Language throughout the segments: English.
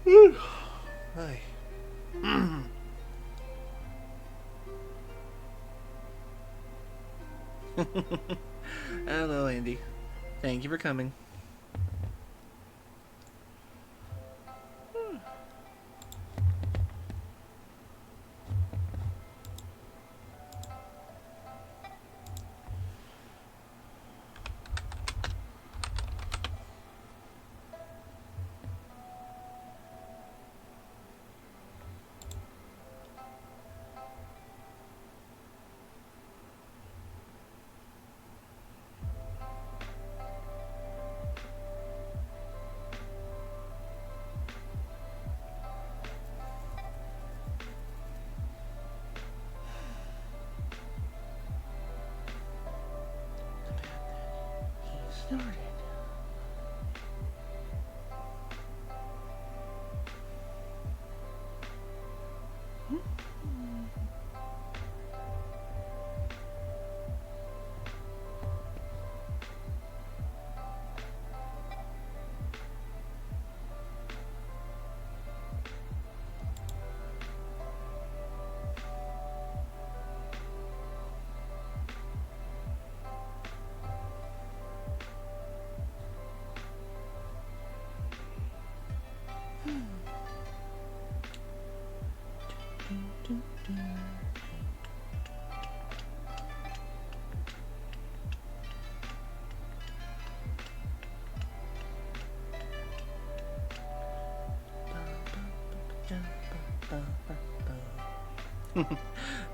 Hi. Hello, Andy. Thank you for coming. He snorted.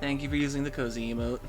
Thank you for using the cozy emote.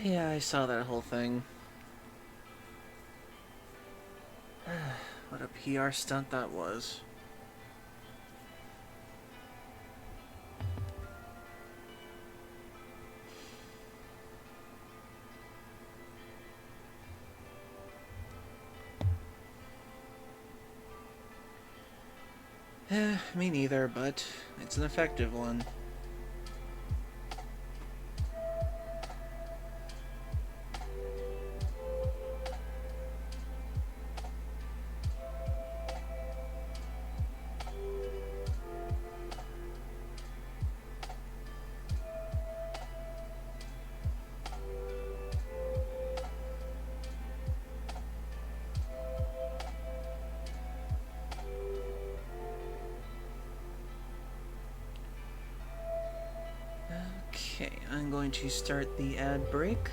Yeah, I saw that whole thing. What a PR stunt that was. Me neither, but it's an effective one. Okay, I'm going to start the ad break,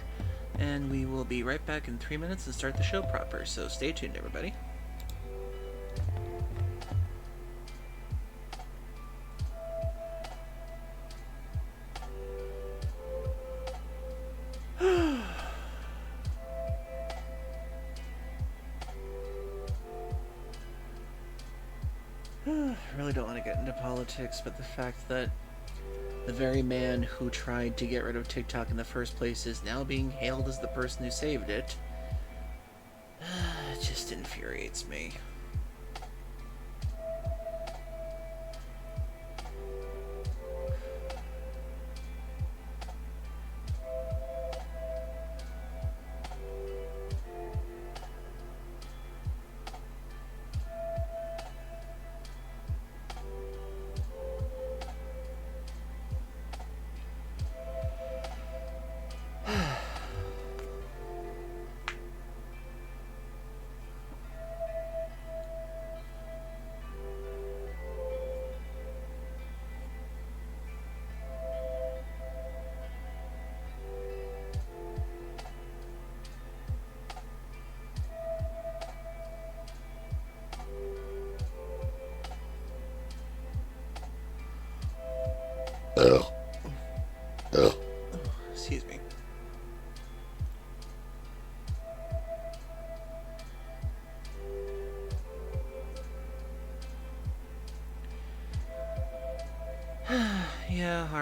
and we will be right back in 3 minutes and start the show proper, so stay tuned, everybody. I really don't want to get into politics, but the fact that the very man who tried to get rid of TikTok in the first place is now being hailed as the person who saved it, it just infuriates me.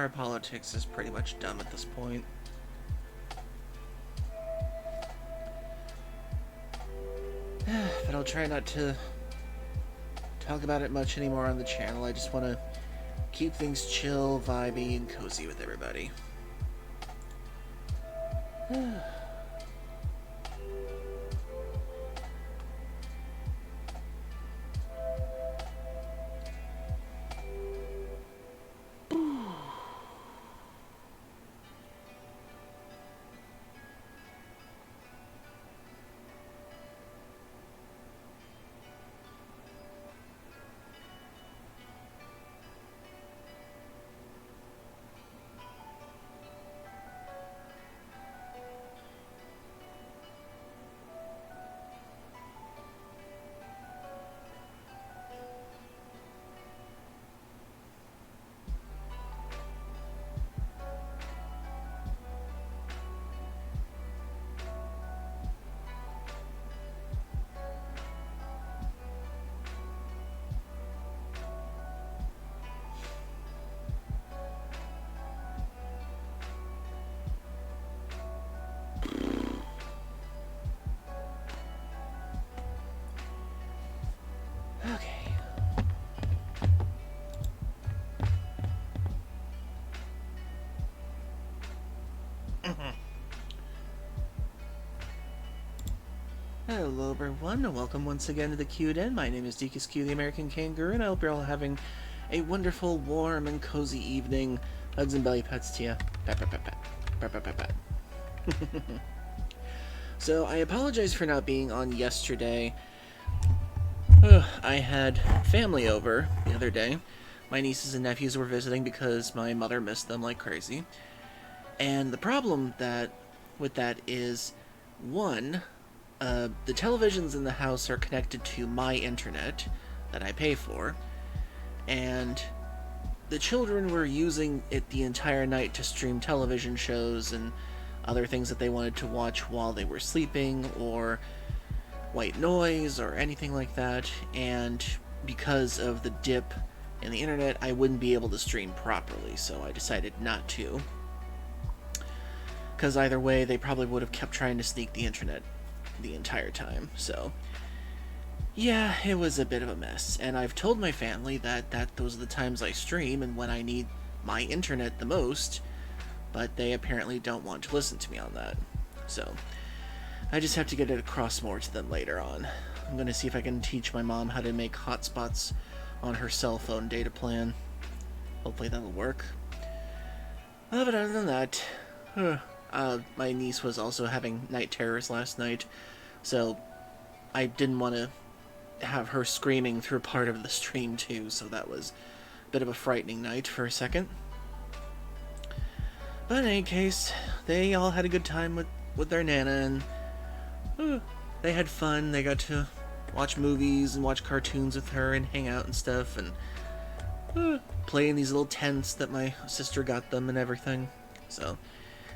our politics is pretty much dumb at this point. But I'll try not to talk about it much anymore on the channel. I just want to keep things chill, vibey, and cozy with everybody. Okay. Hello everyone, and welcome once again to the Q Den. My name is Deakus Q, the American Kangaroo, and I hope you're all having a wonderful, warm, and cozy evening. Hugs and belly pats to you. Pat, pat, pat, pat. Pat, pat, pat, pat. So, I apologize for not being on yesterday. I had family over the other day. My nieces and nephews were visiting because my mother missed them like crazy. And the problem with that is, one, the televisions in the house are connected to my internet that I pay for, and the children were using it the entire night to stream television shows and other things that they wanted to watch while they were sleeping, or white noise, or anything like that, and because of the dip in the internet, I wouldn't be able to stream properly, so I decided not to. Because either way, they probably would have kept trying to sneak the internet the entire time, so yeah, it was a bit of a mess. And I've told my family that those are the times I stream and when I need my internet the most, but they apparently don't want to listen to me on that. So I just have to get it across more to them later on. I'm gonna see if I can teach my mom how to make hotspots on her cell phone data plan. Hopefully that'll work. But other than that, my niece was also having night terrors last night, so I didn't want to have her screaming through part of the stream too, so that was a bit of a frightening night for a second. But in any case, they all had a good time with their Nana, and they had fun. They got to watch movies and watch cartoons with her and hang out and stuff, and play in these little tents that my sister got them and everything. So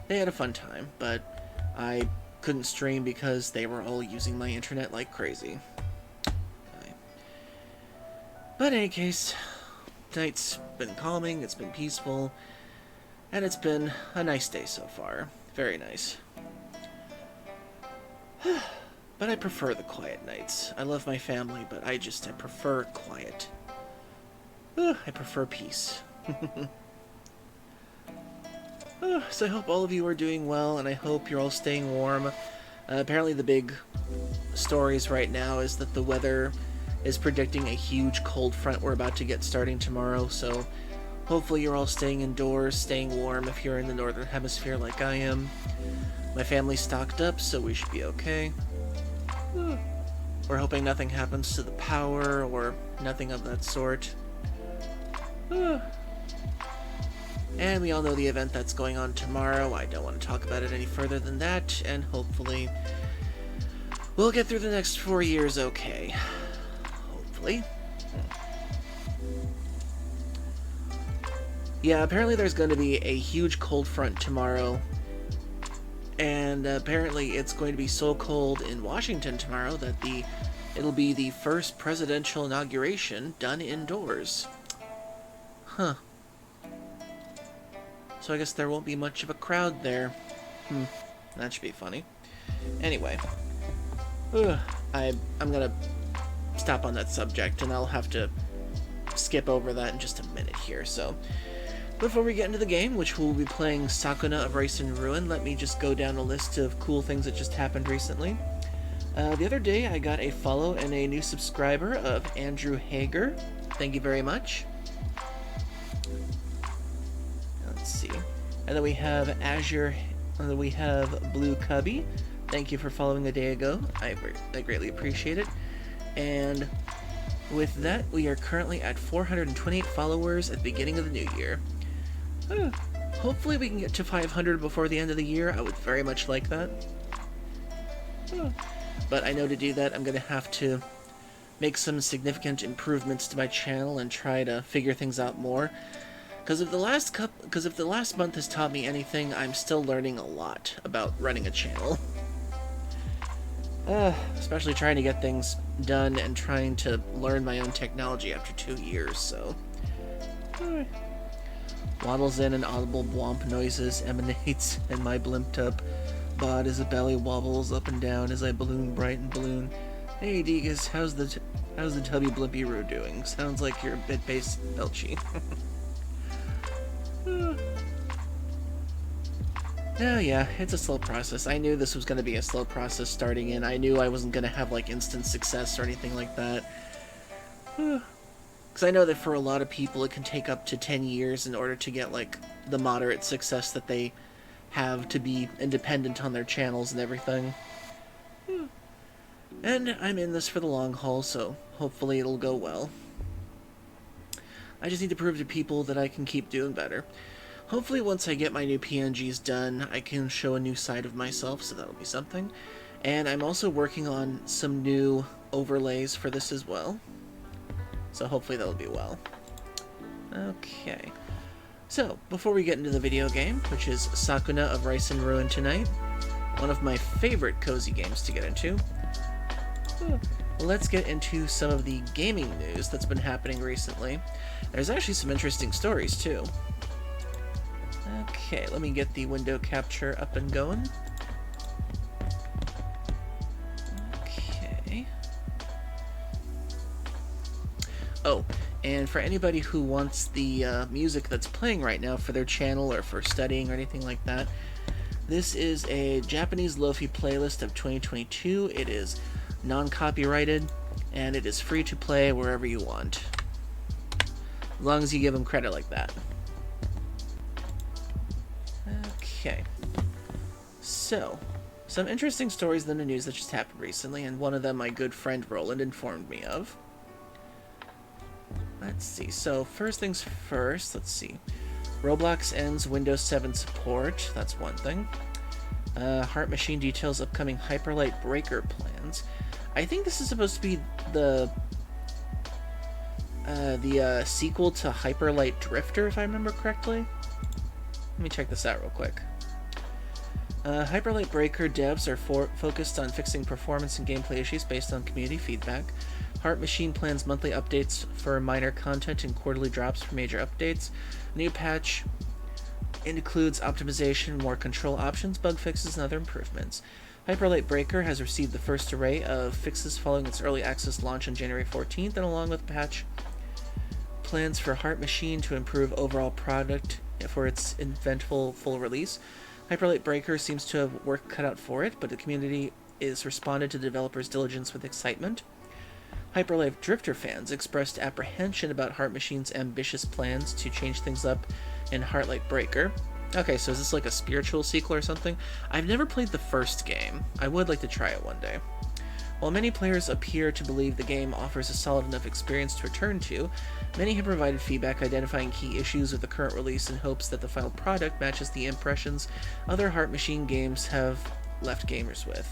they had a fun time, but I couldn't stream because they were all using my internet like crazy. But in any case, tonight's been calming, it's been peaceful, and it's been a nice day so far. Very nice. But I prefer the quiet nights. I love my family, but I prefer quiet. I prefer peace. So I hope all of you are doing well, and I hope you're all staying warm. Apparently the big stories right now is that the weather is predicting a huge cold front we're about to get starting tomorrow, so hopefully you're all staying indoors, staying warm if you're in the northern hemisphere like I am. My family's stocked up, so we should be okay. We're hoping nothing happens to the power, or nothing of that sort. And we all know the event that's going on tomorrow. I don't want to talk about it any further than that, and hopefully we'll get through the next 4 years okay. Hopefully. Yeah, apparently there's going to be a huge cold front tomorrow, and apparently it's going to be so cold in Washington tomorrow that it'll be the first presidential inauguration done indoors. Huh. so I guess there won't be much of a crowd there. That should be funny. Anyway, I'm gonna stop on that subject, and I'll have to skip over that in just a minute here. So, before we get into the game, which we'll be playing Sakuna of Rice and Ruin, let me just go down a list of cool things that just happened recently. The other day, I got a follow and a new subscriber of Andrew Hager. Thank you very much. Let's see. And then we have we have Blue Cubby. Thank you for following a day ago. I greatly appreciate it. And with that, we are currently at 428 followers at the beginning of the new year. Hopefully we can get to 500 before the end of the year. I would very much like that. But I know to do that, I'm going to have to make some significant improvements to my channel and try to figure things out more. Because if the last month has taught me anything, I'm still learning a lot about running a channel. Especially trying to get things done and trying to learn my own technology after 2 years, so... Waddles in and audible bwomp noises emanates, and my blimped up bod as a belly wobbles up and down as I balloon bright balloon. Hey Degas, how's the tubby blimpy roo doing? Sounds like you're a bit base belchy. Oh yeah, it's a slow process. I knew this was going to be a slow process starting in. I knew I wasn't going to have like instant success or anything like that. Because I know that for a lot of people it can take up to 10 years in order to get like the moderate success that they have to be independent on their channels and everything. And I'm in this for the long haul, so hopefully it'll go well. I just need to prove to people that I can keep doing better. Hopefully once I get my new PNGs done, I can show a new side of myself, so that'll be something. And I'm also working on some new overlays for this as well. So hopefully that'll be well. Okay. So, before we get into the video game, which is Sakuna of Rice and Ruin tonight, one of my favorite cozy games to get into, let's get into some of the gaming news that's been happening recently. There's actually some interesting stories, too. Okay, let me get the window capture up and going. Okay. Oh, and for anybody who wants the music that's playing right now for their channel or for studying or anything like that, this is a Japanese Lofi playlist of 2022. It is non-copyrighted, and it is free to play wherever you want. As long as you give them credit like that. Okay. So, some interesting stories in the news that just happened recently, and one of them my good friend Roland informed me of. Let's see. So, first things first, let's see. Roblox ends Windows 7 support. That's one thing. Heart Machine details upcoming Hyperlight Breaker plans. I think this is supposed to be the sequel to Hyperlight Drifter, if I remember correctly. Let me check this out real quick. Hyperlight Breaker devs are focused on fixing performance and gameplay issues based on community feedback. Heart Machine plans monthly updates for minor content and quarterly drops for major updates. New patch includes optimization, more control options, bug fixes, and other improvements. Hyperlight Breaker has received the first array of fixes following its early access launch on January 14th, and along with patch plans for Heart Machine to improve overall product for its eventful full release. Hyperlight Breaker seems to have work cut out for it, but the community is responded to the developer's diligence with excitement. Hyperlight Drifter fans expressed apprehension about Heart Machine's ambitious plans to change things up in Hyperlight Breaker. Okay, so is this like a spiritual sequel or something? I've never played the first game. I would like to try it one day. While many players appear to believe the game offers a solid enough experience to return to, many have provided feedback identifying key issues with the current release in hopes that the final product matches the impressions other Heart Machine games have left gamers with.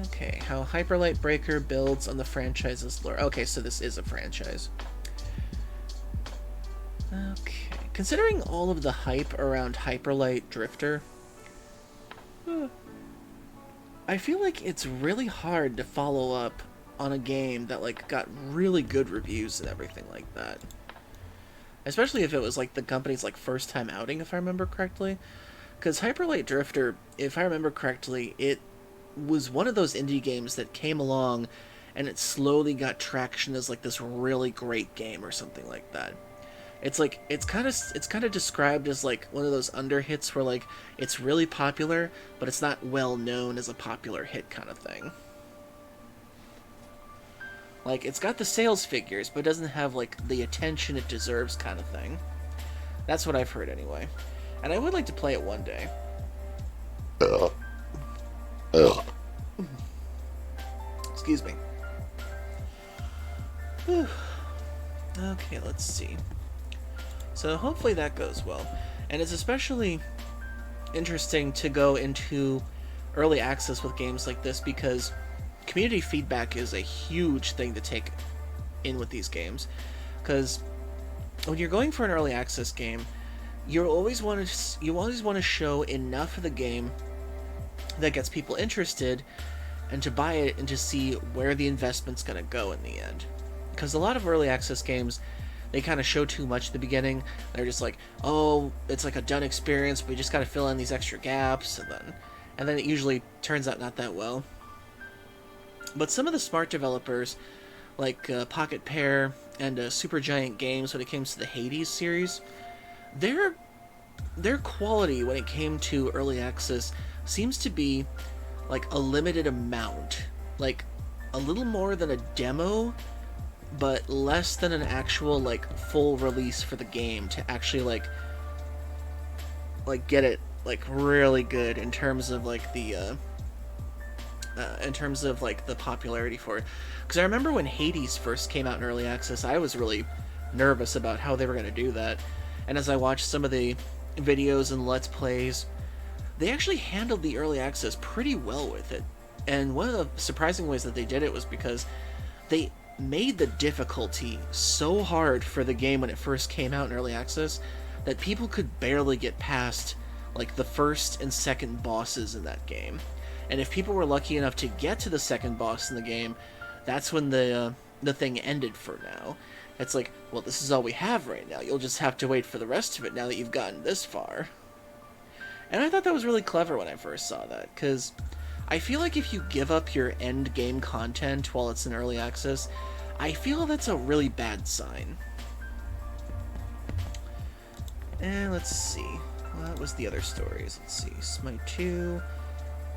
Okay, how Hyperlight Breaker builds on the franchise's lore. Okay, so this is a franchise. Okay, considering all of the hype around Hyperlight Drifter, I feel like it's really hard to follow up on a game that like got really good reviews and everything like that. especially if it was like the company's like first time outing, if I remember correctly. Because Hyper Light Drifter, if I remember correctly, it was one of those indie games that came along and it slowly got traction as like this really great game or something like that. It's like it's kind of described as like one of those under hits where like it's really popular, but it's not well known as a popular hit kind of thing. Like it's got the sales figures, but it doesn't have like the attention it deserves kind of thing. That's what I've heard anyway. And I would like to play it one day. Excuse me. Whew. Okay, let's see. So hopefully that goes well. And it's especially interesting to go into early access with games like this because community feedback is a huge thing to take in with these games. Because when you're going for an early access game, you always want to show enough of the game that gets people interested and to buy it and to see where the investment's going to go in the end. Because a lot of early access games, they kind of show too much at the beginning. They're just like, oh, it's like a done experience, we just got to fill in these extra gaps, and then it usually turns out not that well. But some of the smart developers, like Pocket Pair and Supergiant Games, when it comes to the Hades series, their quality when it came to early access seems to be like a limited amount, like a little more than a demo, but less than an actual like full release for the game to actually like get it like really good in terms of like the popularity for it. Because I remember when Hades first came out in early access, I was really nervous about how they were going to do that. And as I watched some of the videos and Let's Plays, they actually handled the early access pretty well with it. And one of the surprising ways that they did it was because they made the difficulty so hard for the game when it first came out in early access that people could barely get past like the first and second bosses in that game. And if people were lucky enough to get to the second boss in the game, that's when the thing ended for now. It's like, well, this is all we have right now. You'll just have to wait for the rest of it now that you've gotten this far. And I thought that was really clever when I first saw that, because I feel like if you give up your end game content while it's in early access, I feel that's a really bad sign. And let's see. What was the other stories? Let's see. Smite 2,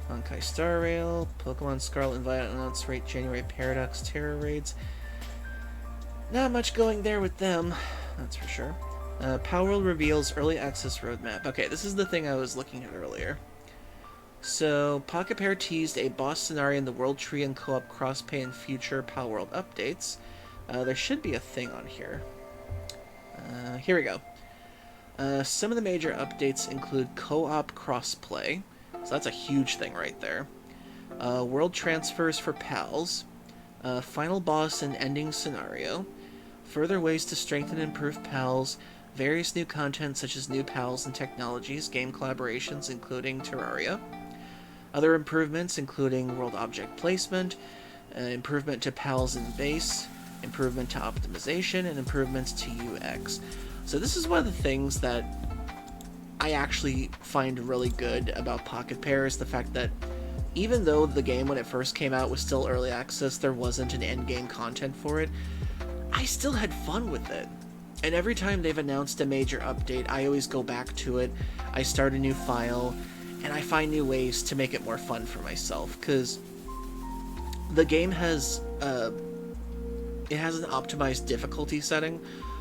Honkai Star Rail, Pokemon Scarlet and Violet announce rate January Paradox Terror Raids. Not much going there with them, that's for sure. Palworld reveals early access roadmap. Okay, this is the thing I was looking at earlier. So, Pocket Pair teased a boss scenario in the World Tree and co-op cross-pay in future Palworld updates. There should be a thing on here. Here we go. Some of the major updates include co-op crossplay. So that's a huge thing right there. World transfers for pals. Final boss and ending scenario. Further ways to strengthen and improve pals. Various new content such as new pals and technologies. Game collaborations including Terraria. Other improvements including world object placement. Improvement to pals in base. Improvement to optimization. And improvements to UX. So this is one of the things that I actually find really good about Pocket Pair is the fact that even though the game when it first came out was still early access, there wasn't an end game content for it, I still had fun with it. And every time they've announced a major update, I always go back to it, I start a new file, and I find new ways to make it more fun for myself, because the game has it has an optimized difficulty setting,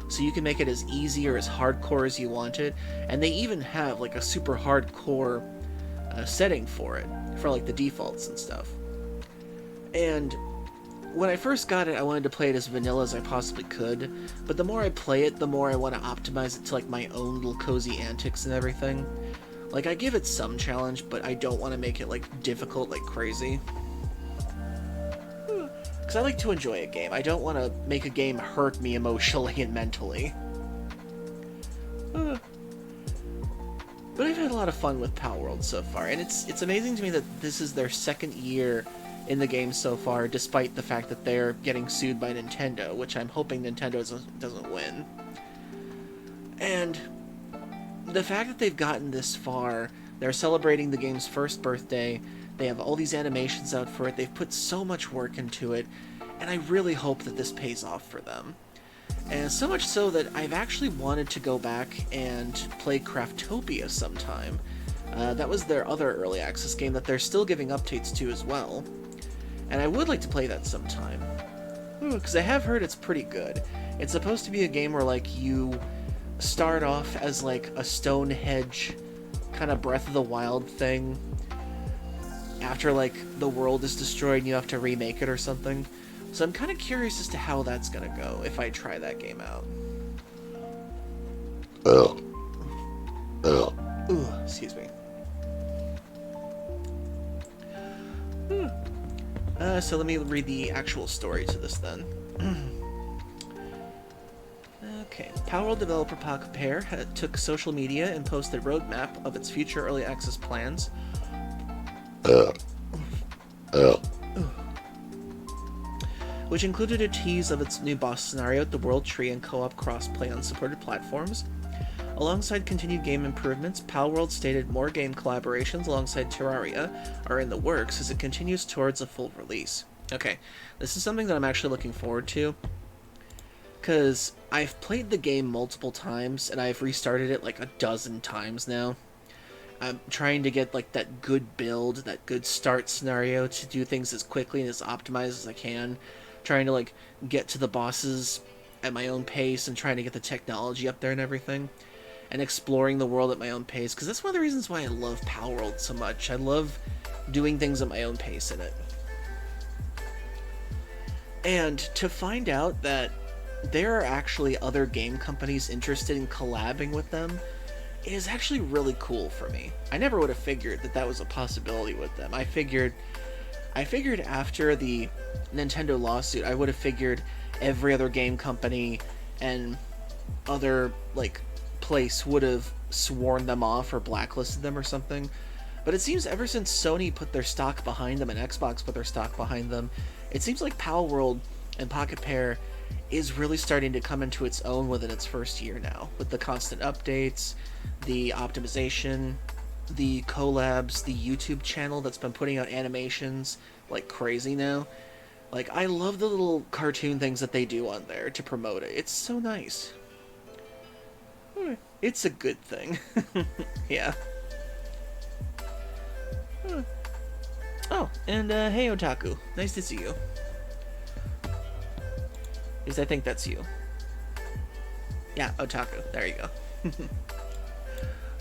so you can make it as easy or as hardcore as you want it, and they even have like a super hardcore setting for it, for like the defaults and stuff. And when I first got it, I wanted to play it as vanilla as I possibly could, but the more I play it, the more I want to optimize it to like my own little cozy antics and everything. Like, I give it some challenge, but I don't want to make it like difficult like crazy. Because I like to enjoy a game. I don't want to make a game hurt me emotionally and mentally. But I've had a lot of fun with Palworld so far, and it's amazing to me that this is their second year in the game so far, despite the fact that they're getting sued by Nintendo, which I'm hoping Nintendo doesn't win. And the fact that they've gotten this far, they're celebrating the game's first birthday, they have all these animations out for it, they've put so much work into it, and I really hope that this pays off for them. And so much so that I've actually wanted to go back and play Craftopia sometime. That was their other early access game that they're still giving updates to as well. And I would like to play that sometime. Because I have heard it's pretty good. It's supposed to be a game where, like, you start off as, like, a Stonehenge kind of Breath of the Wild thing. After, like, the world is destroyed and you have to remake it or something. So I'm kind of curious as to how that's going to go if I try that game out. Ooh, excuse me. So let me read the actual story to this then. Okay. Palworld developer Pocket Pair took social media and posted a roadmap of its future early access plans. Which included a tease of its new boss scenario at the World Tree and co-op crossplay on supported platforms. Alongside continued game improvements, Palworld stated more game collaborations alongside Terraria are in the works as it continues towards a full release. Okay, this is something that I'm actually looking forward to, because I've played the game multiple times, and I've restarted it like a dozen times now. I'm trying to get like that good build, that good start scenario to do things as quickly and as optimized as I can. Trying to like get to the bosses at my own pace and trying to get the technology up there and everything. And exploring the world at my own pace, because that's one of the reasons why I love Palworld so much. I love doing things at my own pace in it. And to find out that there are actually other game companies interested in collabing with them, it is actually really cool for me. I never would have figured that that was a possibility with them. I figured after the Nintendo lawsuit, I would have figured every other game company and other, like, place would have sworn them off or blacklisted them or something. But it seems ever since Sony put their stock behind them and Xbox put their stock behind them, it seems like Palworld and Pocket Pair is really starting to come into its own within its first year now, with the constant updates, the optimization, the collabs, the YouTube channel that's been putting out animations like crazy now. Like, I love the little cartoon things that they do on there to promote it. It's so nice. It's a good thing. Yeah. Oh, and hey Otaku. Nice to see you. Because I think that's you. Yeah, Otaku. There you go.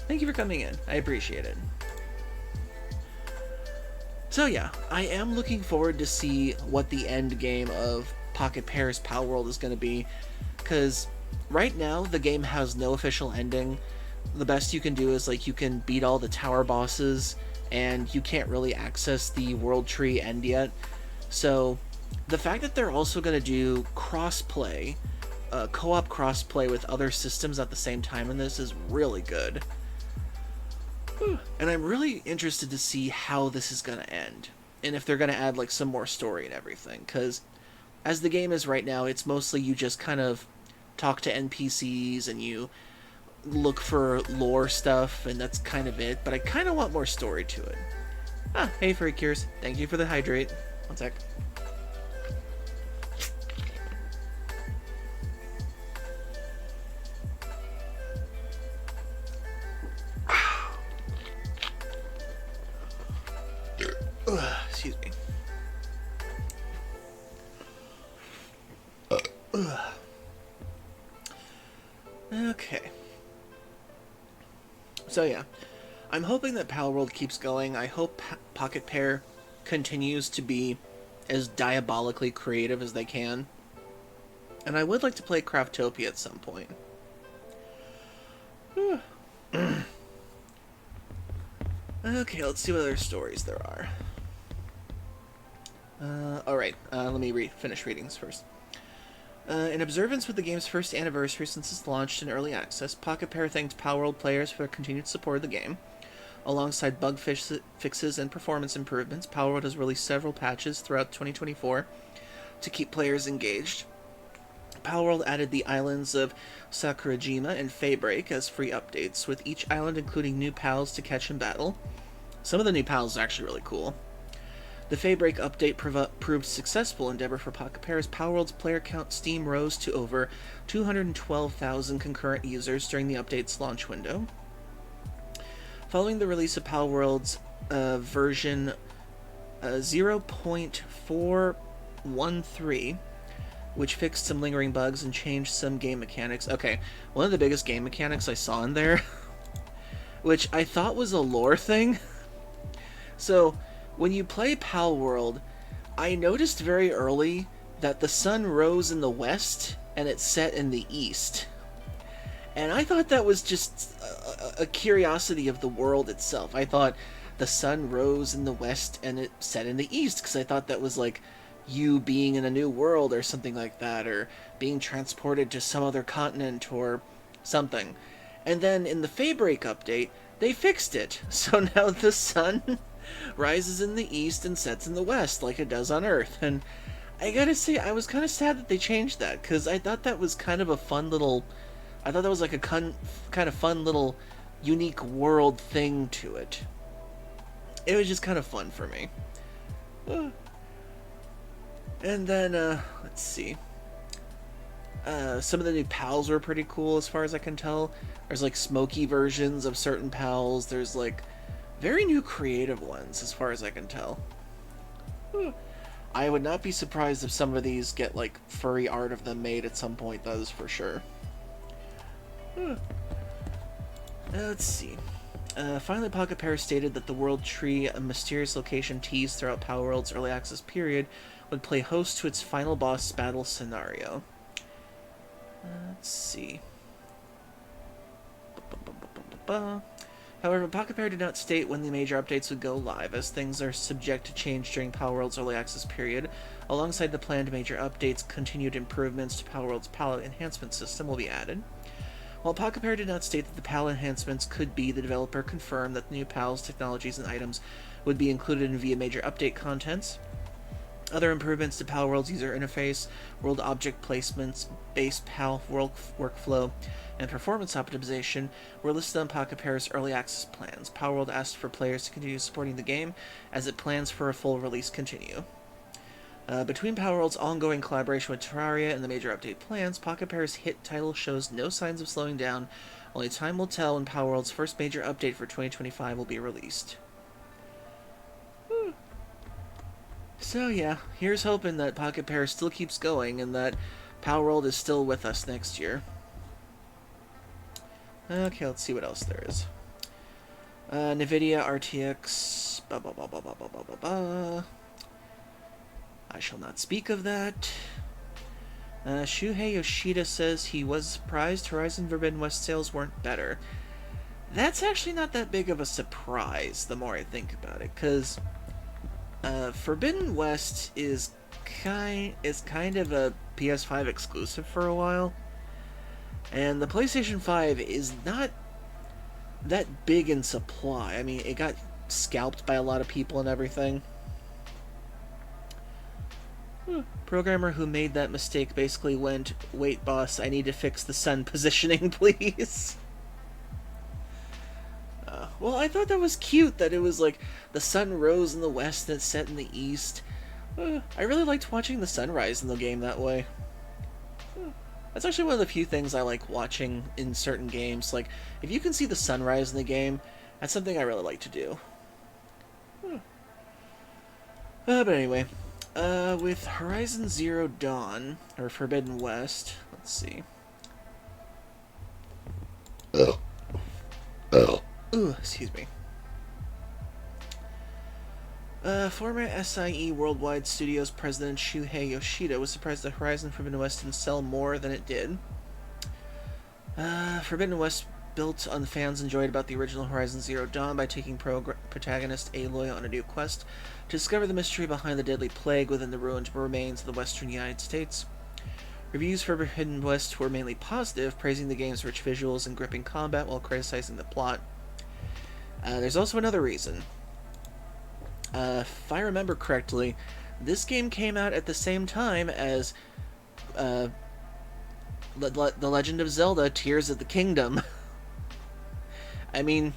Thank you for coming in. I appreciate it. So yeah, I am looking forward to see what the end game of Pocket Pair's Palworld is going to be, because right now the game has no official ending. The best you can do is, like, you can beat all the tower bosses, and you can't really access the World Tree end yet. So the fact that they're also going to do crossplay, co-op crossplay with other systems at the same time in this is really good. And I'm really interested to see how this is going to end, and if they're going to add, like, some more story and everything, because as the game is right now, it's mostly you just kind of talk to NPCs and you look for lore stuff, and that's kind of it, but I kind of want more story to it. Hey Furry Cures, thank you for the hydrate. One sec. Excuse me. Okay. So yeah, I'm hoping that Palworld keeps going. I hope Pocket Pair continues to be as diabolically creative as they can. And I would like to play Craftopia at some point. Okay, let's see what other stories there are. Alright, let me finish readings first. In observance with the game's first anniversary since its launch in early access, Pocket Pair thanked Palworld players for their continued support of the game. Alongside bug fixes and performance improvements, Palworld has released several patches throughout 2024 to keep players engaged. Palworld added the islands of Sakurajima and Faybreak as free updates, with each island including new pals to catch in battle. Some of the new pals are actually really cool. The Faybreak update proved successful endeavor for Pocket Pair's Palworld's player count Steam rose to over 212,000 concurrent users during the update's launch window. Following the release of Palworld's version 0.413, which fixed some lingering bugs and changed some game mechanics. Okay, one of the biggest game mechanics I saw in there, which I thought was a lore thing. So, when you play Palworld, I noticed very early that the sun rose in the west and it set in the east. And I thought that was just a curiosity of the world itself. I thought the sun rose in the west and it set in the east, because I thought that was like you being in a new world or something like that, or being transported to some other continent or something. And then in the Faybreak update, they fixed it. So now the sun rises in the east and sets in the west like it does on Earth. And I gotta say, I was kind of sad that they changed that, because I thought that was kind of a fun little... I thought that was like a kind of fun little unique world thing to it. It was just kind of fun for me. And then, let's see. Some of the new pals were pretty cool as far as I can tell. There's like smoky versions of certain pals. There's like very new creative ones as far as I can tell. I would not be surprised if some of these get like furry art of them made at some point, that is for sure. Let's see. Finally, Pocket Pair stated that the World Tree, a mysterious location teased throughout Palworld's early access period, would play host to its final boss battle scenario. Let's see. However, Pocket Pair did not state when the major updates would go live, as things are subject to change during Palworld's early access period. Alongside the planned major updates, continued improvements to Palworld's palette enhancement system will be added. While Pocket Pair did not state that the PAL enhancements could be, the developer confirmed that the new PALs, technologies, and items would be included in via major update contents. Other improvements to Palworld's user interface, world object placements, base PAL workflow, and performance optimization were listed on Pocket Pair's early access plans. Palworld asked for players to continue supporting the game as it plans for a full release continue. Between Palworld's ongoing collaboration with Terraria and the major update plans, Pocket Pair's hit title shows no signs of slowing down. Only time will tell when Palworld's first major update for 2025 will be released. So yeah, here's hoping that Pocket Pair still keeps going and that Palworld is still with us next year. Okay, let's see what else there is. NVIDIA RTX... I shall not speak of that. Shuhei Yoshida says he was surprised Horizon Forbidden West sales weren't better. That's actually not that big of a surprise, the more I think about it, because Forbidden West is kind of a PS5 exclusive for a while, and the PlayStation 5 is not that big in supply. I mean, it got scalped by a lot of people and everything. Programmer who made that mistake basically went, "Wait, boss, I need to fix the sun positioning, please." Well, I thought that was cute, that it was like the sun rose in the west and it set in the east. I really liked watching the sunrise in the game that way. That's actually one of the few things I like watching in certain games. Like, if you can see the sunrise in the game, that's something I really like to do. But anyway, with Horizon Zero Dawn, or Forbidden West, let's see. Ooh, excuse me. Former SIE Worldwide Studios president Shuhei Yoshida was surprised that Horizon Forbidden West didn't sell more than it did. Forbidden West built on the fans enjoyed about the original Horizon Zero Dawn by taking protagonist Aloy on a new quest to discover the mystery behind the deadly plague within the ruined remains of the western United States. Reviews for Forbidden West were mainly positive, praising the game's rich visuals and gripping combat while criticizing the plot. There's also another reason. If I remember correctly, this game came out at the same time as The Legend of Zelda Tears of the Kingdom. I mean,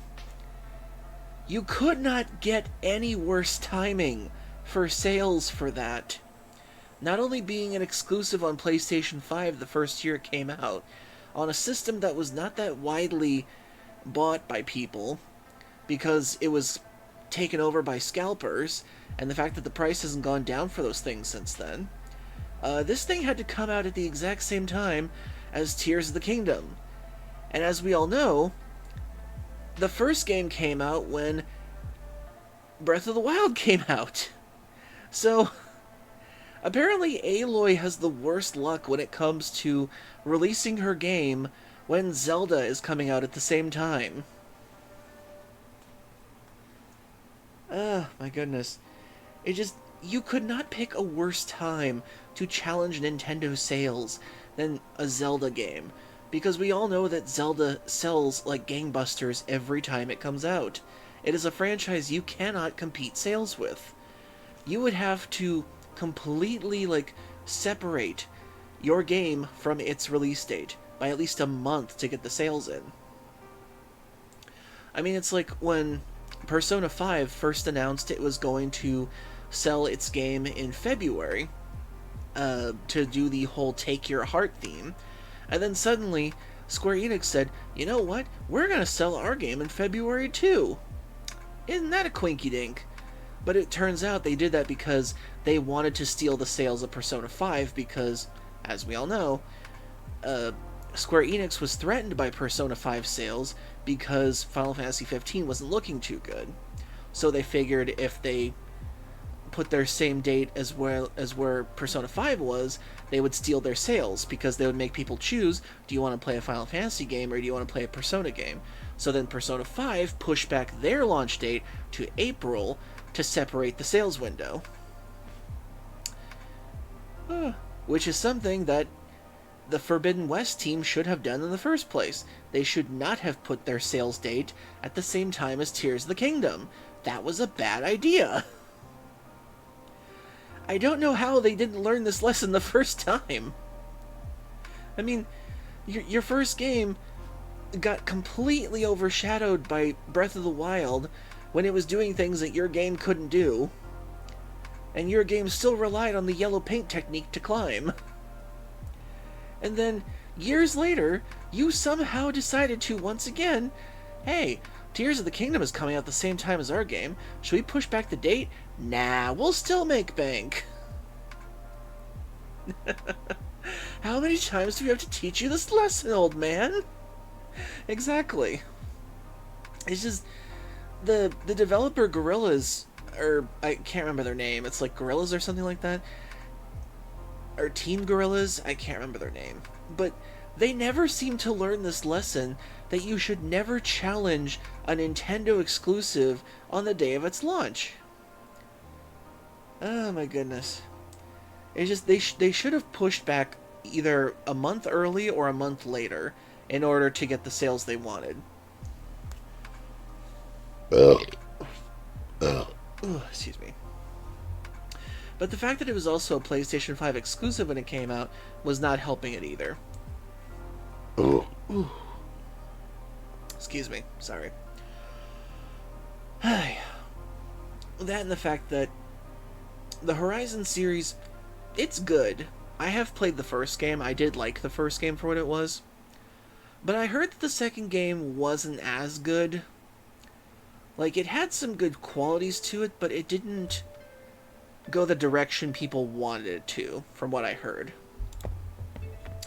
you could not get any worse timing for sales for that. Not only being an exclusive on PlayStation 5 the first year it came out, on a system that was not that widely bought by people, because it was taken over by scalpers, and the fact that the price hasn't gone down for those things since then. This thing had to come out at the exact same time as Tears of the Kingdom. And as we all know, the first game came out when Breath of the Wild came out. So, apparently Aloy has the worst luck when it comes to releasing her game when Zelda is coming out at the same time. My goodness. You could not pick a worse time to challenge Nintendo sales than a Zelda game, because we all know that Zelda sells like gangbusters every time it comes out. It is a franchise you cannot compete sales with. You would have to completely, separate your game from its release date by at least a month to get the sales in. I mean, it's like when Persona 5 first announced it was going to sell its game in February, to do the whole Take Your Heart theme, and then suddenly Square Enix said, you know what, we're going to sell our game in February too. Isn't that a quinky dink? But it turns out they did that because they wanted to steal the sales of Persona 5 because, as we all know, Square Enix was threatened by Persona 5 sales because Final Fantasy 15 wasn't looking too good. So they figured if they put their same date as where Persona 5 was, they would steal their sales, because they would make people choose, do you want to play a Final Fantasy game or do you want to play a Persona game? So then Persona 5 pushed back their launch date to April to separate the sales window. Which is something that the Forbidden West team should have done in the first place. They should not have put their sales date at the same time as Tears of the Kingdom. That was a bad idea. I don't know how they didn't learn this lesson the first time. I mean, your first game got completely overshadowed by Breath of the Wild when it was doing things that your game couldn't do. And your game still relied on the yellow paint technique to climb. And then, years later, you somehow decided to, once again, hey, Tears of the Kingdom is coming out at the same time as our game. Should we push back the date? Nah, we'll still make bank. How many times do we have to teach you this lesson, old man? Exactly. It's just, the developer Gorillas, or I can't remember their name, it's like Gorillas or something like that, or Team Gorillas, I can't remember their name, but they never seem to learn this lesson that you should never challenge a Nintendo exclusive on the day of its launch. Oh my goodness. It's just, they should have pushed back either a month early or a month later in order to get the sales they wanted. Excuse me. But the fact that it was also a PlayStation 5 exclusive when it came out was not helping it either. Excuse me, sorry. That and the fact that the Horizon series, it's good. I have played the first game. I did like the first game for what it was. But I heard that the second game wasn't as good. Like, it had some good qualities to it, but it didn't go the direction people wanted it to, from what I heard.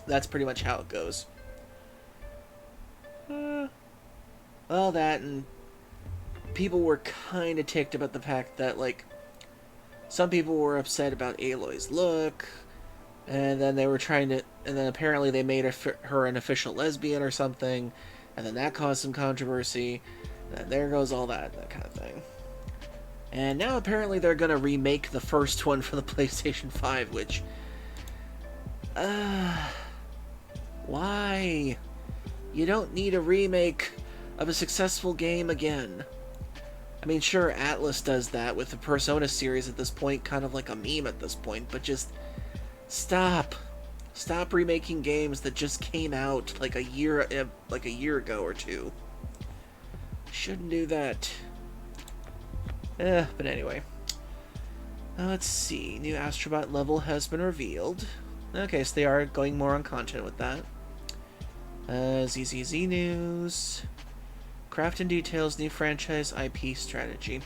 That's pretty much how it goes. Well, that, and people were kind of ticked about the fact that, like, some people were upset about Aloy's look, and then they were trying to, and then apparently they made her an official lesbian or something, and then that caused some controversy, and there goes all that kind of thing. And now apparently they're gonna remake the first one for the PlayStation 5, which, why? You don't need a remake of a successful game again. I mean, sure, Atlas does that with the Persona series at this point, kind of like a meme at this point, but just stop. Stop remaking games that just came out like a year ago or two. Shouldn't do that. But anyway. Let's see. New Astrobot level has been revealed. Okay, so they are going more on content with that. ZZZ news. Crafton details new franchise IP strategy.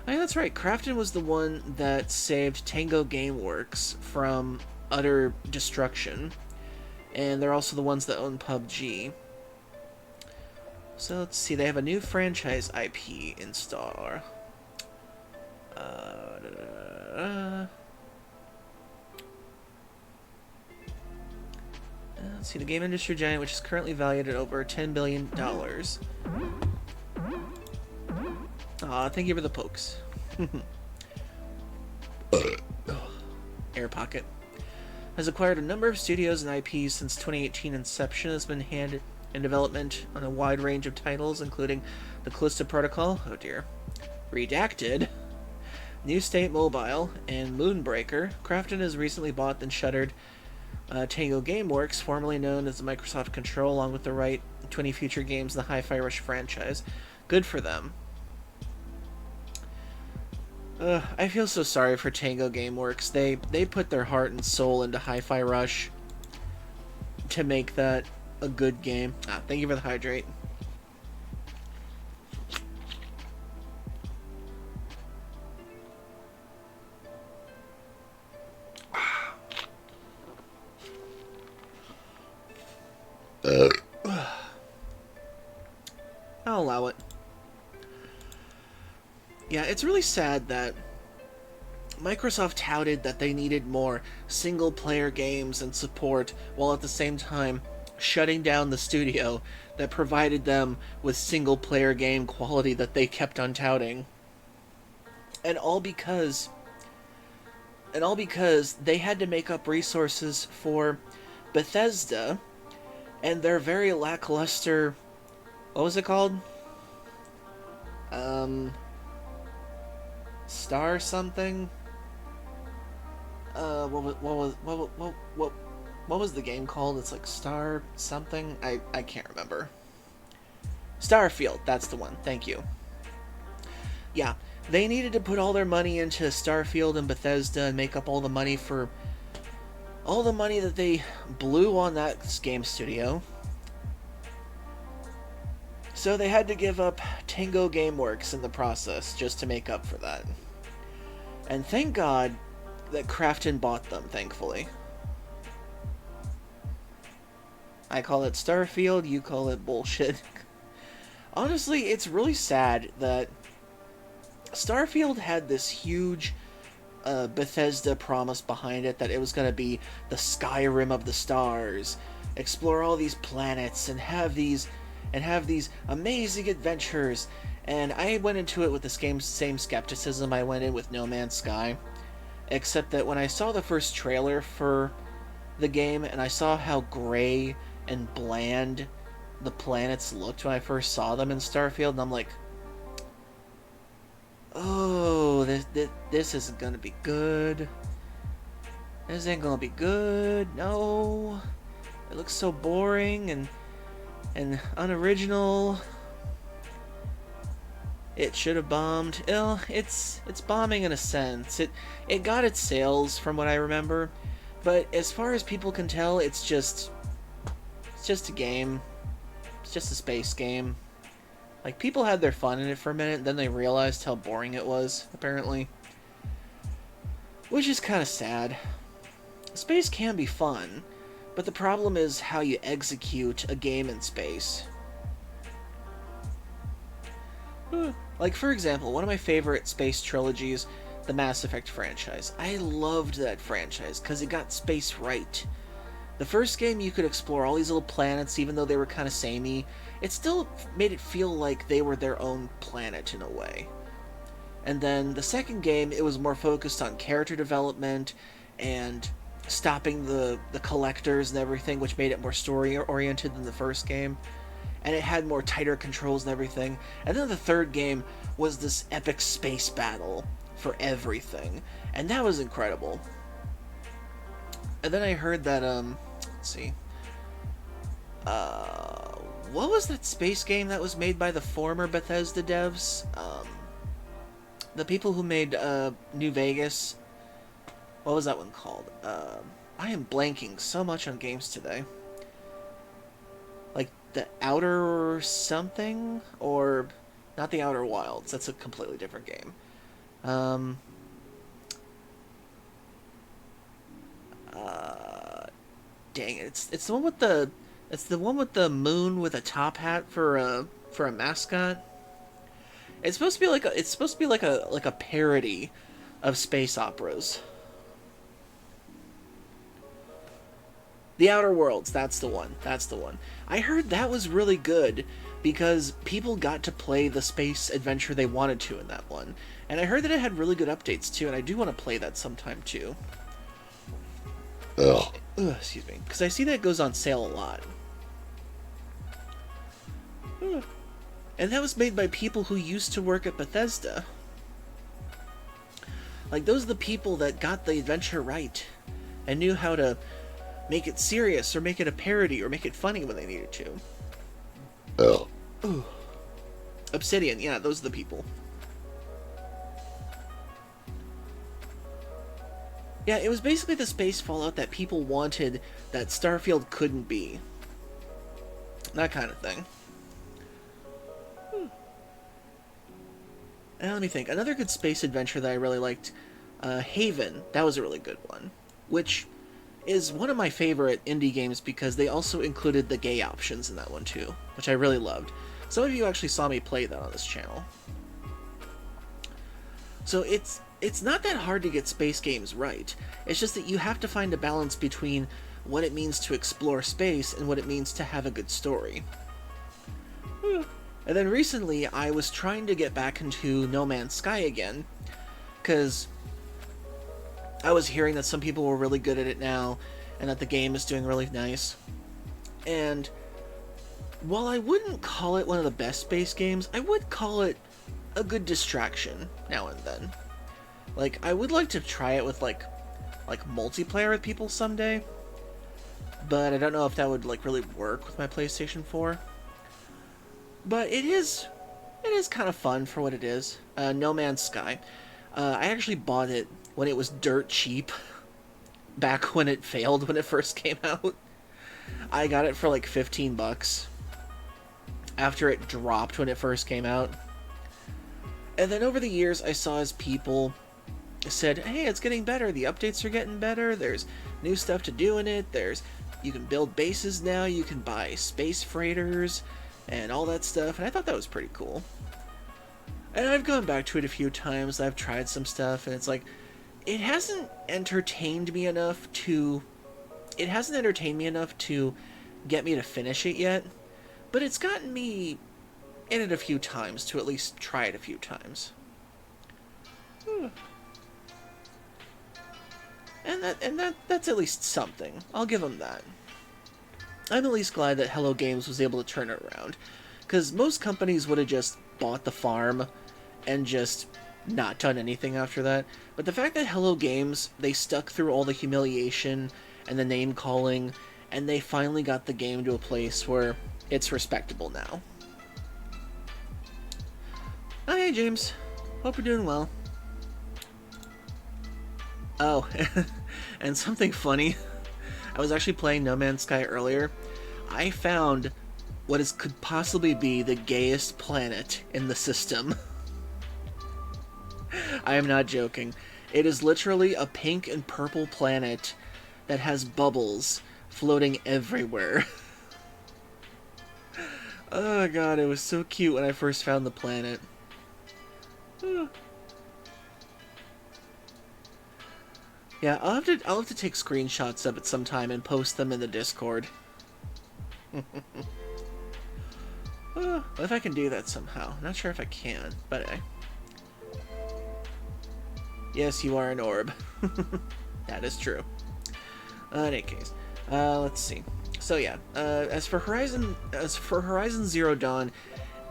Oh, yeah, that's right. Crafton was the one that saved Tango Gameworks from utter destruction. And they're also the ones that own PUBG. So let's see. They have a new franchise IP in store. Let's see. The game industry giant, which is currently valued at over $10 billion. Aw, thank you for the pokes. Air pocket. Has acquired a number of studios and IPs since 2018 inception. Has been in development on a wide range of titles, including the Callisto Protocol, oh dear, Redacted, New State Mobile, and Moonbreaker. Crafton has recently bought and shuttered Tango Gameworks, formerly known as the Microsoft Control, along with the right 20 future games in the Hi-Fi Rush franchise. Good for them. I feel so sorry for Tango Gameworks. They put their heart and soul into Hi-Fi Rush to make that a good game. Thank you for the hydrate. I'll allow it. Yeah, it's really sad that Microsoft touted that they needed more single-player games and support, while at the same time shutting down the studio that provided them with single-player game quality that they kept on touting. And all because they had to make up resources for Bethesda and their very lackluster, what was it called? Star something? What was the game called? It's like Star something? I can't remember. Starfield, that's the one. Thank you. Yeah, they needed to put all their money into Starfield and Bethesda and make up all the money for all the money that they blew on that game studio. So they had to give up Tango Gameworks in the process just to make up for that. And thank God that Crafton bought them, thankfully. I call it Starfield, you call it bullshit. Honestly, it's really sad that Starfield had this huge Bethesda promise behind it, that it was going to be the Skyrim of the stars, explore all these planets and have these amazing adventures. And I went into it with the same skepticism I went in with No Man's Sky, except that when I saw the first trailer for the game and I saw how gray and bland the planets looked when I first saw them in Starfield, and I'm like, oh, this isn't gonna be good. This ain't gonna be good. No, it looks so boring and unoriginal. It should have bombed. Well, it's bombing in a sense. It got its sales from what I remember, but as far as people can tell, it's just a game. It's just a space game. Like, people had their fun in it for a minute, then they realized how boring it was, apparently. Which is kind of sad. Space can be fun, but the problem is how you execute a game in space. Like, for example, one of my favorite space trilogies, the Mass Effect franchise. I loved that franchise because it got space right. The first game, you could explore all these little planets, even though they were kind of samey. It still made it feel like they were their own planet in a way. And then the second game, it was more focused on character development and stopping the collectors and everything, which made it more story-oriented than the first game. And it had more tighter controls and everything. And then the third game was this epic space battle for everything. And that was incredible. And then I heard that Let's see. What was that space game that was made by the former Bethesda devs? The people who made New Vegas. What was that one called? I am blanking so much on games today. Like the Outer something? Or not the Outer Wilds. That's a completely different game. Dang it. It's the one with the moon with a top hat for a mascot. It's supposed to be like a parody of space operas. The Outer Worlds, that's the one. That's the one. I heard that was really good because people got to play the space adventure they wanted to in that one. And I heard that it had really good updates too, and I do want to play that sometime too. Ugh, excuse me. Because I see that it goes on sale a lot. And that was made by people who used to work at Bethesda. Like, those are the people that got the adventure right and knew how to make it serious or make it a parody or make it funny when they needed to. Ooh. Obsidian, yeah, those are the people. Yeah, it was basically the space Fallout that people wanted that Starfield couldn't be. That kind of thing. Let me think. Another good space adventure that I really liked, Haven. That was a really good one. Which is one of my favorite indie games because they also included the gay options in that one too, which I really loved. Some of you actually saw me play that on this channel. So it's not that hard to get space games right. It's just that you have to find a balance between what it means to explore space and what it means to have a good story. And then recently, I was trying to get back into No Man's Sky again, because I was hearing that some people were really good at it now, and that the game is doing really nice. And while I wouldn't call it one of the best space games, I would call it a good distraction now and then. Like, I would like to try it with, like multiplayer with people someday, but I don't know if that would, like, really work with my PlayStation 4. But it is kind of fun for what it is. No Man's Sky. I actually bought it when it was dirt cheap, back when it failed when it first came out. I got it for like $15 after it dropped when it first came out. And then over the years, I saw as people said, hey, it's getting better, the updates are getting better, there's new stuff to do in it, you can build bases now, you can buy space freighters, and all that stuff, and I thought that was pretty cool. And I've gone back to it a few times, I've tried some stuff, and it's like, it hasn't entertained me enough to get me to finish it yet, but it's gotten me in it a few times, to at least try it a few times. And that's at least something. I'll give them that. I'm at least glad that Hello Games was able to turn it around, because most companies would have just bought the farm and just not done anything after that. But the fact that Hello Games, they stuck through all the humiliation and the name calling, and they finally got the game to a place where it's respectable now. Oh, hey James. Hope you're doing well. Oh, and something funny. I was actually playing No Man's Sky earlier. I found what could possibly be the gayest planet in the system. I am not joking. It is literally a pink and purple planet that has bubbles floating everywhere. Oh god, it was so cute when I first found the planet. Yeah, I'll have to take screenshots of it sometime and post them in the Discord. If I can do that somehow. Not sure if I can, but yes, you are an orb. That is true. In any case, let's see. So yeah, as for Horizon Zero Dawn,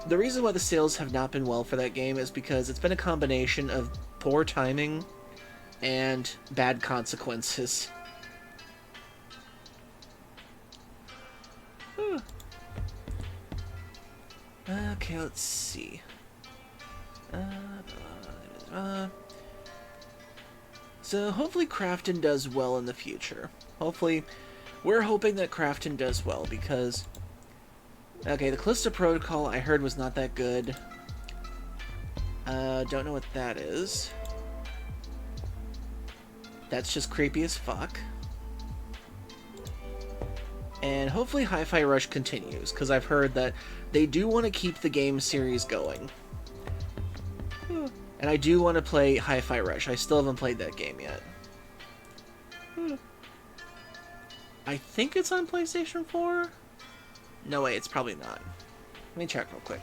the reason why the sales have not been well for that game is because it's been a combination of poor timing and bad consequences. Okay, let's see. So hopefully Crafton does well in the future. Hopefully, we're hoping that Crafton does well because... Okay, the Callisto Protocol I heard was not that good. Don't know what that is. That's just creepy as fuck. And hopefully Hi-Fi Rush continues, because I've heard that they do want to keep the game series going. And I do want to play Hi-Fi Rush. I still haven't played that game yet. I think it's on PlayStation 4? No way, it's probably not. Let me check real quick.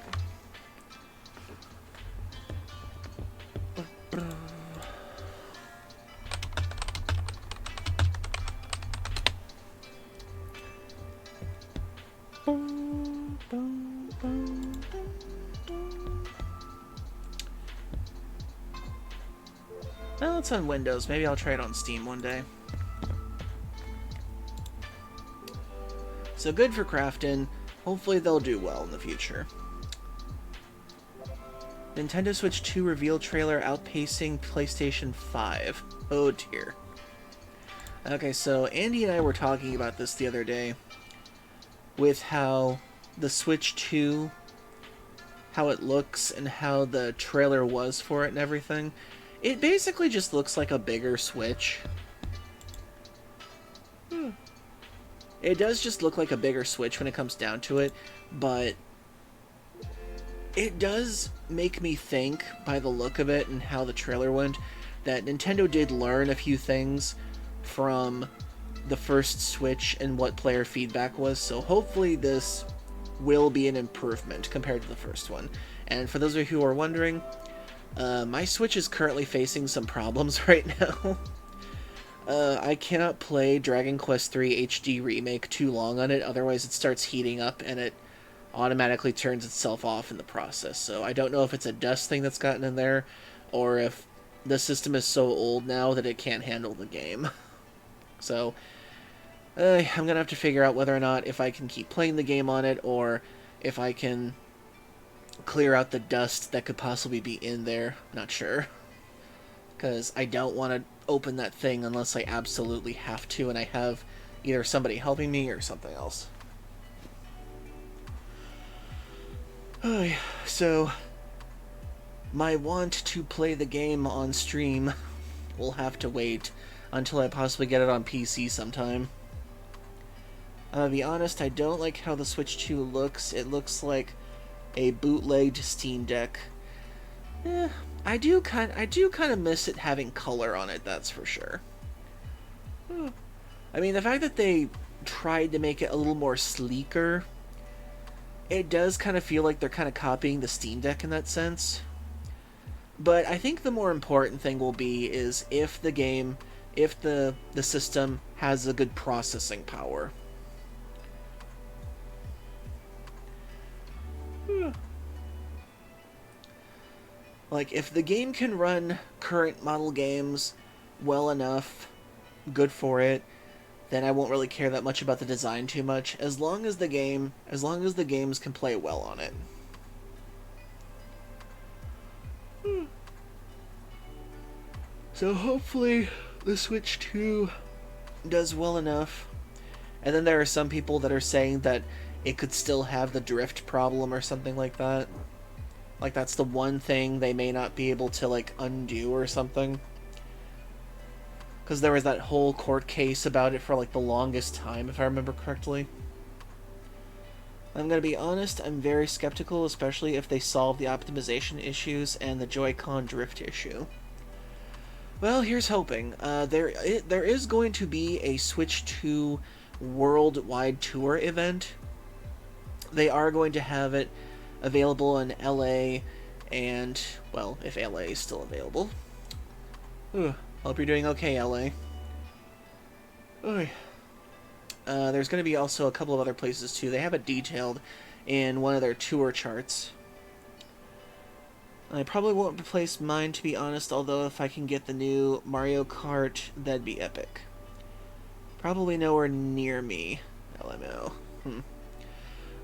Well, it's on Windows. Maybe I'll try it on Steam one day. So good for Crafton. Hopefully they'll do well in the future. Nintendo Switch 2 reveal trailer outpacing PlayStation 5. Oh dear. Okay, so Andy and I were talking about this the other day. With how the Switch 2, how it looks, and how the trailer was for it and everything. It basically just looks like a bigger Switch. It does just look like a bigger Switch when it comes down to it, but it does make me think, by the look of it and how the trailer went, that Nintendo did learn a few things from the first Switch and what player feedback was, so hopefully this will be an improvement compared to the first one. And for those of you who are wondering, my Switch is currently facing some problems right now. I cannot play Dragon Quest III HD Remake too long on it, otherwise it starts heating up and it automatically turns itself off in the process. So I don't know if it's a dust thing that's gotten in there, or if the system is so old now that it can't handle the game. So I'm going to have to figure out whether or not if I can keep playing the game on it, or if I can clear out the dust that could possibly be in there. Not sure. Because I don't want to open that thing unless I absolutely have to, and I have either somebody helping me or something else. So, my want to play the game on stream will have to wait until I possibly get it on PC sometime. To be honest, I don't like how the Switch 2 looks. It looks like a bootlegged Steam Deck. I do kind of miss it having color on it, that's for sure. I mean, the fact that they tried to make it a little more sleeker, it does kind of feel like they're kind of copying the Steam Deck in that sense. But I think the more important thing will be is if the system has a good processing power. Like, if the game can run current model games well enough, good for it, then I won't really care that much about the design too much, as long as the games can play well on it. So hopefully the Switch 2 does well enough. And then there are some people that are saying that it could still have the drift problem or something like that. Like, that's the one thing they may not be able to, like, undo or something. Because there was that whole court case about it for, like, the longest time, if I remember correctly. I'm gonna be honest, I'm very skeptical, especially if they solve the optimization issues and the Joy-Con drift issue. Well, here's hoping. There is going to be a Switch 2 worldwide tour event. They are going to have it available in LA, and, well, if LA is still available. Hope you're doing okay, LA. There's going to be also a couple of other places, too. They have it detailed in one of their tour charts. I probably won't replace mine, to be honest, although if I can get the new Mario Kart, that'd be epic. Probably nowhere near me, LMO.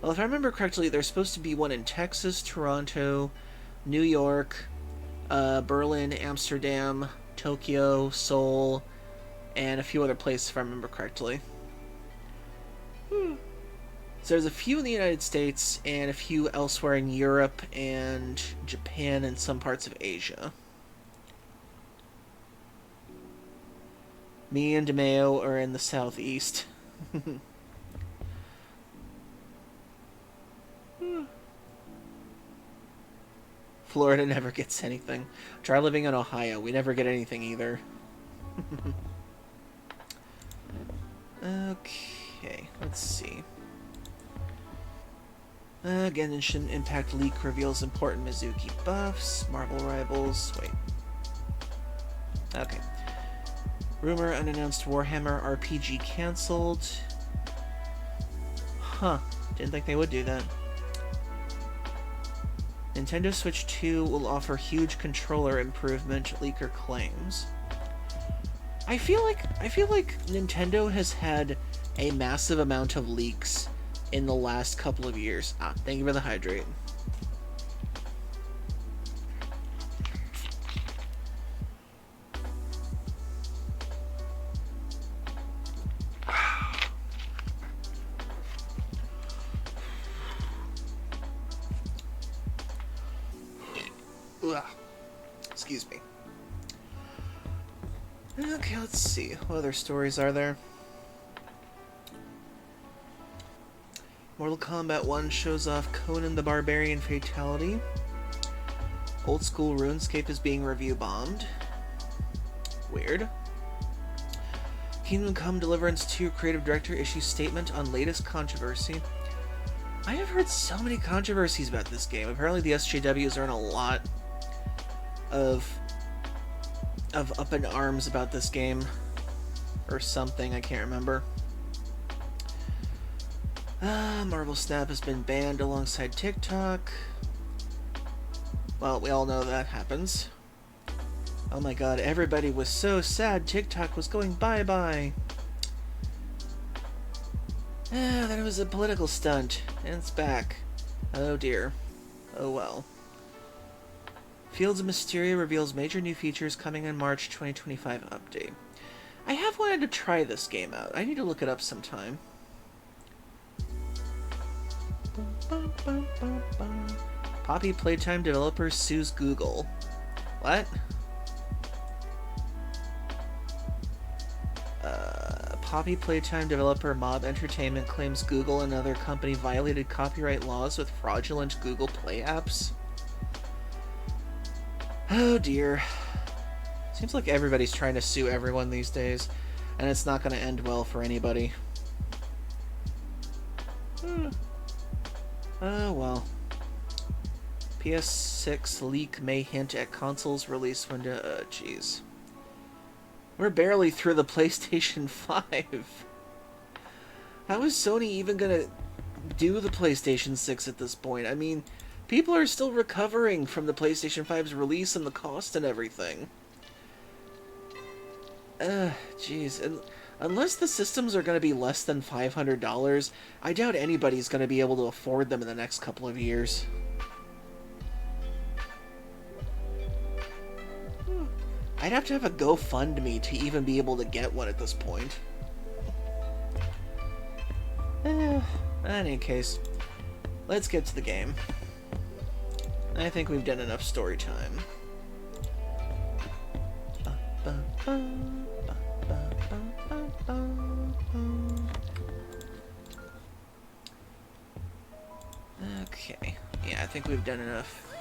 Well, if I remember correctly, there's supposed to be one in Texas, Toronto, New York, Berlin, Amsterdam, Tokyo, Seoul, and a few other places, if I remember correctly. So there's a few in the United States and a few elsewhere in Europe and Japan and some parts of Asia. Me and DeMeo are in the southeast. Florida never gets anything. Try living in Ohio. We never get anything either. Okay, let's see. Genshin Impact leak reveals important Mizuki buffs. Marvel Rivals. Wait. Okay. Rumor unannounced Warhammer RPG cancelled. Huh. Didn't think they would do that. Nintendo Switch 2 will offer huge controller improvement, leaker claims. I feel like Nintendo has had a massive amount of leaks in the last couple of years. Thank you for the hydrate. Excuse me. Okay, let's see. What other stories are there? Mortal Kombat 1 shows off Conan the Barbarian fatality. Old school RuneScape is being review bombed. Weird. Kingdom Come Deliverance 2 creative director issues statement on latest controversy. I have heard so many controversies about this game. Apparently the SJWs are in a lot of up in arms about this game. Or something, I can't remember. Marvel Snap has been banned alongside TikTok. Well, we all know that happens. Oh my god, everybody was so sad TikTok was going bye-bye. Then it was a political stunt, and it's back. Oh dear. Oh well. Fields of Mysteria reveals major new features coming in March 2025 update. I have wanted to try this game out. I need to look it up sometime. Poppy Playtime developer sues Google. What? Poppy Playtime developer Mob Entertainment claims Google and another company violated copyright laws with fraudulent Google Play apps. Oh dear. Seems like everybody's trying to sue everyone these days, and it's not going to end well for anybody. Oh well. PS6 leak may hint at console's release window. Jeez. We're barely through the PlayStation 5. How is Sony even gonna do the PlayStation 6 at this point? I mean, people are still recovering from the PlayStation 5's release and the cost and everything. Jeez. And unless the systems are going to be less than $500, I doubt anybody's going to be able to afford them in the next couple of years. I'd have to have a GoFundMe to even be able to get one at this point. In any case, let's get to the game. I think we've done enough story time. Okay. Yeah, I think we've done enough.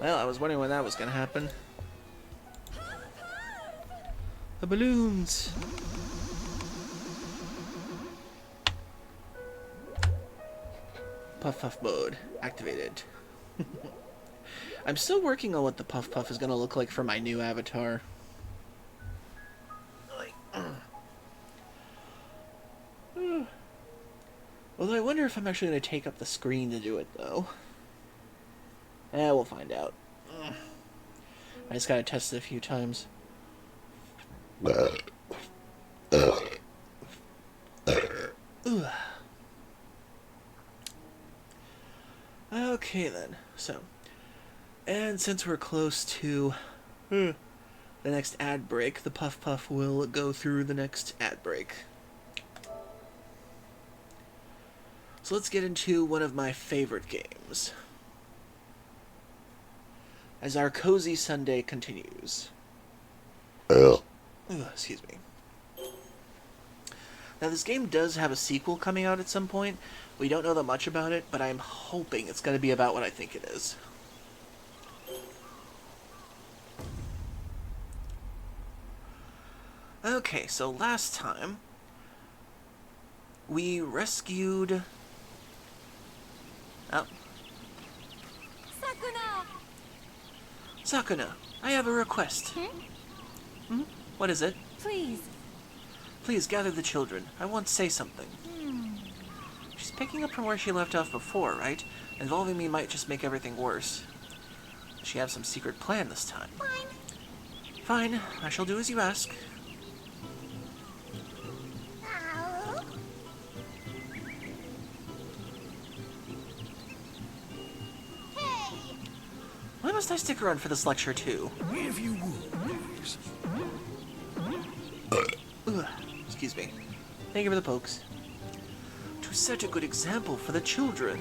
Well, I was wondering when that was going to happen. The balloons! Puff Puff mode activated. I'm still working on what the Puff Puff is going to look like for my new avatar. Although I wonder if I'm actually going to take up the screen to do it, though. We'll find out. I just got to test it a few times. Okay then, so, and since we're close to the next ad break, the Puff Puff will go through the next ad break. So let's get into one of my favorite games, as our cozy Sunday continues. Excuse me. Now, this game does have a sequel coming out at some point. We don't know that much about it, but I'm hoping it's going to be about what I think it is. Okay, so last time, we rescued... Oh. Sakuna! Sakuna, I have a request. What is it? Please. Please gather the children. I want to say something. She's picking up from where she left off before, right? Involving me might just make everything worse. Does she have some secret plan this time? Fine. Fine, I shall do as you ask. Hey! Why must I stick around for this lecture, too? If you would, please. Excuse me. Thank you for the pokes. To set a good example for the children.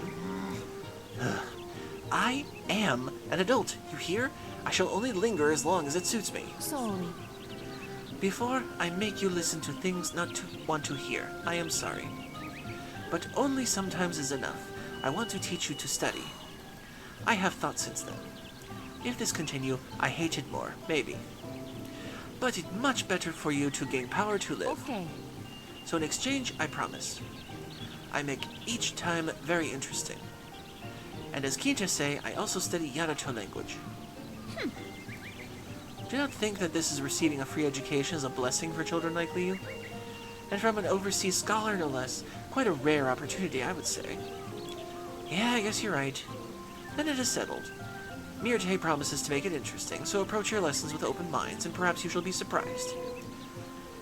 I am an adult, you hear? I shall only linger as long as it suits me. Sorry. Before I make you listen to things not to want to hear, I am sorry. But only sometimes is enough. I want to teach you to study. I have thought since then. If this continue, I hate it more, maybe. But it's much better for you to gain power to live. Okay. So in exchange, I promise. I make each time very interesting. And as Kinta say, I also study Yarato language. Do not think that this is receiving a free education is a blessing for children like you. And from an overseas scholar, no less. Quite a rare opportunity, I would say. Yeah, I guess you're right. Then it is settled. Mirte promises to make it interesting, so approach your lessons with open minds, and perhaps you shall be surprised.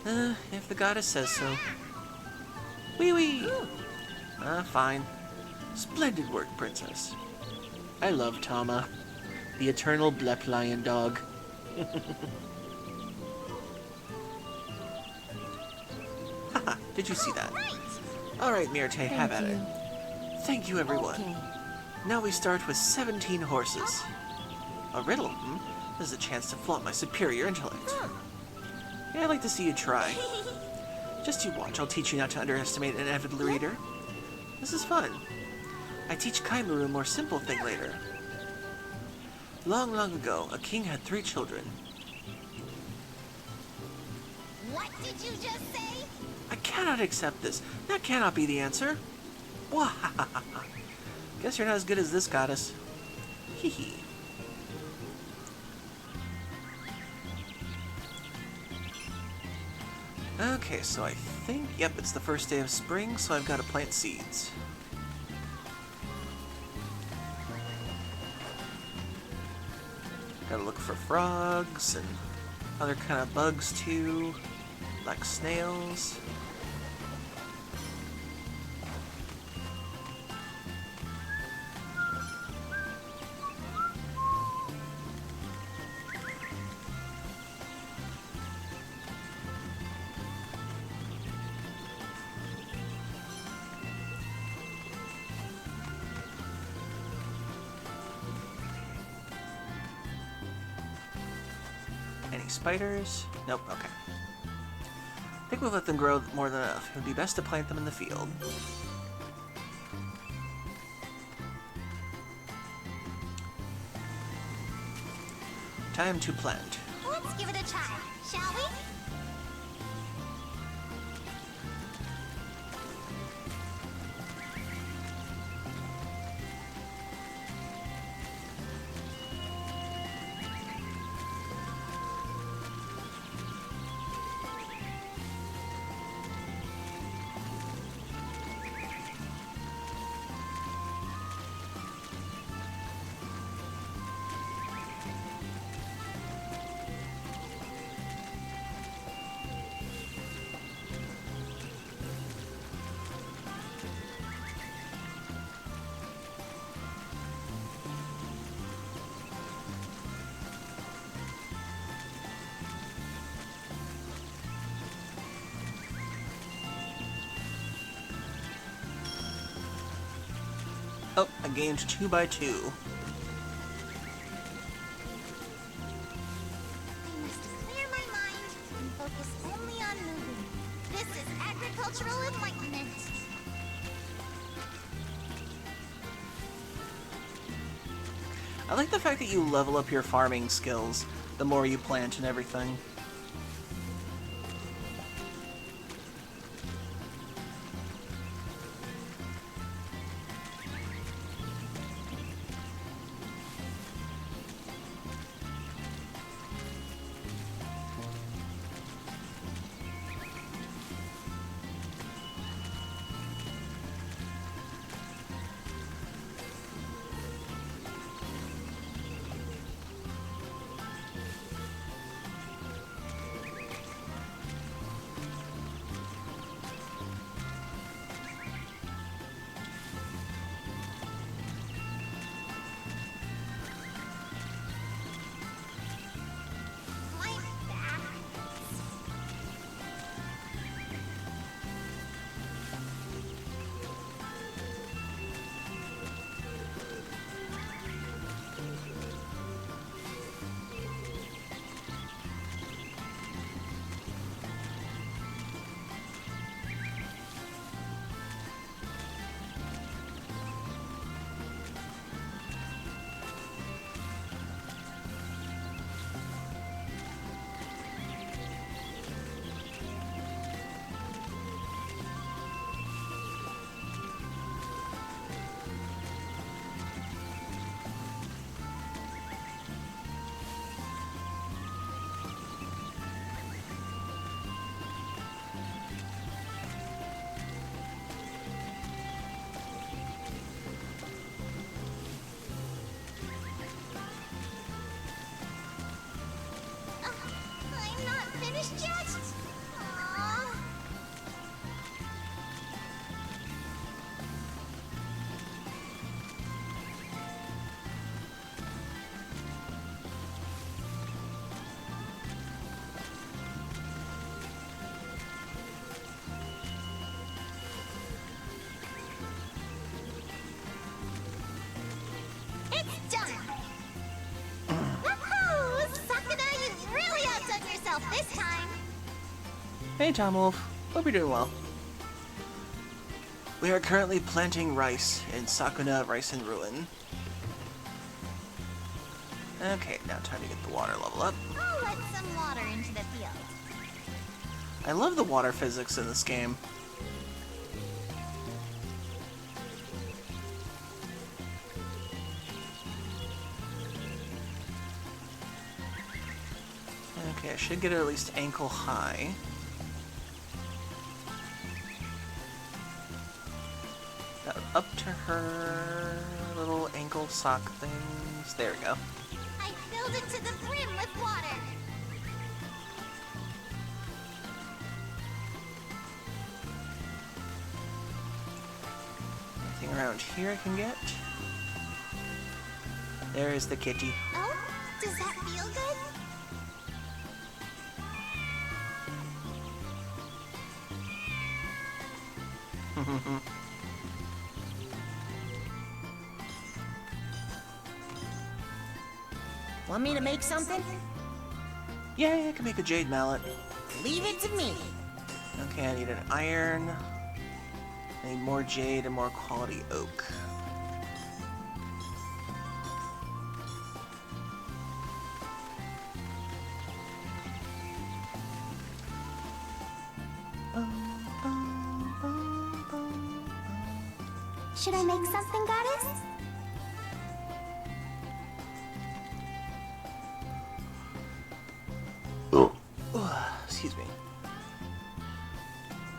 If the goddess says so. Wee wee! Fine. Splendid work, princess. I love Tama, the eternal Blep lion dog. Haha, did you see that? Alright, Mirte, have at it. Thank you, everyone. Okay. Now we start with 17 horses. A riddle, This is a chance to flaunt my superior intellect. Yeah, I'd like to see you try. Just you watch, I'll teach you not to underestimate an avid reader. This is fun. I teach Kaimuru a more simple thing later. Long, long ago, a king had 3 children. What did you just say? I cannot accept this. That cannot be the answer. Wahahaha. Guess you're not as good as this goddess. Hee hee. Okay, so I think, yep, it's the first day of spring, so I've got to plant seeds. Gotta look for frogs and other kind of bugs too, like snails. Any spiders? Nope, okay. I think we'll let them grow more than enough. It would be best to plant them in the field. Time to plant. Let's give it a try, shall we? Oh, I gained 2 by 2. I must clear my mind and focus only on moving. This is agricultural enlightenment. I like the fact that you level up your farming skills the more you plant and everything. My back. I'm not finished yet. Aww. It's done. Woohoo! Sakuna, you really outdone yourself this time. Hey, Tom Wolf. Hope you're doing well. We are currently planting rice in Sakuna Rice and Ruin. Okay, now time to get the water level up. I'll let some water into the field. I love the water physics in this game. Okay, I should get it at least ankle high. Now up to her little ankle sock things. There we go. I filled it to the brim with water. Anything around here I can get? There is the kitty. Oh, does that feel good? Want me to make something? Yay, I can make a jade mallet. Leave it to me. Okay, I need an iron. I need more jade and more quality oak. Should I make something, goddess? Excuse me.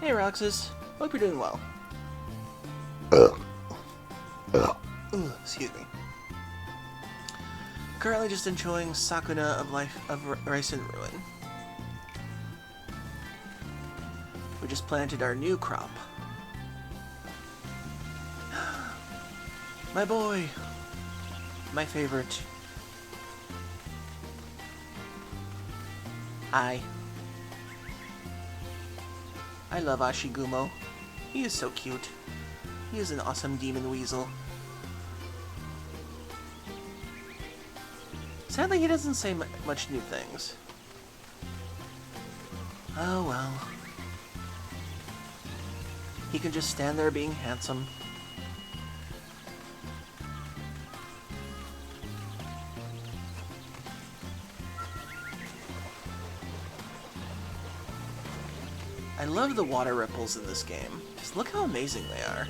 Hey, Roxas. Hope you're doing well. Excuse me. Currently just enjoying Sakuna of Rice and Ruin. We just planted our new crop. My boy. My favorite. I love Ashigumo. He is so cute. He is an awesome demon weasel. Sadly, he doesn't say much new things. Oh well. He can just stand there being handsome. I love the water ripples in this game. Just look how amazing they are.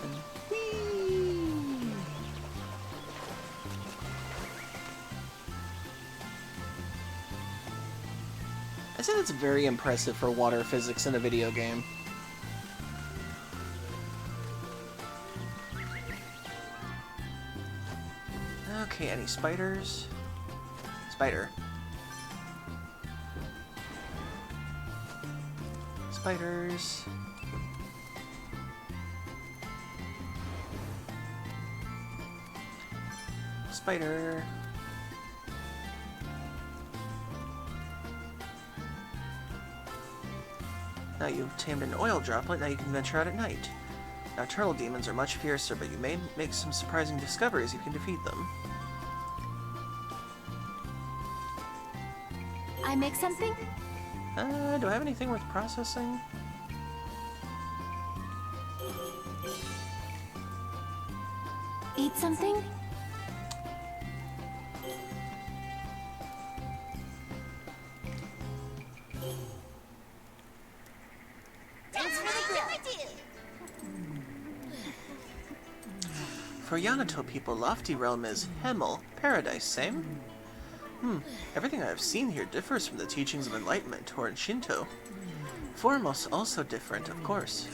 And whee! I say that's very impressive for water physics in a video game. Okay, any spiders? Spider. Spiders. Spider. Now you've tamed an oil droplet, now you can venture out at night. Nocturnal demons are much fiercer, but you may make some surprising discoveries if you can defeat them. I make something? Do I have anything worth processing? Eat something? Thanks for the grub. For Yamato people, Lofty Realm is Himmel, paradise, same? Everything I have seen here differs from the teachings of enlightenment or in Shinto. Form is also different, of course.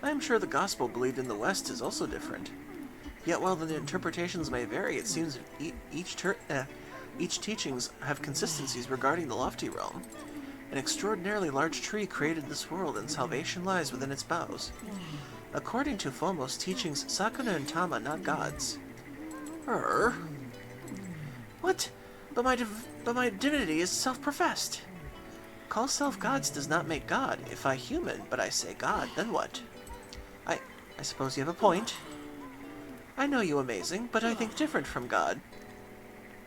I am sure the gospel believed in the West is also different. Yet while the interpretations may vary, it seems each teachings have consistencies regarding the Lofty Realm. An extraordinarily large tree created this world, and salvation lies within its boughs. According to Fomo's teachings, Sakuna and Tama not gods. What? But my divinity is self-professed. Call self gods does not make God. If I human, but I say God, then what? I suppose you have a point. I know you amazing, but I think different from God.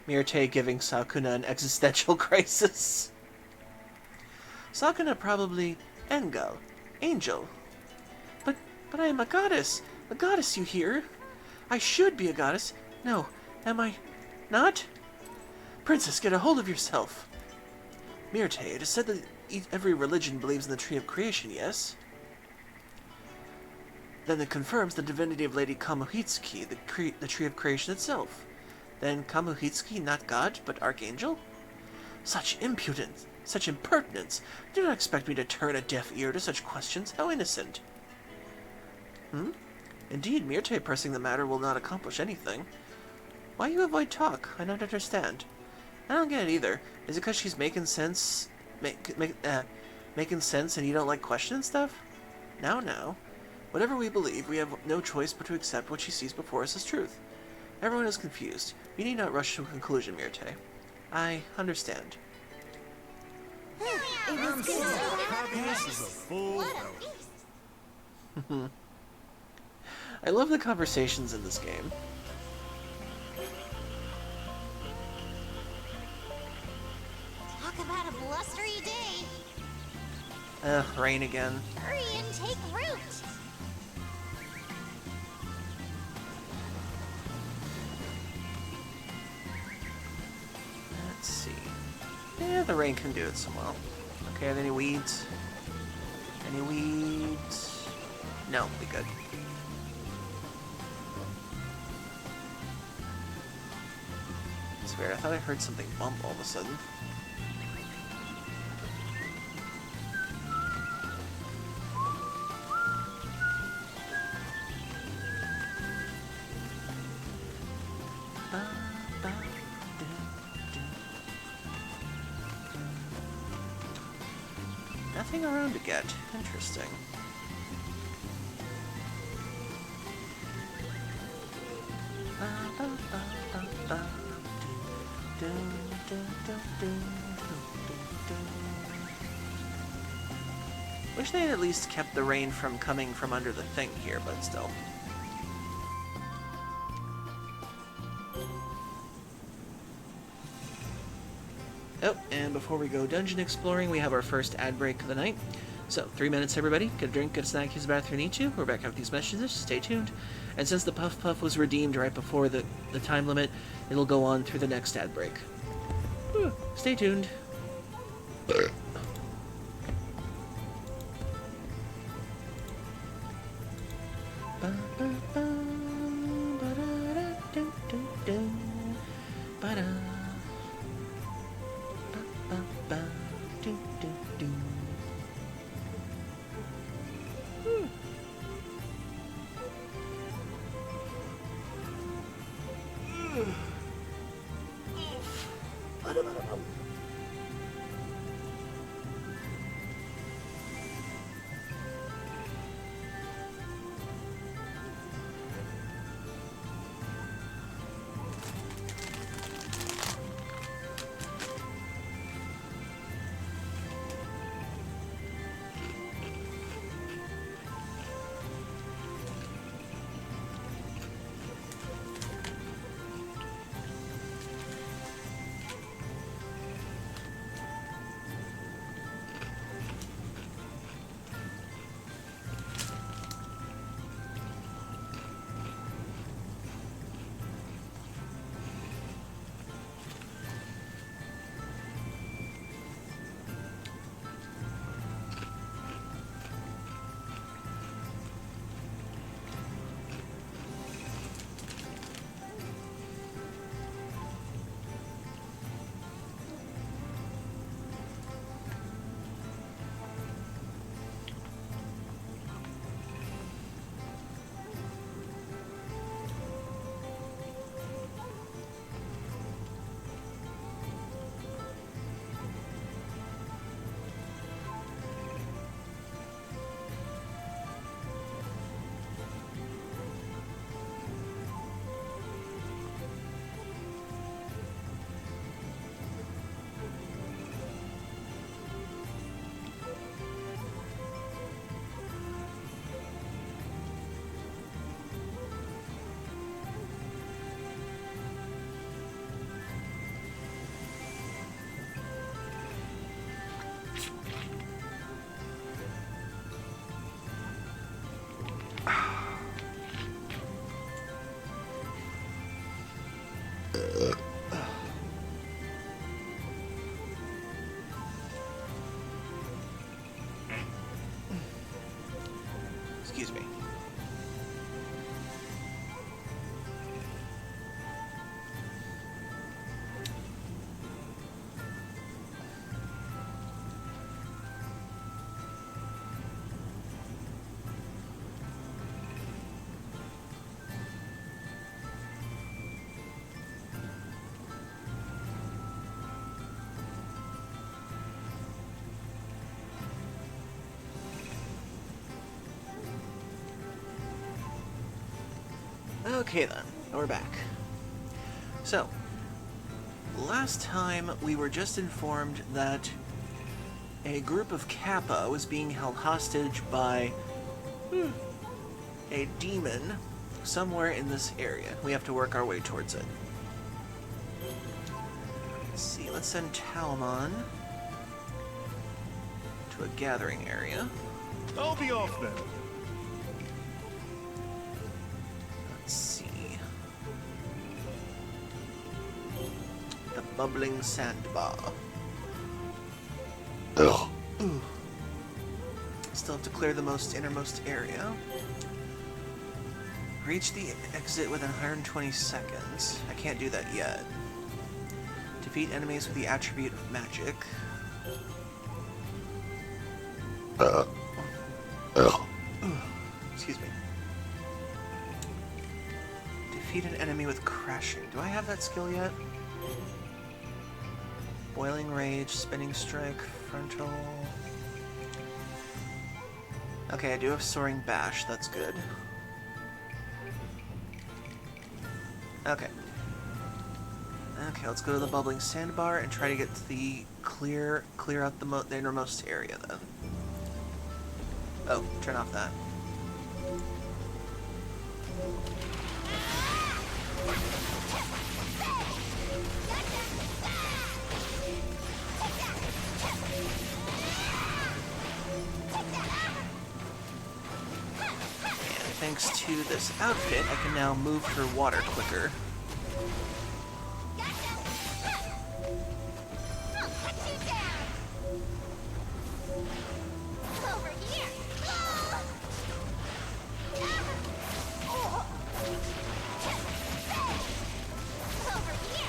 Myrte giving Sakuna an existential crisis. Sakuna probably Engel, angel. But I am a goddess. A goddess, you hear? I should be a goddess. No, am I not? Princess, get a hold of yourself. Myrte, it is said that every religion believes in the tree of creation, yes? Then it confirms the divinity of Lady Kamuhitsuki, the tree of creation itself. Then Kamuhitsuki not God, but archangel? Such impudence, such impertinence. Do not expect me to turn a deaf ear to such questions. How innocent. Indeed, Myrte pressing the matter will not accomplish anything. Why you avoid talk? I don't understand. I don't get it either. Is it because she's making sense? Making sense and you don't like questioning stuff? Now. Whatever we believe, we have no choice but to accept what she sees before us as truth. Everyone is confused. You need not rush to a conclusion, Myrte. I understand. Happiness is a full I love the conversations in this game. Talk about a blustery day. Rain again. Hurry and take root. Let's see. Yeah, the rain can do it some well. Okay, are there any weeds? Any weeds? No, be good. It's weird, I thought I heard something bump all of a sudden. Nothing around to get. Interesting. Wish they had at least kept the rain from coming from under the thing here, but still. Oh, and before we go dungeon exploring, we have our first ad break of the night. So, 3 minutes, everybody. Get a drink, get a snack, use the bathroom, need you. We're back after these messages. Stay tuned. And since the Puff Puff was redeemed right before the time limit, it'll go on through the next ad break. Stay tuned. Excuse me. Okay then, we're back. So, last time we were just informed that a group of Kappa was being held hostage by a demon somewhere in this area. We have to work our way towards it. Let's see, let's send Talmon to a gathering area. I'll be off then. Let's see. The bubbling sandbar. Ugh. Still have to clear the innermost area. Reach the exit within 120 seconds. I can't do that yet. Defeat enemies with the attribute of magic. Excuse me. Defeat an enemy with crashing. Do I have that skill yet? Boiling Rage, Spinning Strike, Frontal... Okay, I do have Soaring Bash, that's good. Okay. Okay, let's go to the Bubbling Sandbar and try to get to the clear out the innermost area then. Oh, turn off that. into this outfit, I can now move through water quicker. Gotcha! I'll cut you down! Over here! Over here!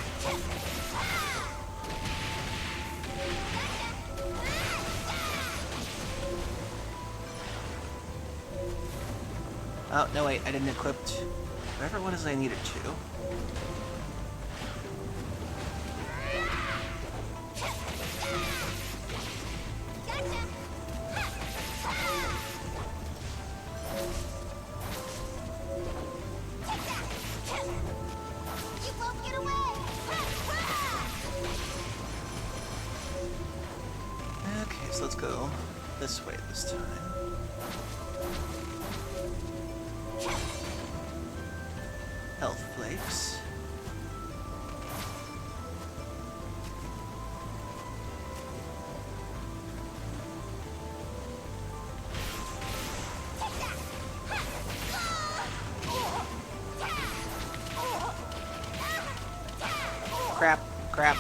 Oh, no wait, I didn't equip whatever it was I needed to. You won't get away! Okay, so let's go this way this time. Health flakes. Crap, crap.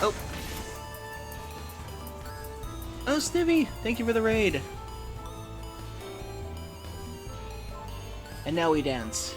Oh. Oh, Snivy! Thank you for the raid. And now we dance.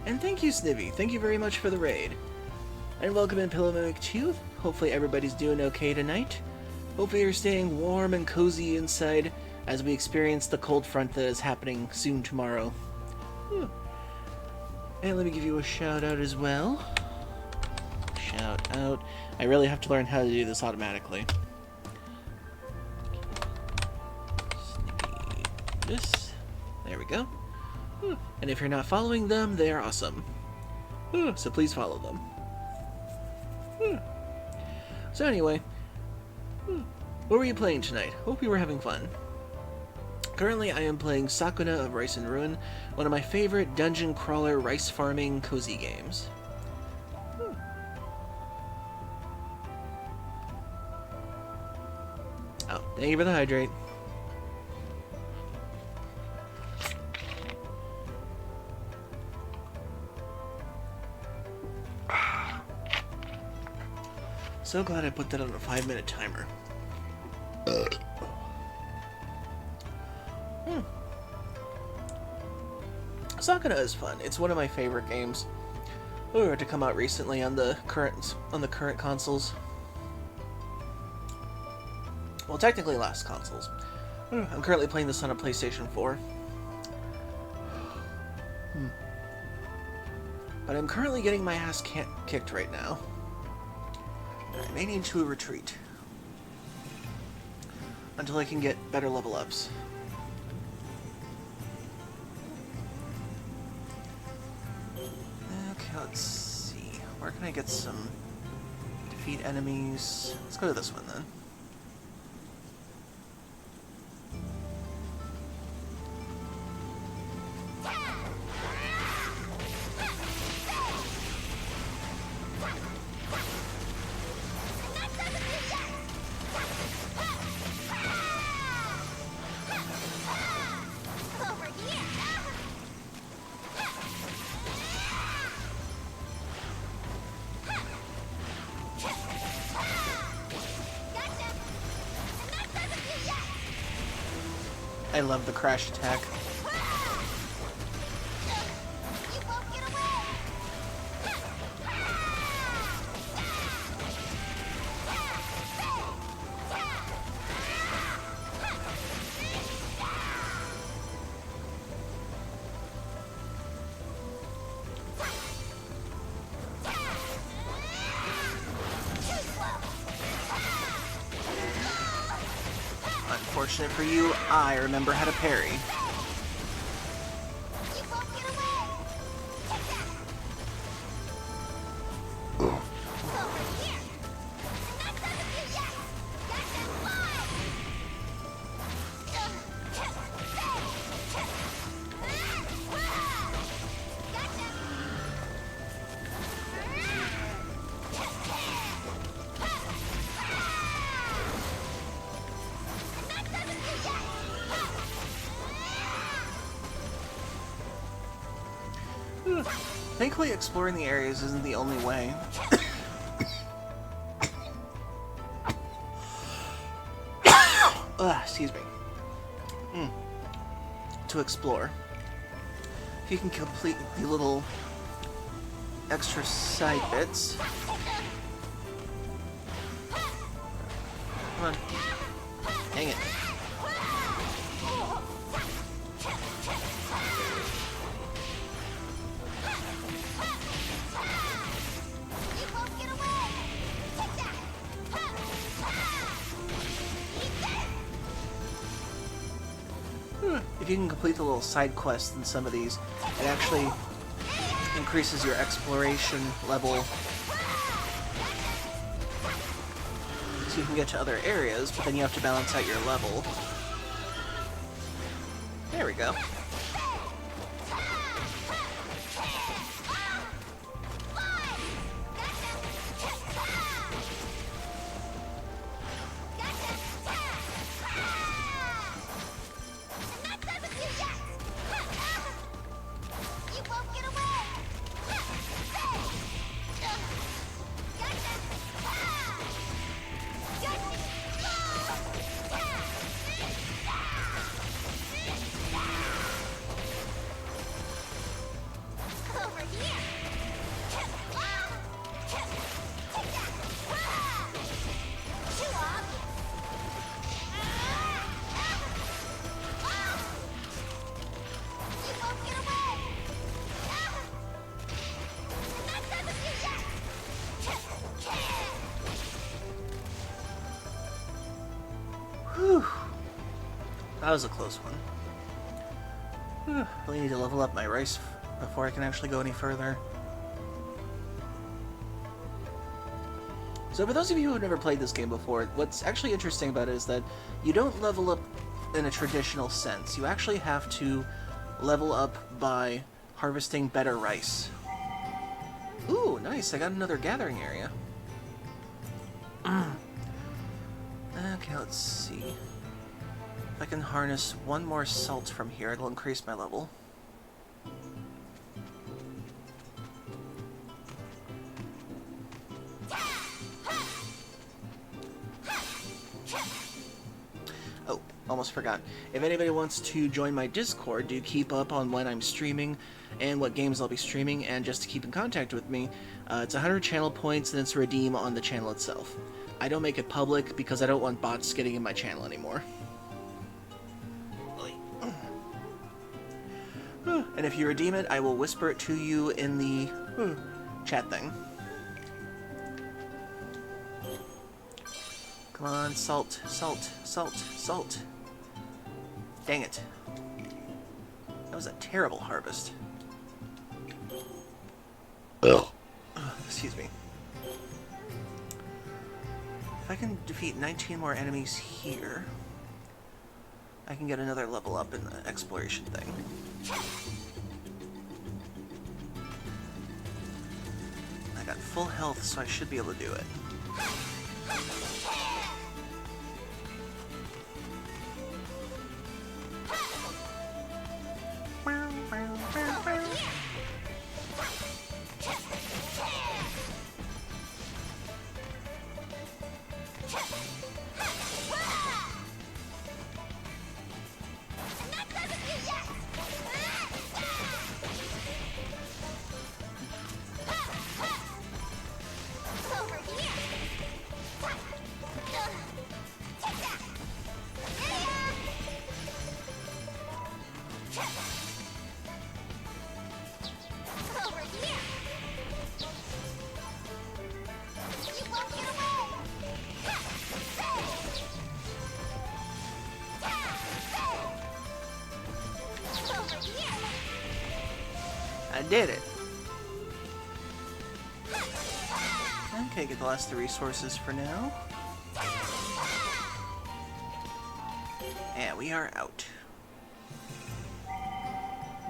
And thank you, Snivy. Thank you very much for the raid. And welcome in Pillow Mimic 2. Hopefully everybody's doing okay tonight. Hopefully you're staying warm and cozy inside as we experience the cold front that is happening soon tomorrow. Whew. And let me give you a shout out as well. Shout out. I really have to learn how to do this automatically. Snippy this. There we go. And if you're not following them, they are awesome. So please follow them. So anyway, what were you playing tonight? Hope you were having fun. Currently I am playing Sakuna of Rice and Ruin, one of my favorite dungeon crawler rice farming cozy games. Oh, thank you for the hydrate. So glad I put that on a 5-minute timer. Sakuna is fun. It's one of my favorite games. To come out recently on the current consoles. Well, technically last consoles. I'm currently playing this on a PlayStation 4. But I'm currently getting my ass kicked right now. I may need to retreat until I can get better level ups. Okay, let's see. Where can I get some defeat enemies? Let's go to this one then. I love the crash attack. Fortunate for you, I remember how to parry. You won't get away! Take that! Over here! And that doesn't do yet! Gotcha! Fly! Gotcha! Thankfully, exploring the areas isn't the only way. Excuse me. To explore. If you can complete the little extra side bits. Come on. Dang it. You won't get away! Take that! Eat this! If you can complete the little side quests in some of these, it actually increases your exploration level so you can get to other areas, but then you have to balance out your level. There we go. You won't get away! Over here! Too obvious! You won't get away! And that doesn't do yet! Whew. That was a close one. Really need to level up my rice before I can actually go any further. So for those of you who have never played this game before, what's actually interesting about it is that you don't level up in a traditional sense. You actually have to level up by harvesting better rice. Ooh, nice, I got another gathering area. Okay, let's see. If I can harness one more salt from here, it'll increase my level. Oh, almost forgot. If anybody wants to join my Discord, do keep up on when I'm streaming and what games I'll be streaming, and just to keep in contact with me, it's 100 channel points and it's a redeem on the channel itself. I don't make it public because I don't want bots getting in my channel anymore. And if you redeem it, I will whisper it to you in the chat thing. Come on, salt, salt, salt, salt. Dang it. That was a terrible harvest. Excuse me. If I can defeat 19 more enemies here, I can get another level up in the exploration thing. I got full health, so I should be able to do it. Over here! I did it. Okay, get the last 3 resources for now. And we are out.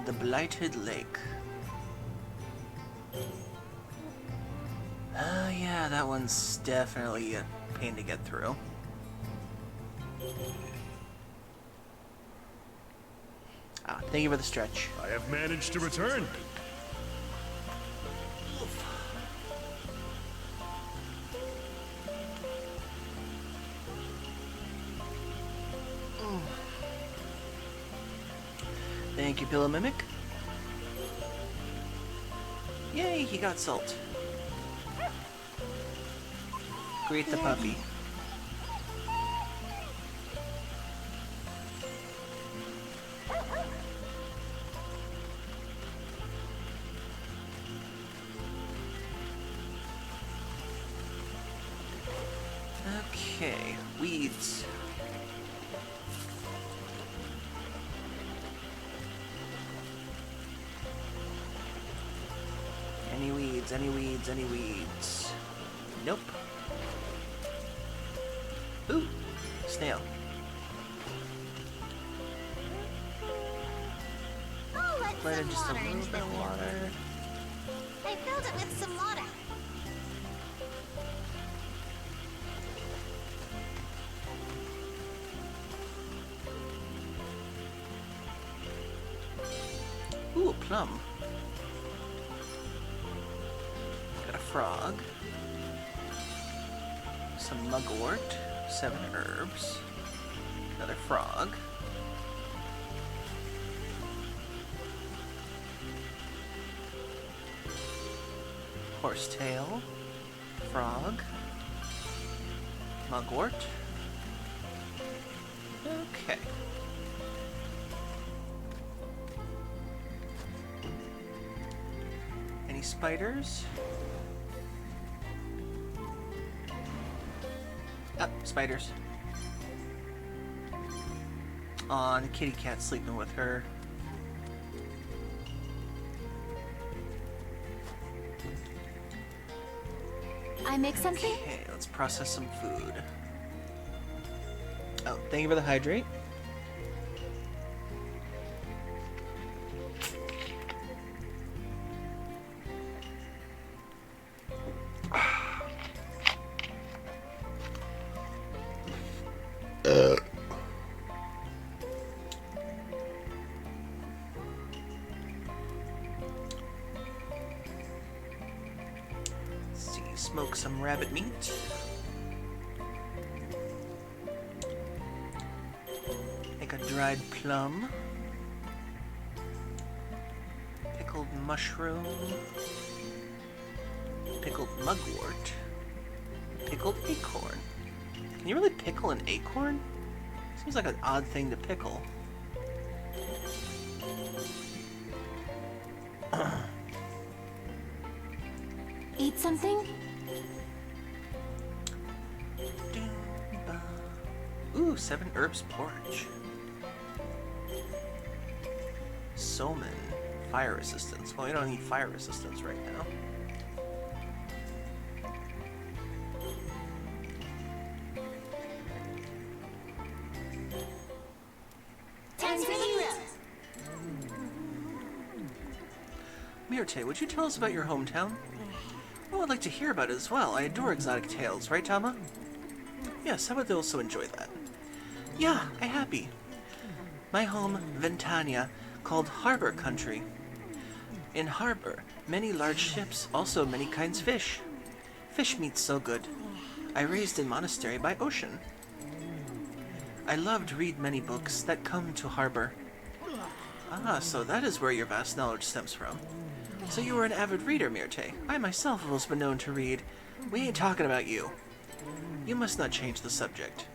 The Blighted Lake. Yeah, that one's definitely a pain to get through. Ah, thank you for the stretch. I have managed to return. Thank you, Pillow Mimic. Yay, he got salt. Greet the puppy. Okay, weeds. Any weeds, any weeds, any weeds. Nope. Ooh, snail. I'll let Let in some just a water little into bit the of field. water. I filled it with some water. Ooh, a plum. Got a frog. Some mugwort. 7 herbs. Another frog. Horsetail. Frog. Mugwort. Okay. Any spiders? Ah, spiders. Aw, the kitty cat's sleeping with her. I make something? Okay, let's process some food. Oh, thank you for the hydrate. Let's see, smoke some rabbit meat. Make a dried plum. Pickled mushroom. Pickled mugwort. Pickled acorn. Can you really pickle an acorn? Seems like an odd thing to pickle. Eat something? Ooh, 7 herbs porridge. Soman. Fire resistance. Well, you don't need fire resistance right now. Mirte, would you tell us about your hometown? Oh, I'd like to hear about it as well. I adore exotic tales, right, Tama? Yes, I would also enjoy that. Yeah, I happy. My home, Ventania, called Harbor Country. In harbor, many large ships, also many kinds fish. Fish meat's so good. I raised in monastery by ocean. I loved read many books that come to harbor. Ah, so that is where your vast knowledge stems from. So you were an avid reader, Mirte. I myself have also been known to read. We ain't talking about you. You must not change the subject.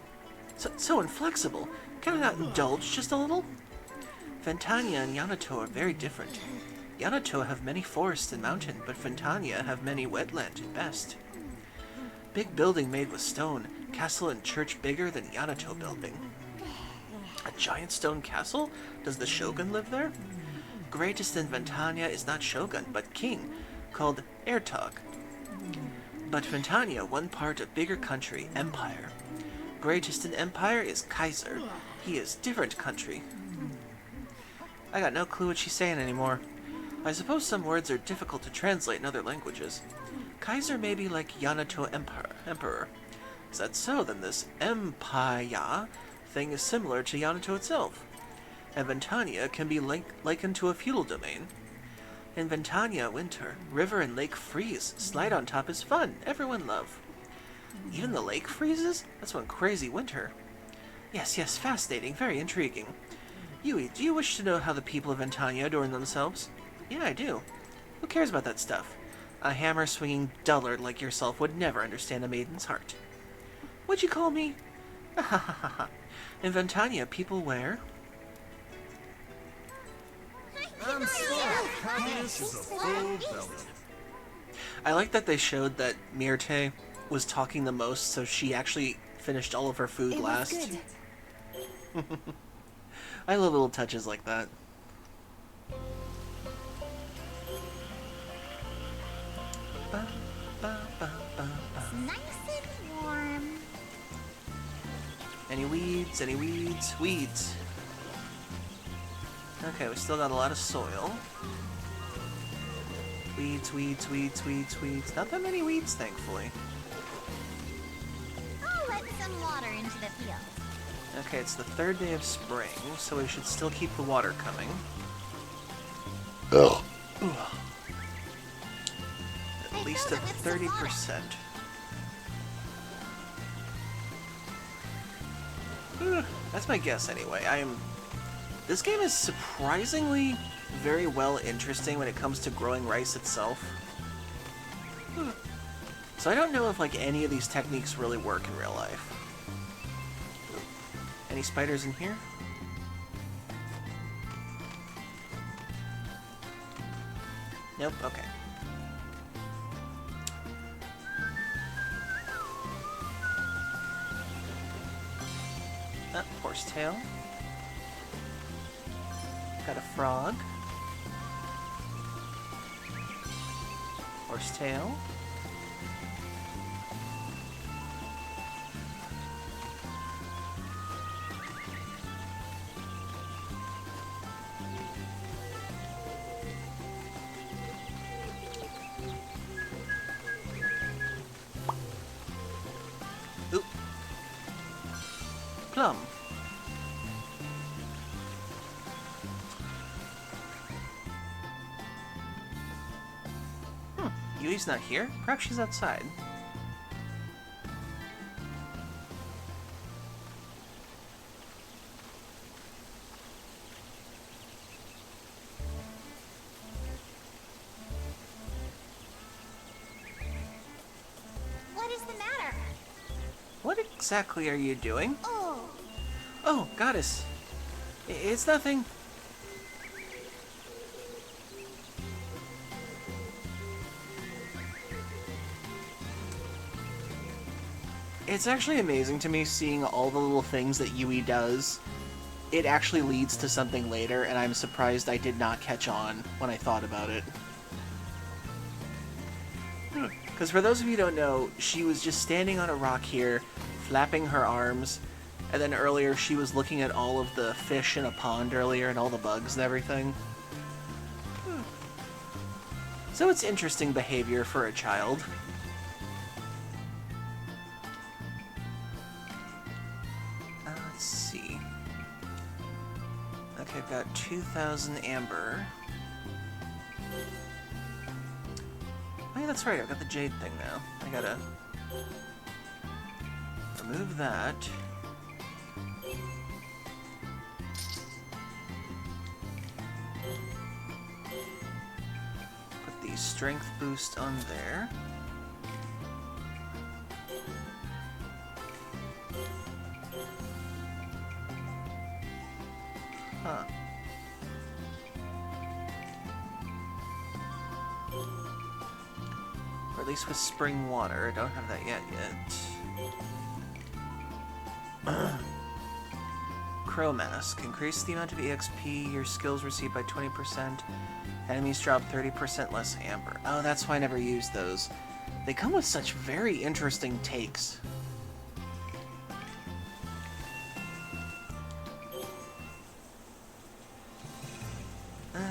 So inflexible. Can I not indulge just a little? Ventania and Yamato are very different. Yamato have many forests and mountain, but Ventania have many wetland at best. Big building made with stone, castle and church bigger than Yamato building. A giant stone castle? Does the shogun live there? greatest in Ventania is not Shogun, but king, called Ertog. But Ventania, one part of bigger country, empire. Greatest in empire is Kaiser. He is different country. I got no clue what she's saying anymore. I suppose some words are difficult to translate in other languages. Kaiser may be like Yamato Emperor. Is that so? Then this empire thing is similar to Yamato itself. And Ventania can be likened to a feudal domain. In Ventania, winter, river and lake freeze. Slide on top is fun. Everyone love. Even the lake freezes? That's one crazy winter. Yes, fascinating. Very intriguing. Yui, do you wish to know how the people of Ventania adorn themselves? Yeah, I do. Who cares about that stuff? A hammer-swinging dullard like yourself would never understand a maiden's heart. What'd you call me? In Ventania, people wear... Happiness is a full belly. I like that they showed that Myrte was talking the most, so she actually finished all of her food last. Good. I love little touches like that. It's nice and warm. Any weeds? Any weeds? Weeds. Okay, we still got a lot of soil. Weeds, weeds, weeds, weeds, weeds. Not that many weeds, thankfully. I'll let some water into the field. Okay, it's the third day of spring, so we should still keep the water coming. Ugh. At least at 30%. That's my guess anyway. This game is surprisingly very well interesting when it comes to growing rice itself. So I don't know if like any of these techniques really work in real life. Any spiders in here? Nope, okay. Horsetail. Got a frog. Horsetail. Oop. Plum. Yui's not here? Perhaps she's outside. What is the matter? What exactly are you doing? Oh, Oh, goddess. It's nothing. It's actually amazing to me seeing all the little things that Yui does. It actually leads to something later, and I'm surprised I did not catch on when I thought about it. Because for those of you who don't know, she was just standing on a rock here, flapping her arms, and then earlier she was looking at all of the fish in a pond earlier and all the bugs and everything. So it's interesting behavior for a child. Let's see. Okay, I've got 2,000 amber. Oh yeah, that's right, I've got the jade thing now. I gotta remove that. Put the strength boost on there. Huh. Or at least with spring water. I don't have that yet. Crow Mask. Increase the amount of EXP your skills receive by 20%. Enemies drop 30% less amber. Oh, that's why I never used those. They come with such very interesting takes.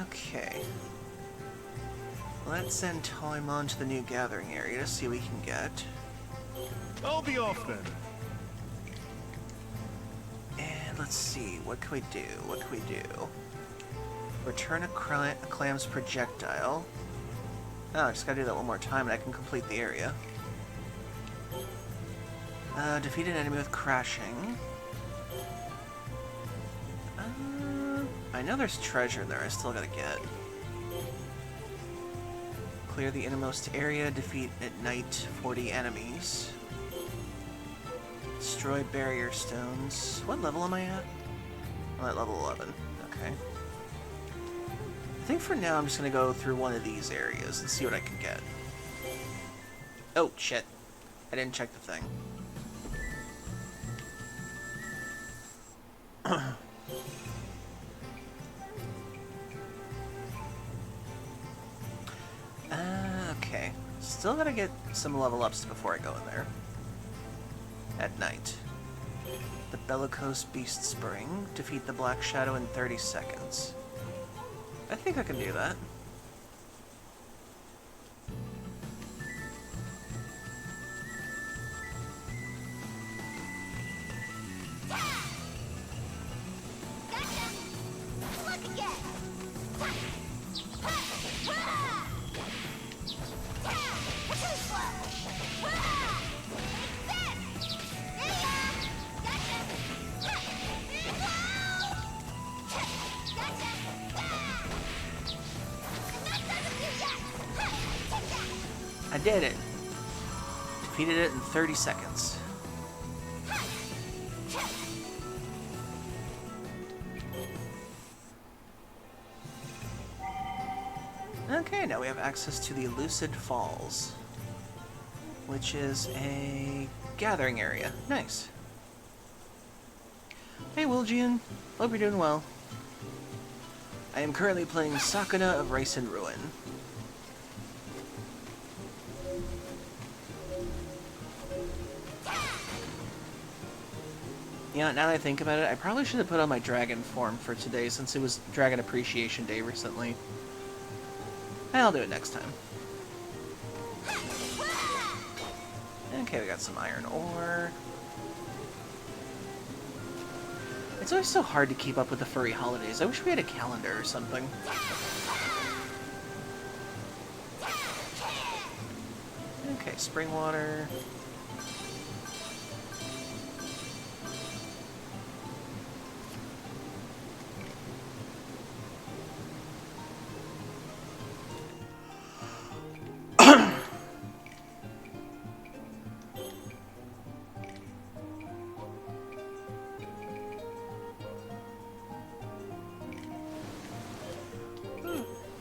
Okay. Let's send Toymon to the new gathering area to see what we can get. I'll be off then. And let's see, what can we do? What can we do? Return a clam's projectile. Oh, I just gotta do that one more time and I can complete the area. Defeat an enemy with crashing. I know there's treasure there I still gotta get. Clear the innermost area, defeat at night 40 enemies. Destroy barrier stones. What level am I at? I'm at level 11. Okay. I think for now I'm just gonna go through one of these areas and see what I can get. Oh, shit. I didn't check the thing. Okay. Still gotta get some level ups before I go in there. At night. The Bellicose Beast Spring. Defeat the Black Shadow in 30 seconds. I think I can do that. I did it. Defeated it in 30 seconds. Okay, now we have access to the Lucid Falls, which is a gathering area. Nice. Hey, Wilgian. Hope you're doing well. I am currently playing Sakuna of Rice and Ruin. Yeah, now that I think about it, I probably should have put on my dragon form for today since it was Dragon Appreciation Day recently. I'll do it next time. Okay, we got some iron ore. It's always so hard to keep up with the furry holidays. I wish we had a calendar or something. Okay, spring water.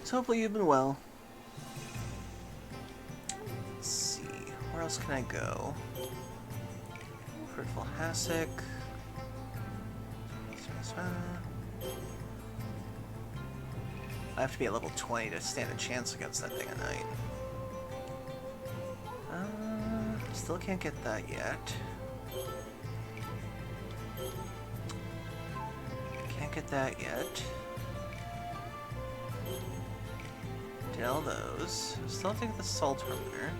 So hopefully you've been well. Let's see, where else can I go? Fruitful Hassock. I have to be at level 20 to stand a chance against that thing at night. Still can't get that yet. Can't get that yet. Did all those. Still have to get the salt from there.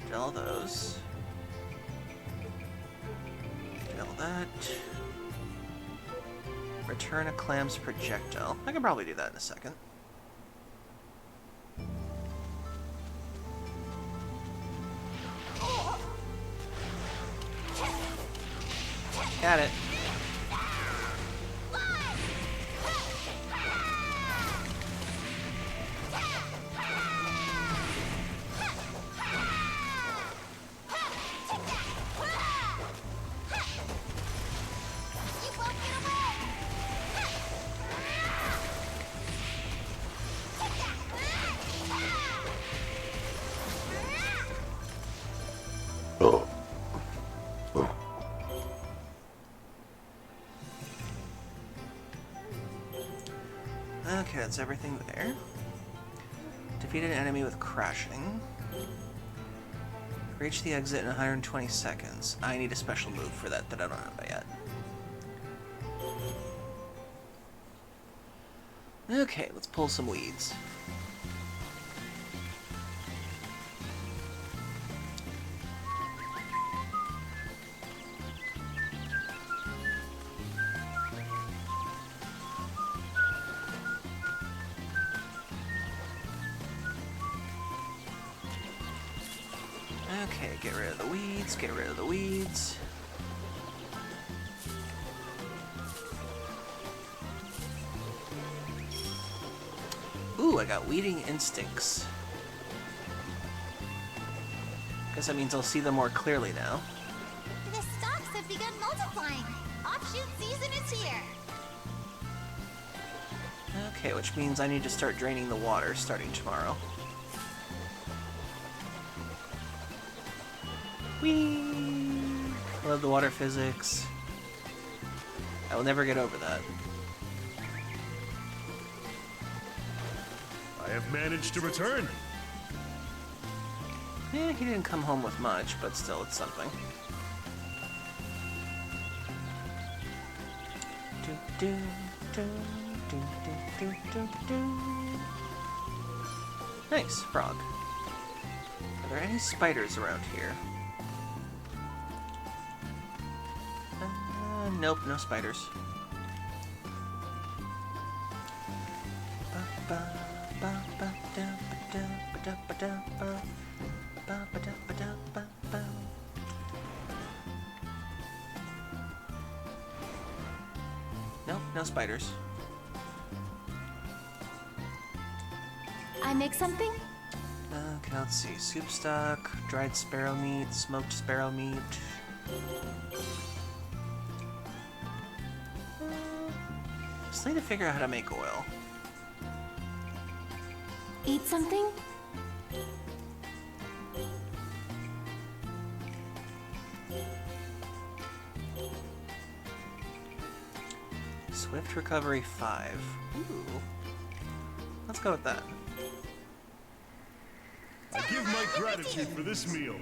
Did all those. Did all that. Return a clam's projectile. I can probably do that in a second. Got it. that's everything there. Defeat an enemy with crashing. Reach the exit in 120 seconds. I need a special move for that I don't have yet. Okay, let's pull some weeds. Okay, get rid of the weeds, get rid of the weeds. Ooh, I got weeding instincts. Guess that means I'll see them more clearly now. The stalks have begun multiplying. Offshoot season is here. Okay, which means I need to start draining the water starting tomorrow. Whee! I love the water physics. I will never get over that. I have managed to return. Eh, he didn't come home with much, but still, it's something. Nice, frog. Are there any spiders around here? Nope, no spiders. Nope, no spiders. I make something? Okay, let's see. Soup stock, dried sparrow meat, smoked sparrow meat. Just need to figure out how to make oil. Eat something? Swift recovery 5. Ooh. Let's go with that. I give my gratitude for this meal.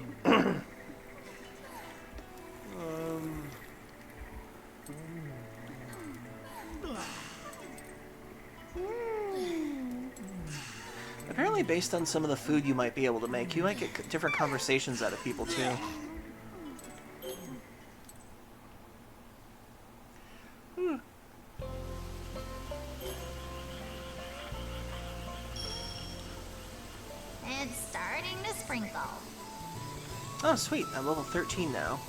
Apparently, based on some of the food you might be able to make, you might get different conversations out of people, too. It's starting to sprinkle. Oh, sweet. I'm level 13 now.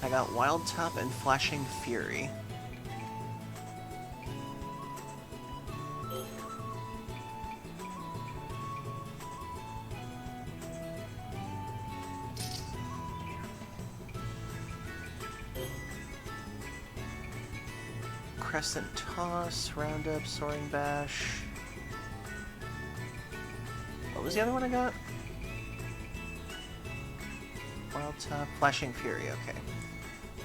I got Wild Top and Flashing Fury. Crescent Toss, Roundup, Soaring Bash. What was the other one I got? Wild Top, Flashing Fury, okay.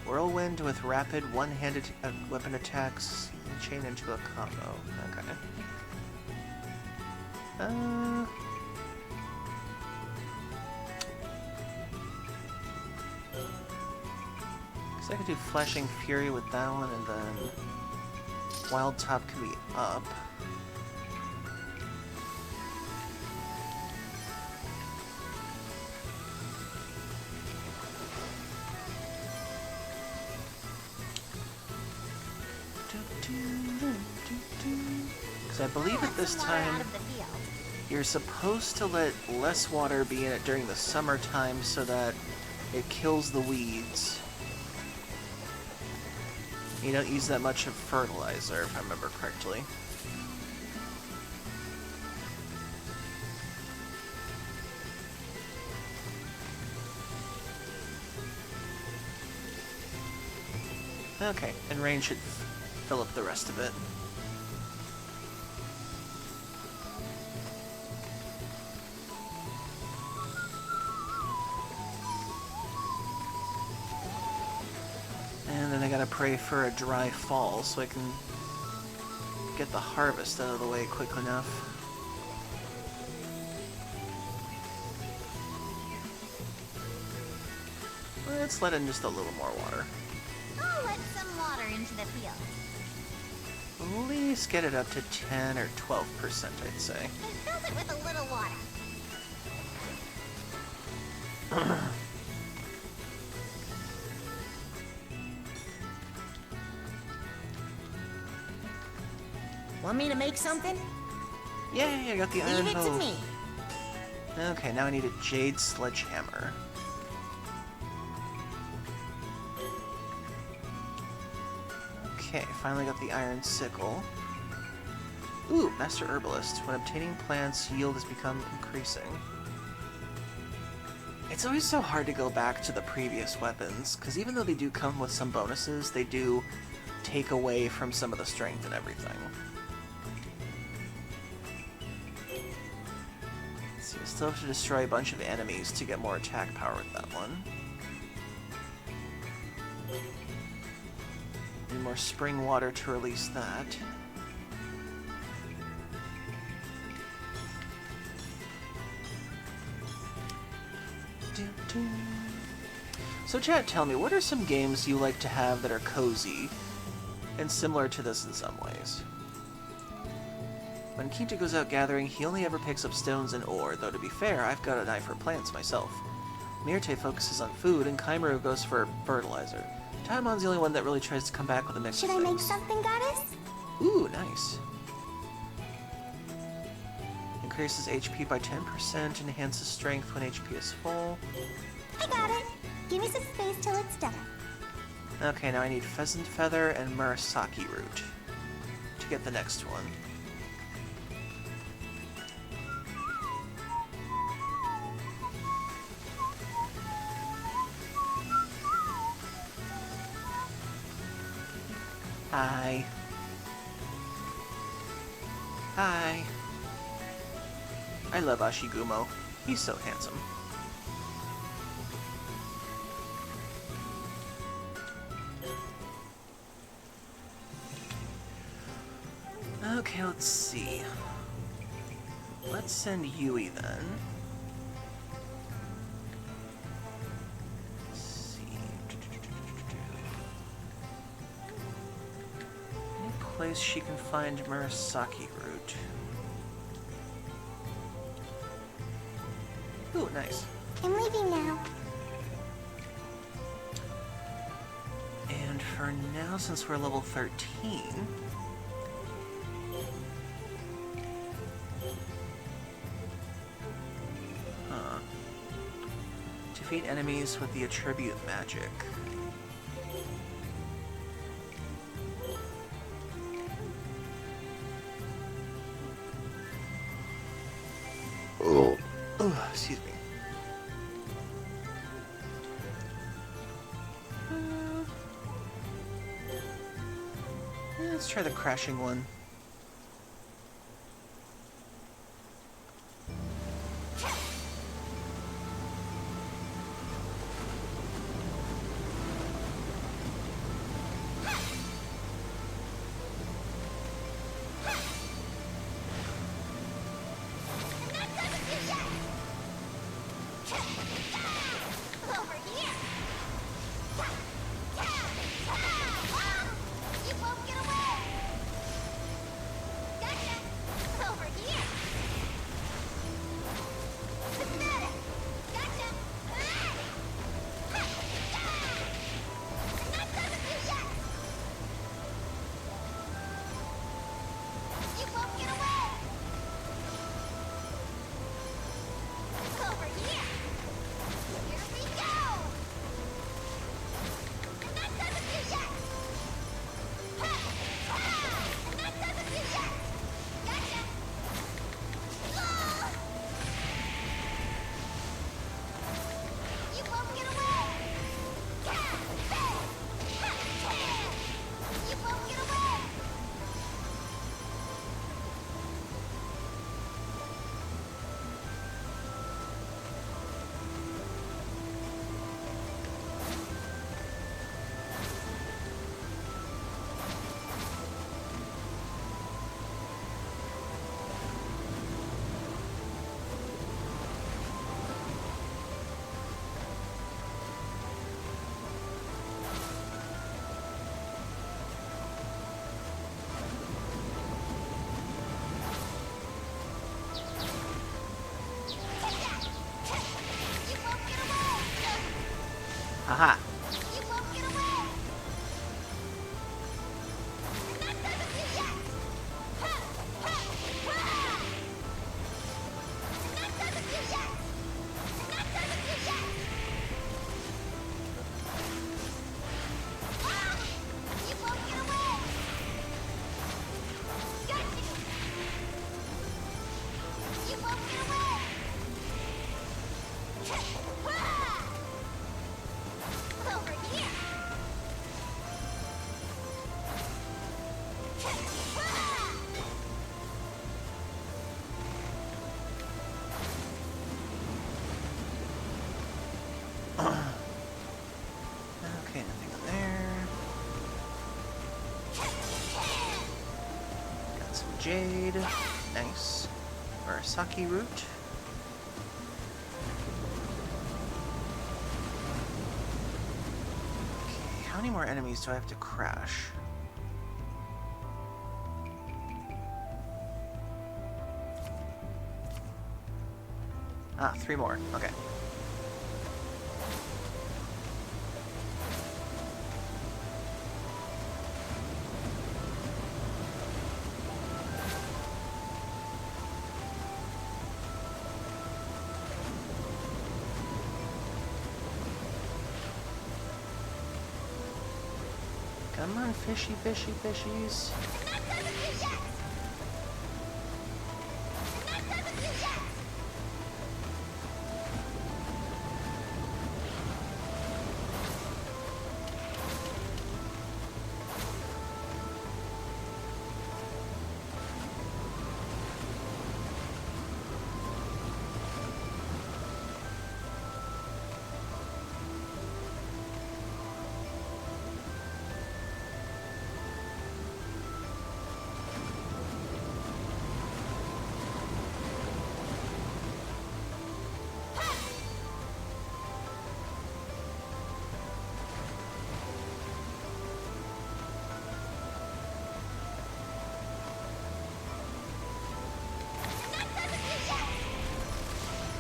Whirlwind with rapid one-handed weapon attacks and chain into a combo. Okay. Guess I could do Flashing Fury with that one, and then Wild Top can be up. Because I believe at this time you're supposed to let less water be in it during the summertime so that it kills the weeds. You don't use that much of fertilizer, if I remember correctly. Okay, and rain should fill up the rest of it. And then I gotta pray for a dry fall so I can get the harvest out of the way quick enough. Let's let in just a little more water. I'll let some water into the field. At least get it up to 10 or 12%, I'd say. It fills it with a little water. Want me to make something? Yay, I got the iron Leave it to hoe. me. Okay, now I need a jade sledgehammer. Okay, finally got the iron sickle. Ooh, Master Herbalist. When obtaining plants, yield has become increasing. It's always so hard to go back to the previous weapons, because even though they do come with some bonuses, they do take away from some of the strength and everything. Let's see, I still have to destroy a bunch of enemies to get more attack power with that one. Need more spring water to release that. So chat, tell me, what are some games you like to have that are cozy and similar to this in some ways? When Kinta goes out gathering, he only ever picks up stones and ore, though to be fair, I've got an eye for plants myself. Myrte focuses on food, and Kaimaru goes for fertilizer. Taimon's the only one that really tries to come back with a mix Should of I make things. something, Goddess? Ooh, nice. Increases HP by 10%, enhances strength when HP is full. I got it. Give me some space till it's done. Okay, now I need pheasant feather and murasaki root to get the next one. Hi. Hi. I love Ashigumo. He's so handsome. Okay, let's see. Let's send Yui then. Let's see. Any place she can find Murasaki root. Ooh, nice. I'm leaving now. And for now, since we're level 13... Defeat enemies with the attribute magic. Oh, excuse me. Let's try the crashing one. Over here. You won't get away. Haha. You won't get away! And that doesn't do yet! Ha! Ha! Ha! And that doesn't do yet! And that doesn't do yet! Ah! You won't get away! Got you! You won't get away! Ha! Ha! Over here! Okay, nothing there. Got some jade. Nice. Arasaki root. Okay, how many more enemies do I have to crash? Ah, 3 more. Okay. Come on, fishy, fishy, fishies. And that doesn't do yet! And that doesn't do yet!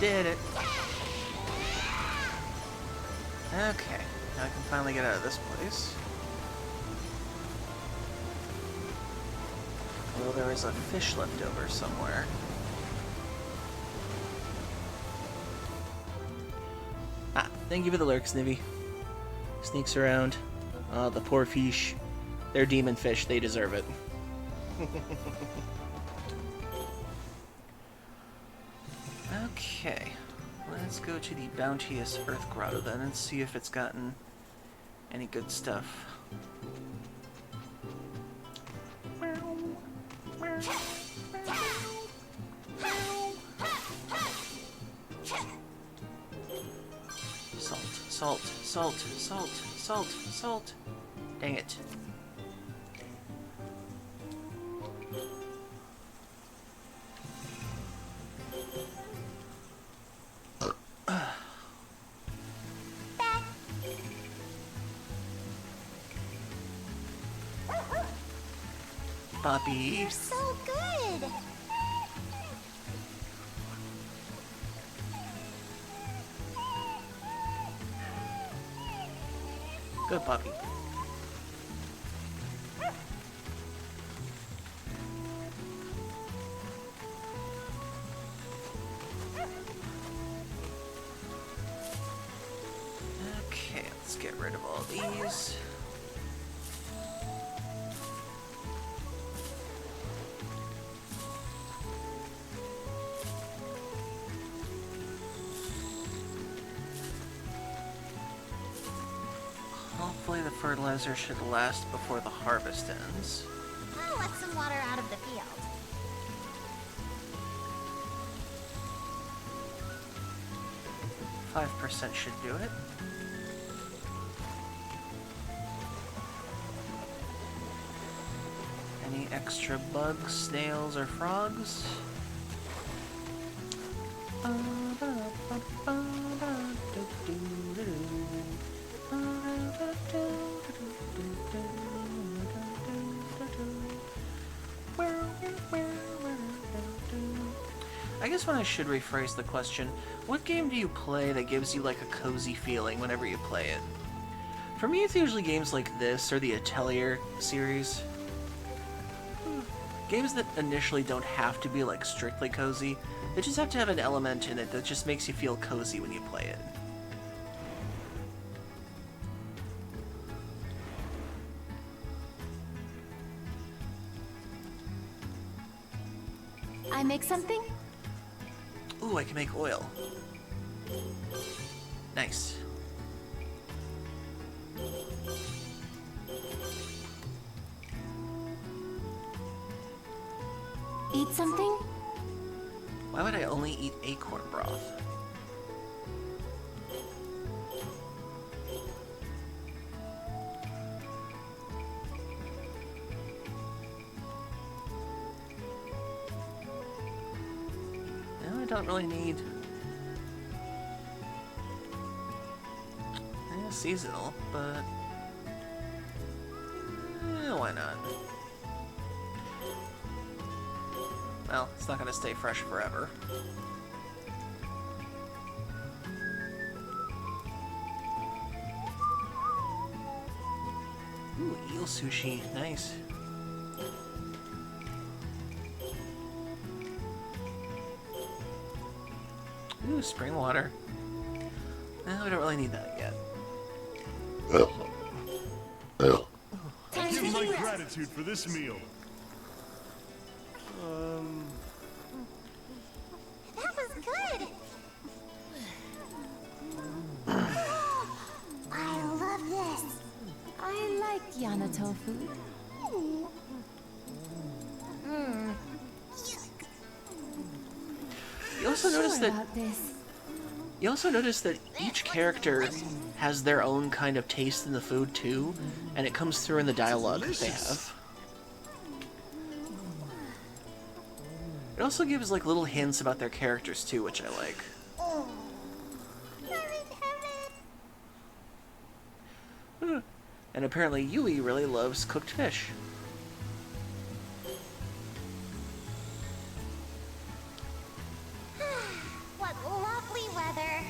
Did it. Okay, now I can finally get out of this place. Well, there was a fish left over somewhere. Ah, thank you for the lurk, Snivy. Sneaks around. Oh, the poor fish. They're demon fish, they deserve it. Okay, let's go to the Bounteous Earth Grotto then and see if it's gotten any good stuff. Salt, salt, salt, salt, salt, salt. Dang it. Puppy. You're so good! Good puppy. Okay, let's get rid of all these. Hopefully the fertilizer should last before the harvest ends. I'll let some water out of the field. %5 should do it. Any extra bugs, snails, or frogs? I guess when I should rephrase the question, what game do you play that gives you like a cozy feeling whenever you play it? For me, it's usually games like this or the Atelier series. Games that initially don't have to be like strictly cozy. They just have to have an element in it that just makes you feel cozy when you play it. I make something? Ooh, I can make oil. Nice. Eat something? Why would I only eat acorn broth? No, I don't really need... seasonal, but... why not? Well, it's not gonna stay fresh forever. Ooh, eel sushi, nice. Ooh, spring water. No, we don't really need that yet. I give my gratitude for this meal. That was good! I love this! I like Yana tofu. You also notice Sure that about this. You also notice that each character has their own kind of taste in the food too, and it comes through in the dialogue that they have. It also gives like little hints about their characters too, which I like. And apparently Yui really loves cooked fish. What lovely weather!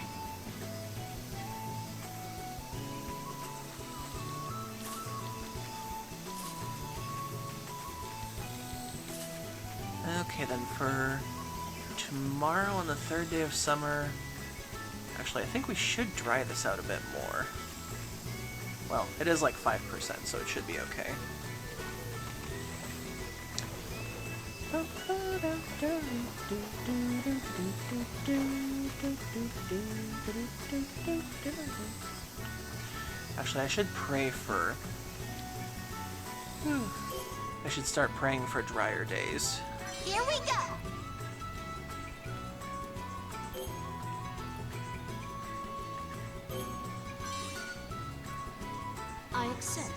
Okay then, for tomorrow on the third day of summer... Actually, I think we should dry this out a bit more. Well, it is like 5%, so it should be okay. Actually, I should pray for... I should start praying for drier days. Here we go! I accept.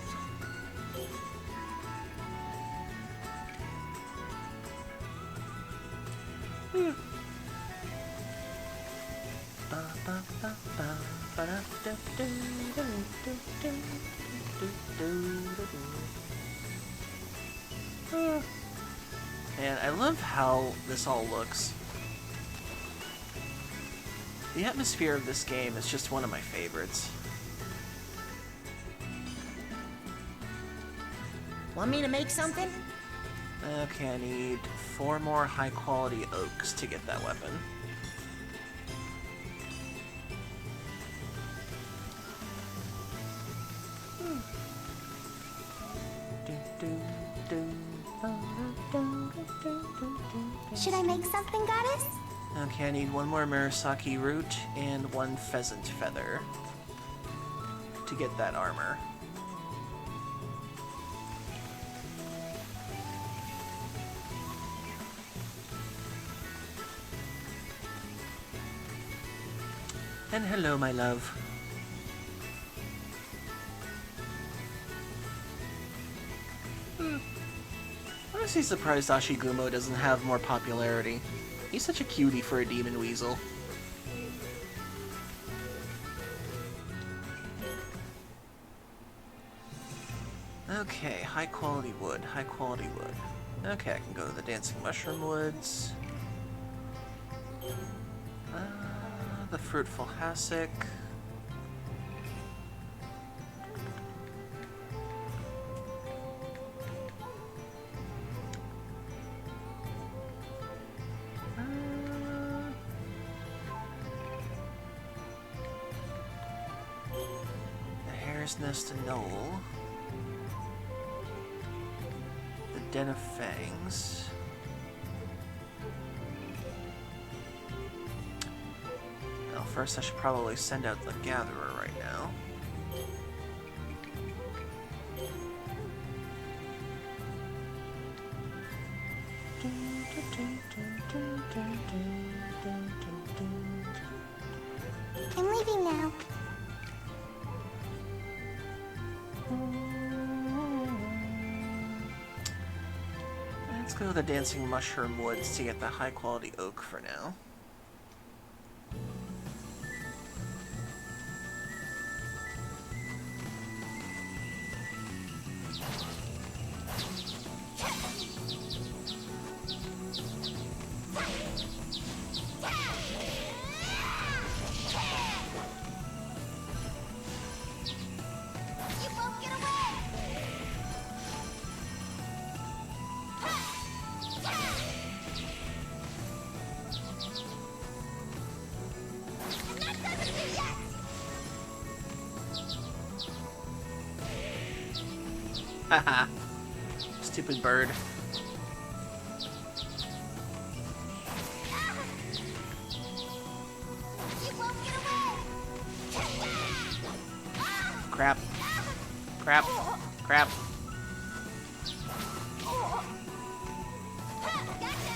And I love how this all looks. The atmosphere of this game is just one of my favorites. Want me to make something? Okay, I need 4 more high-quality oaks to get that weapon. Should I make something, goddess? Okay, I need 1 more Murasaki root and 1 pheasant feather to get that armor. And hello, my love. I'm honestly surprised Ashigumo doesn't have more popularity. He's such a cutie for a demon weasel. Okay, high quality wood, high quality wood. Okay, I can go to the Dancing Mushroom Woods. The Fruitful Hassock. Mare's Nest and Knoll. The Den of Fangs. Well, first I should probably send out the Gatherer right now. I'm leaving now. Let's go to the Dancing Mushroom Woods to get the high quality oak for now. You won't get away! I'm not done with you yet! Haha. Stupid bird. You won't get away! Crap. Crap. Crap. Gotcha!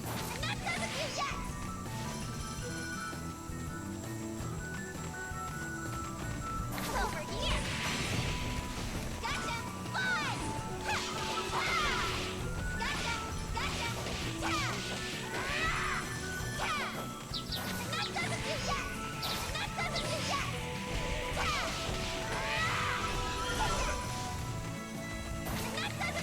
I'm not done with you yet! Over here! Gotcha! Fly! Gotcha! Gotcha! I'm not done with you yet! I'm not done with you yet! I'm not done with you yet! I'm not done with you yet! Take that! Over here! I'm not done with you yet!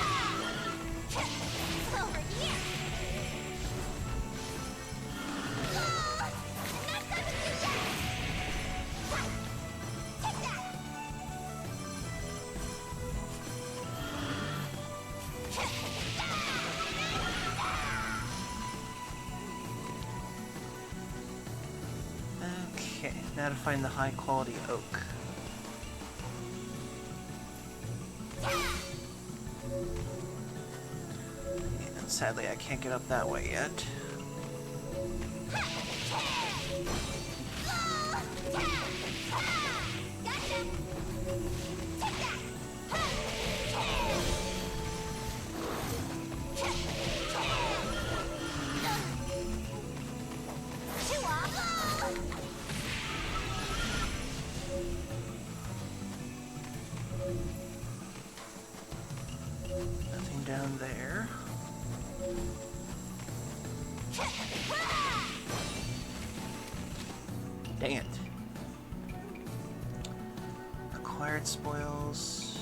Take that! Okay, now to find the high quality oak. And sadly, I can't get up that way yet. Gotcha! Take that! Chew off! Nothing down there. Dang it. Acquired spoils.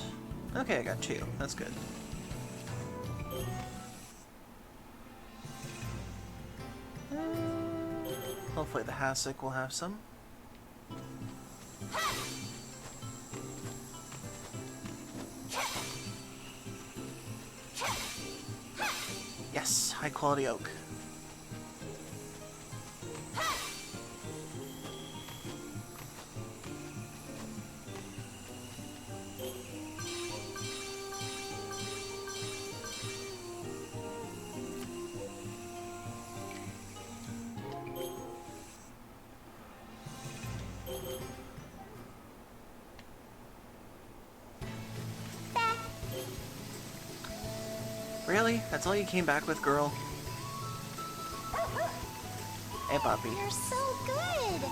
Okay, I got 2. That's good. Hopefully the hassock will have some. Yes, high quality oak. Really? That's all you came back with, girl? Hey, puppy. You're so good!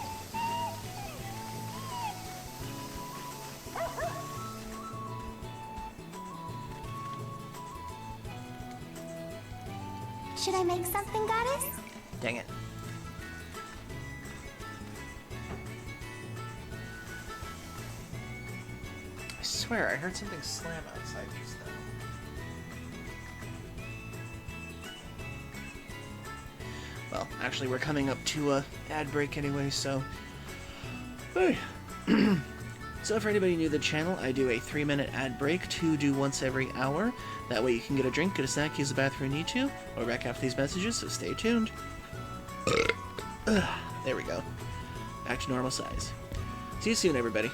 Should I make something, Goddess? Dang it. I swear, I heard something slam outside just now. Well, actually, we're coming up to a ad break anyway, so... Hey. So for anybody new to the channel, I do a 3-minute ad break to do once every hour. That way you can get a drink, get a snack, use the bathroom if you need to, or back after these messages, so stay tuned. There we go. Back to normal size. See you soon, everybody.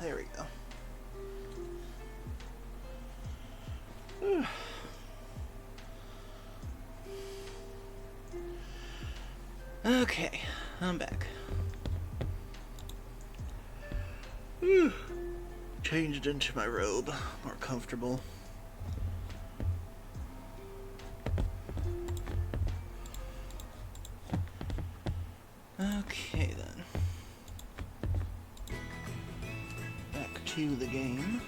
there we go. Okay, I'm back. Changed into my robe, more comfortable. Okay then. Back to the game.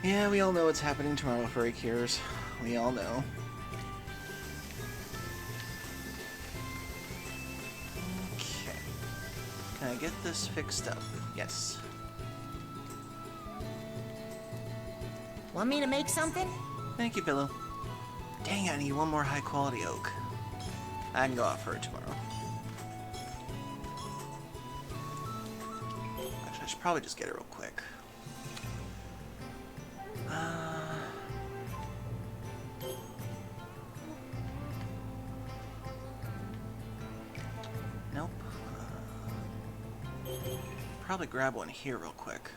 Yeah, we all know what's happening tomorrow for Akiras. We all know. Okay. Can I get this fixed up? Yes. Want me to make something? Thank you, Pillow. Dang, I need one more high quality oak. I can go out for it tomorrow. Actually, I should probably just get it real quick. Nope. Probably grab one here real quick.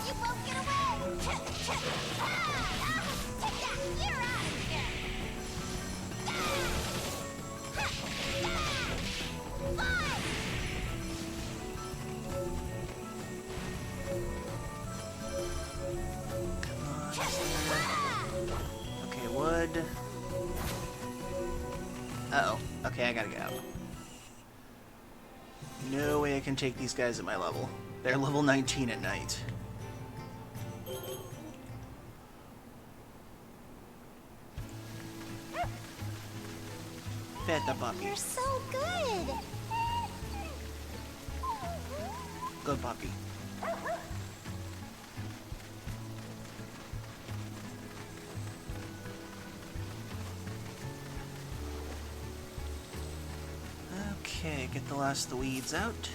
You won't get away! You're out of here! Fly! Okay, wood. Uh-oh. Okay, I gotta get out. No way I can take these guys at my level. They're level 19 at night. Fed the puppy. You're so good! Good puppy. Okay, get the last of the weeds out.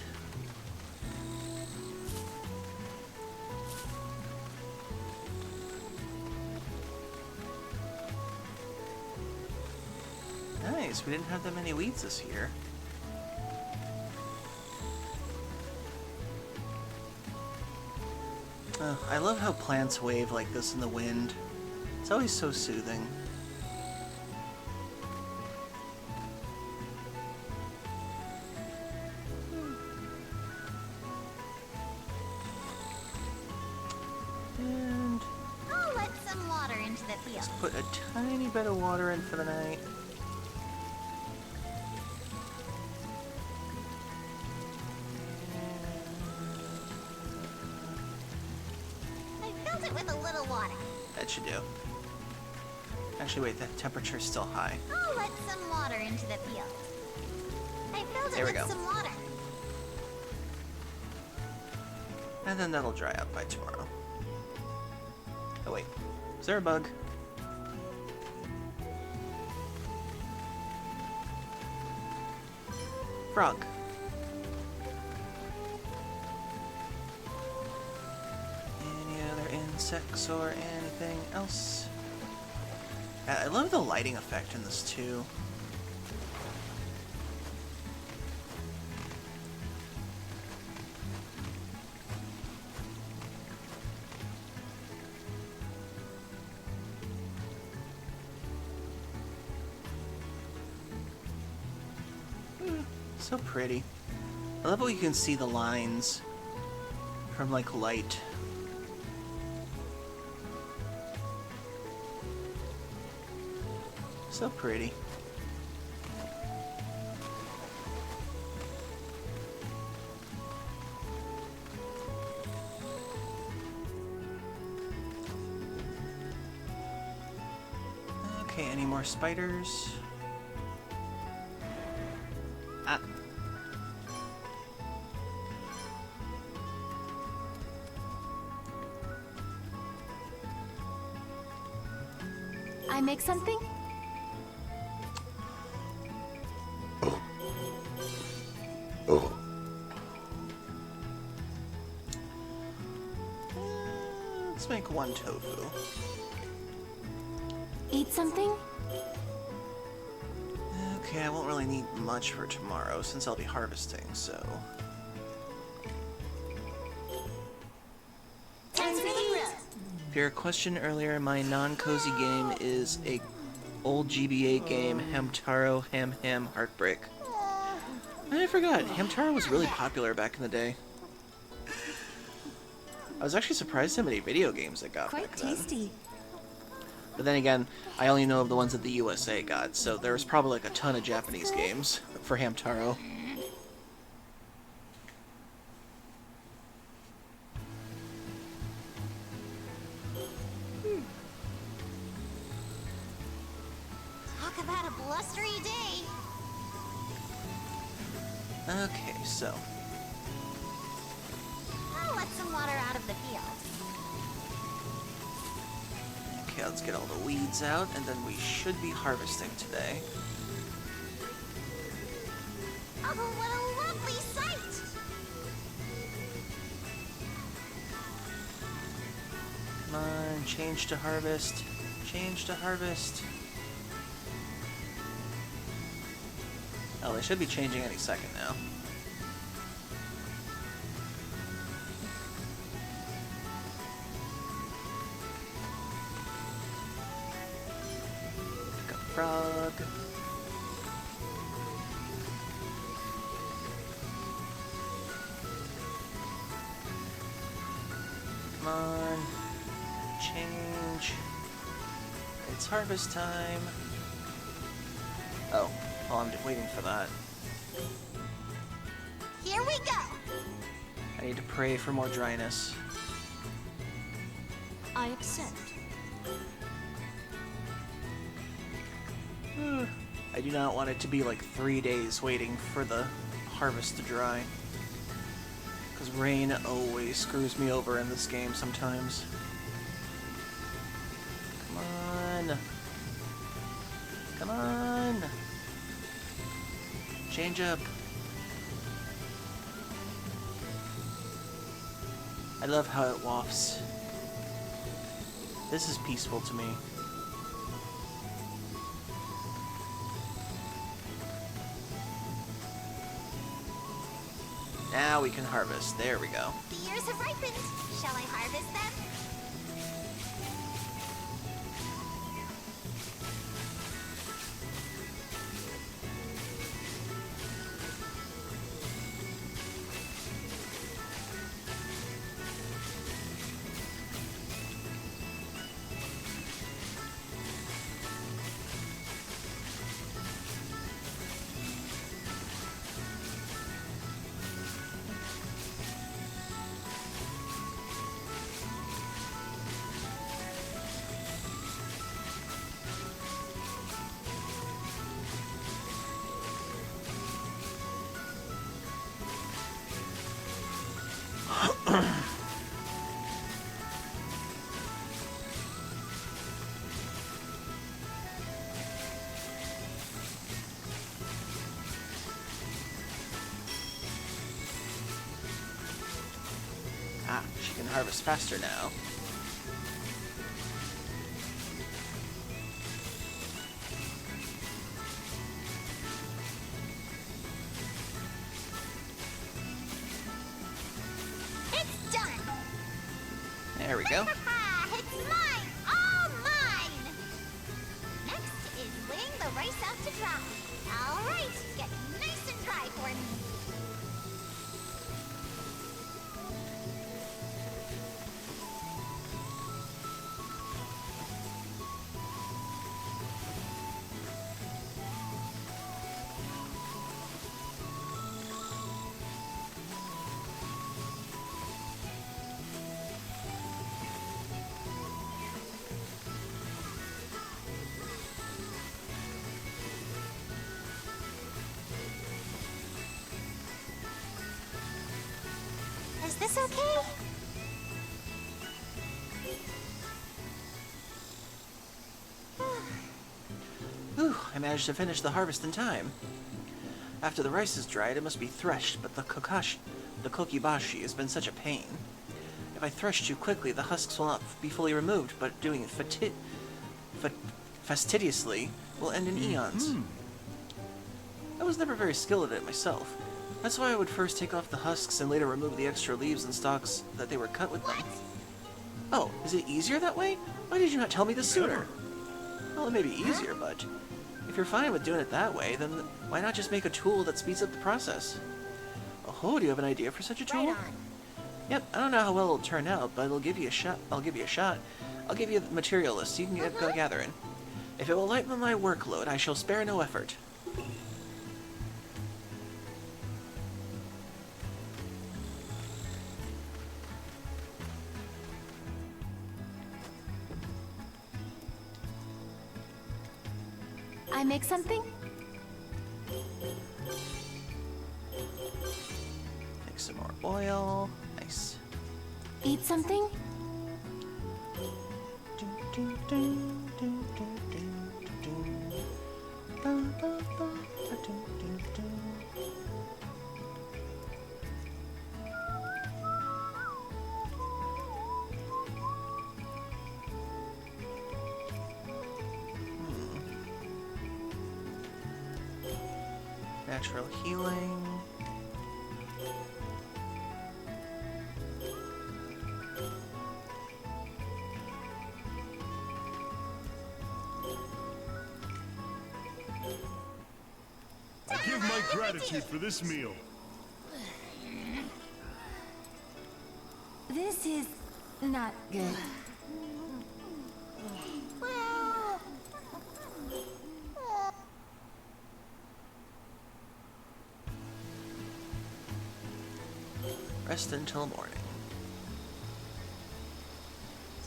Nice, we didn't have that many weeds this year. Oh, I love how plants wave like this in the wind. It's always so soothing. And I'll let some water into the field. let's put a tiny bit of water in for the night. I filled it with a little water. That should do. Actually, wait, the temperature's still high. I'll let some water into the field. I filled There it we with go. some water. And then that'll dry out by tomorrow. Oh wait, is there a bug? Frog. Any other insects or anything else? I love the lighting effect in this too. So pretty. I love how you can see the lines from like light. So pretty. Okay, any more spiders? Ah. I make something? Let's make one tofu. Eat something? Okay, I won't really need much for tomorrow since I'll be harvesting, so... Time for the grill. If your question earlier, my non-cozy game is a old GBA game, Hamtaro Ham Ham Heartbreak. I forgot, Hamtaro was really popular back in the day. I was actually surprised how many video games it got Quite back then. tasty. But then again, I only know of the ones that the USA got, so there was probably like a ton of Japanese games for Hamtaro. Talk about a blustery day. Okay, so... I'll let some water out of the field. Okay, let's get all the weeds out, and then we should be harvesting today. Oh, what a lovely sight! Come on, change to harvest. Change to harvest. Oh, they should be changing any second now. Pick up frog. Come on. Change. It's harvest time. Oh, well, I'm waiting for that. Here we go. I need to pray for more dryness. I accept. I do not want it to be like 3 days waiting for the harvest to dry. Because rain always screws me over in this game sometimes. Come on. Come on. Change up. I love how it wafts. This is peaceful to me. Now we can harvest. There we go. The ears have ripened. Shall I harvest them? Ah, she can harvest faster now. It's done. There we go. It's mine, all mine. Next is laying the rice out to dry. All right, get nice and dry for me. Is this okay? I managed to finish the harvest in time. After the rice is dried, it must be threshed, but the kokibashi has been such a pain. If I thresh too quickly, the husks will not be fully removed, but doing it fastidiously will end in eons. I was never very skilled at it myself. That's why I would first take off the husks and later remove the extra leaves and stalks that they were cut with them. Oh, is it easier that way? Why did you not tell me this sooner? Well, it may be easier, but if you're fine with doing it that way, then why not just make a tool that speeds up the process? Oh, do you have an idea for such a tool? Right on. Yep, I don't know how well it'll turn out, but I'll give you a shot. I'll give you the material list so you can go gathering. If it will lighten my workload, I shall spare no effort. I make something? Make some more oil. Nice. Eat something? Natural healing. I give my gratitude for this meal. This is not good. Well... Rest until morning.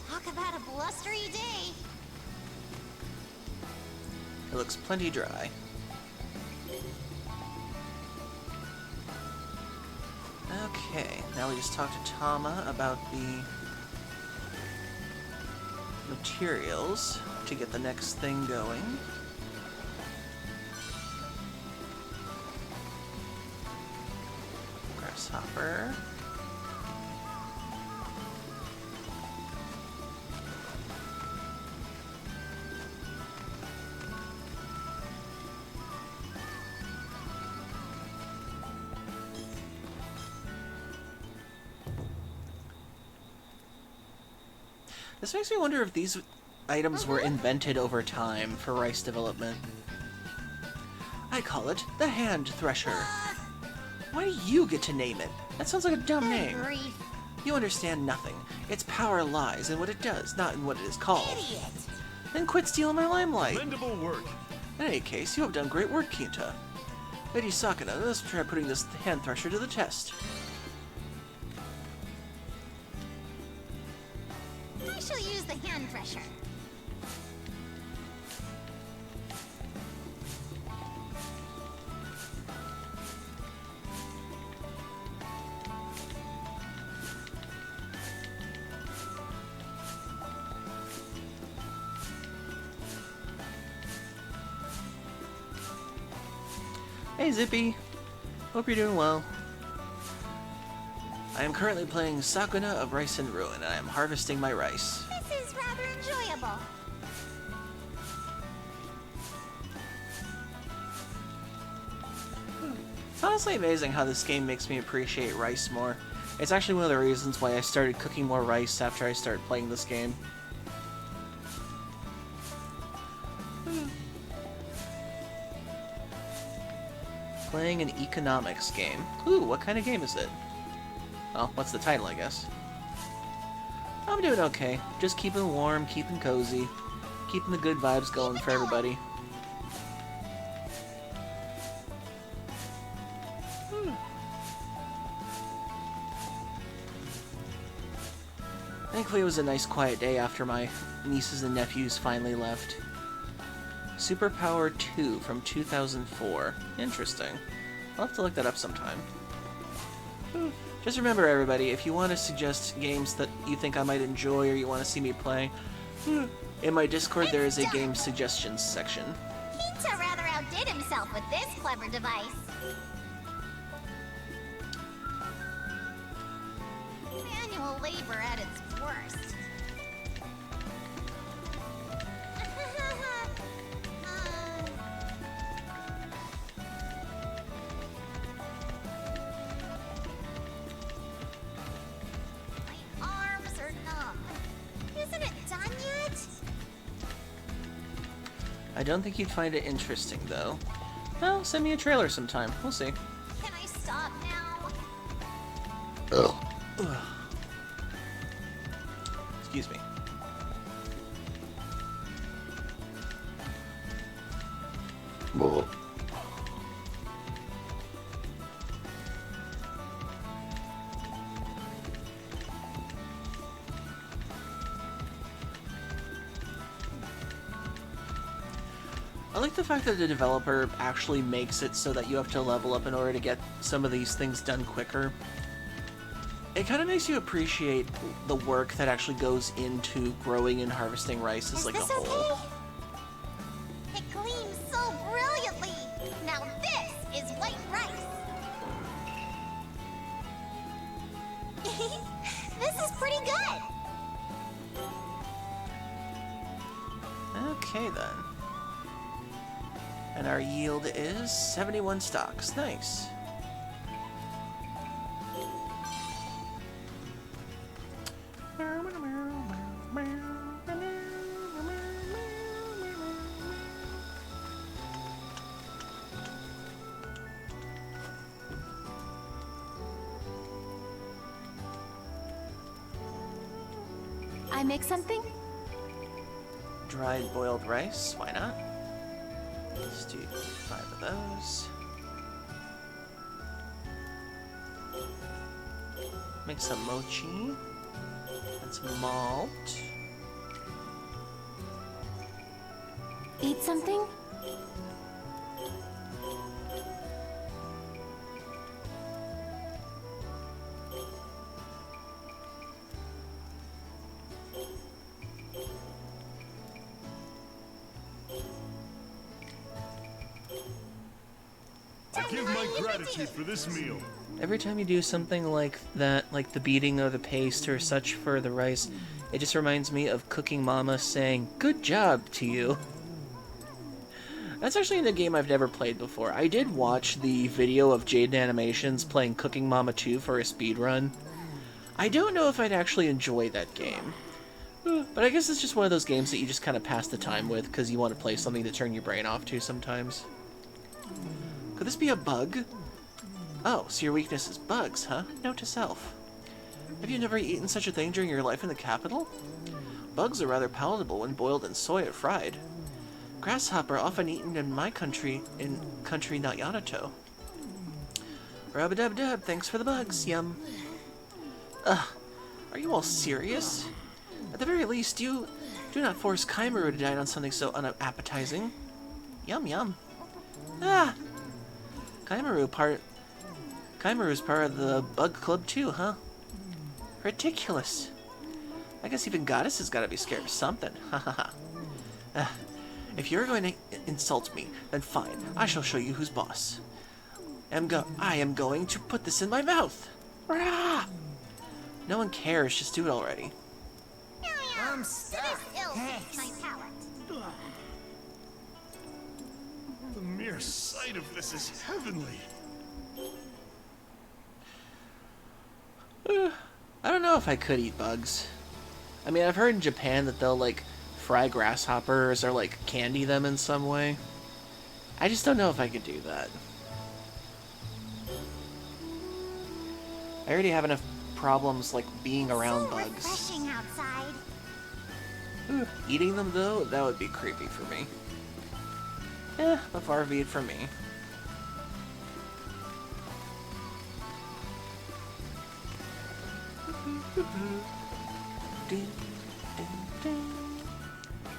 Talk about a blustery day. It looks plenty dry. Okay, now we just talked to Tama about the materials to get the next thing going. Grasshopper. This makes me wonder if these items were invented over time for rice development. I call it the hand thresher. Why do you get to name it? That sounds like a dumb name. Grief. You understand nothing. Its power lies in what it does, not in what it is called. Idiot. Then quit stealing my limelight. Commendable work. In any case, you have done great work, Kinta. Lady Sakuna, let's try putting this hand thresher to the test. I shall use the hand thresher. Hey Zippy, hope you're doing well. I am currently playing Sakuna of Rice and Ruin, and I am harvesting my rice. This is rather enjoyable. It's honestly amazing how this game makes me appreciate rice more. It's actually one of the reasons why I started cooking more rice after I started playing this game. Playing an economics game. Ooh, what kind of game is it? Well, what's the title, I guess? I'm doing okay. Just keeping warm, keeping cozy, keeping the good vibes going for everybody. Thankfully, it was a nice quiet day after my nieces and nephews finally left. Superpower 2 from 2004. Interesting. I'll have to look that up sometime. Just remember, everybody, if you want to suggest games that you think I might enjoy or you want to see me play, in my Discord there is a game suggestions section. Pizza yourself with this clever device. Manual labor at its worst. My arms are numb. Isn't it done yet? I don't think you'd find it interesting, though. Well, send me a trailer sometime. We'll see. Can I stop now? Ugh. Excuse me. I like the fact that the developer actually makes it so that you have to level up in order to get some of these things done quicker. It kind of makes you appreciate the work that actually goes into growing and harvesting rice as like a this whole. okay? It gleams so brilliantly. Now this is white rice. This is pretty good. Okay then. And our yield is 71 stocks. Nice. I make something? Dried boiled rice. Why not? Let's do 5 of those. Make some mochi. And some malt. Eat something? I give my gratitude for this meal. Every time you do something like that, like the beating or the paste or such for the rice, it just reminds me of Cooking Mama saying, "Good job" to you. That's actually in a game I've never played before. I did watch the video of Jaden Animations playing Cooking Mama 2 for a speedrun. I don't know if I'd actually enjoy that game. But I guess it's just one of those games that you just kind of pass the time with because you want to play something to turn your brain off to sometimes. Could this be a bug? Oh, so your weakness is bugs, huh? Note to self. Have you never eaten such a thing during your life in the capital? Bugs are rather palatable when boiled in soy or fried. Grasshopper often eaten in my country, not Yamato. Rub-a-dub-dub, thanks for the bugs, yum. Ugh, are you all serious? At the very least, do not force Kaimaru to dine on something so unappetizing. Yum yum. Ah! Kaimaru's part of the bug club too, huh? Ridiculous. I guess even Goddess has got to be scared of something. Ha ha ha. If you're going to insult me, then fine. I shall show you who's boss. I am going to put this in my mouth. Rah! No one cares. Just do it already. I'm stuck. This ill suits my palate. The mere sight of this is heavenly. I don't know if I could eat bugs. I mean, I've heard in Japan that they'll, like, fry grasshoppers or, like, candy them in some way. I just don't know if I could do that. I already have enough problems, like, being around So bugs. refreshing outside. Eating them, though, that would be creepy for me. But far be it from me.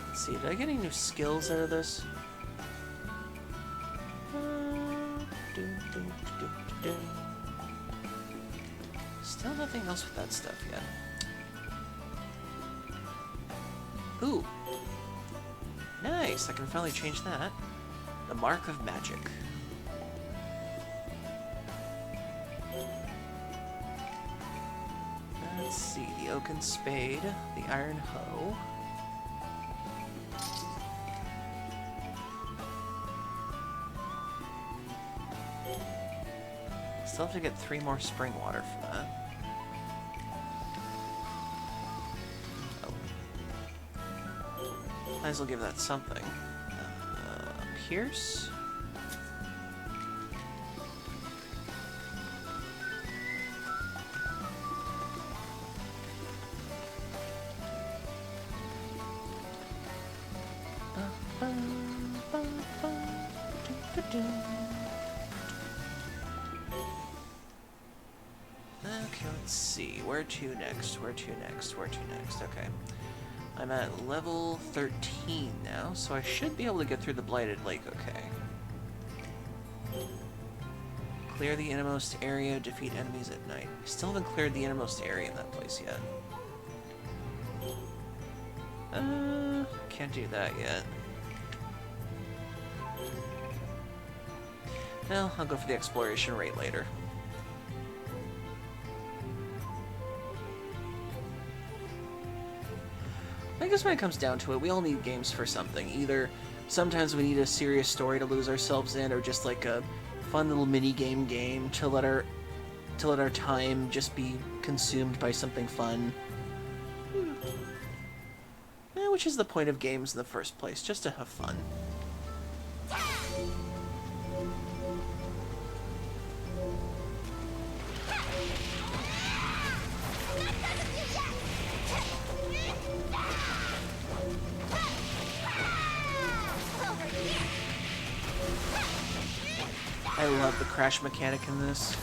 Let's see, did I get any new skills out of this? Still nothing else with that stuff yet. Ooh. Nice, I can finally change that. The Mark of Magic. Let's see, the oaken spade, the iron hoe. Still have to get 3 more spring water for that. Oh. Might as well give that something. Pierce? Okay, let's see. Where to next? Where to next? Where to next? Okay. I'm at level 13 now, so I should be able to get through the Blighted Lake okay. Clear the innermost area, defeat enemies at night. I still haven't cleared the innermost area in that place yet. Can't do that yet. Well, I'll go for the exploration rate later. I guess when it comes down to it, we all need games for something. Either sometimes we need a serious story to lose ourselves in, or just like a fun little mini game to let our time just be consumed by something fun. Which is the point of games in the first place, just to have fun. I love the crash mechanic in this.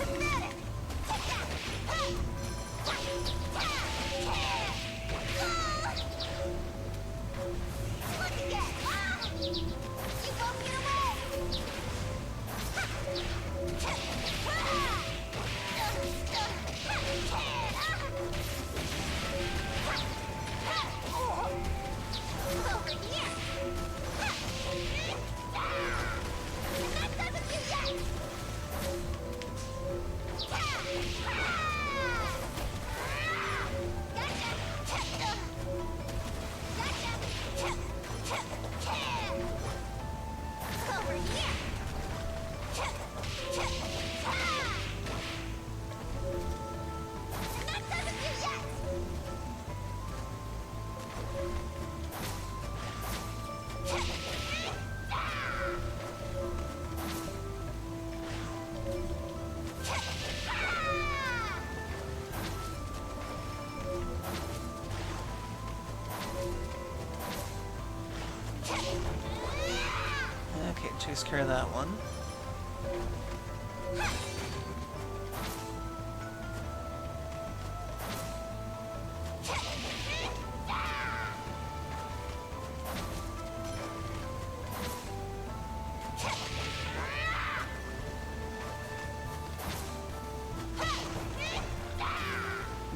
Okay, takes care of that one.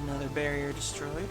Another barrier destroyed.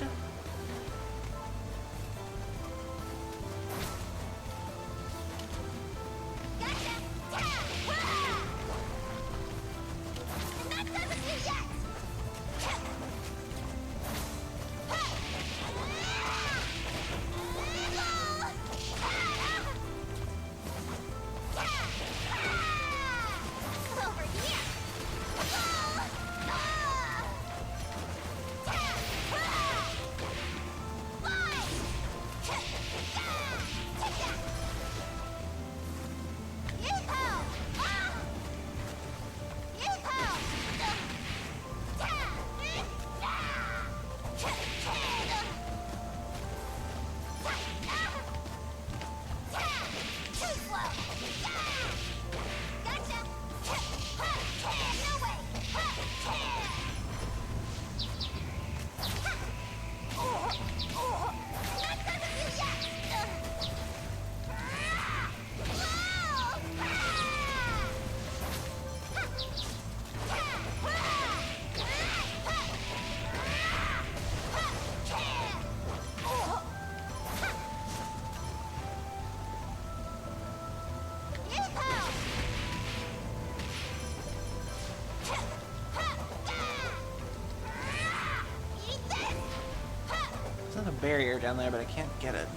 There's another barrier down there, but I can't get it.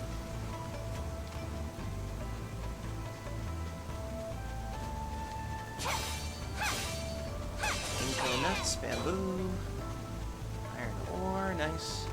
Ginkgo nuts, bamboo, iron ore, nice.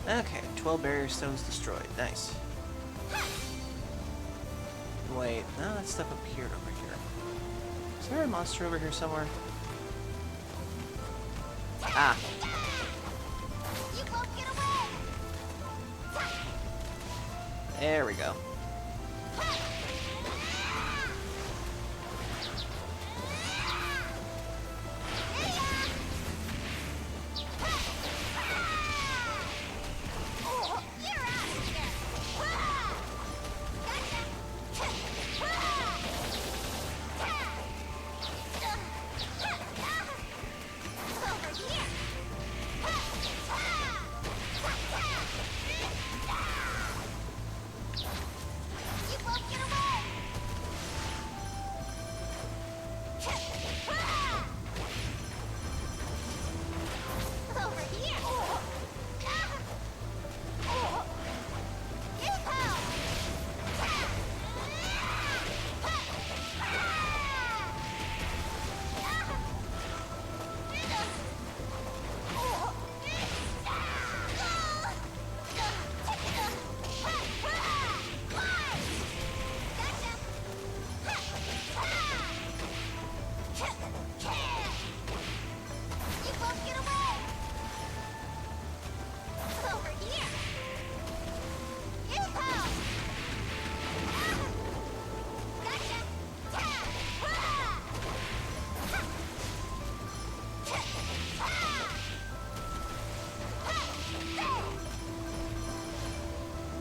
Okay, 12 barrier stones destroyed. Nice. Wait, no, that stuff appeared over here. Is there a monster over here somewhere? Ah. You won't get away! There we go.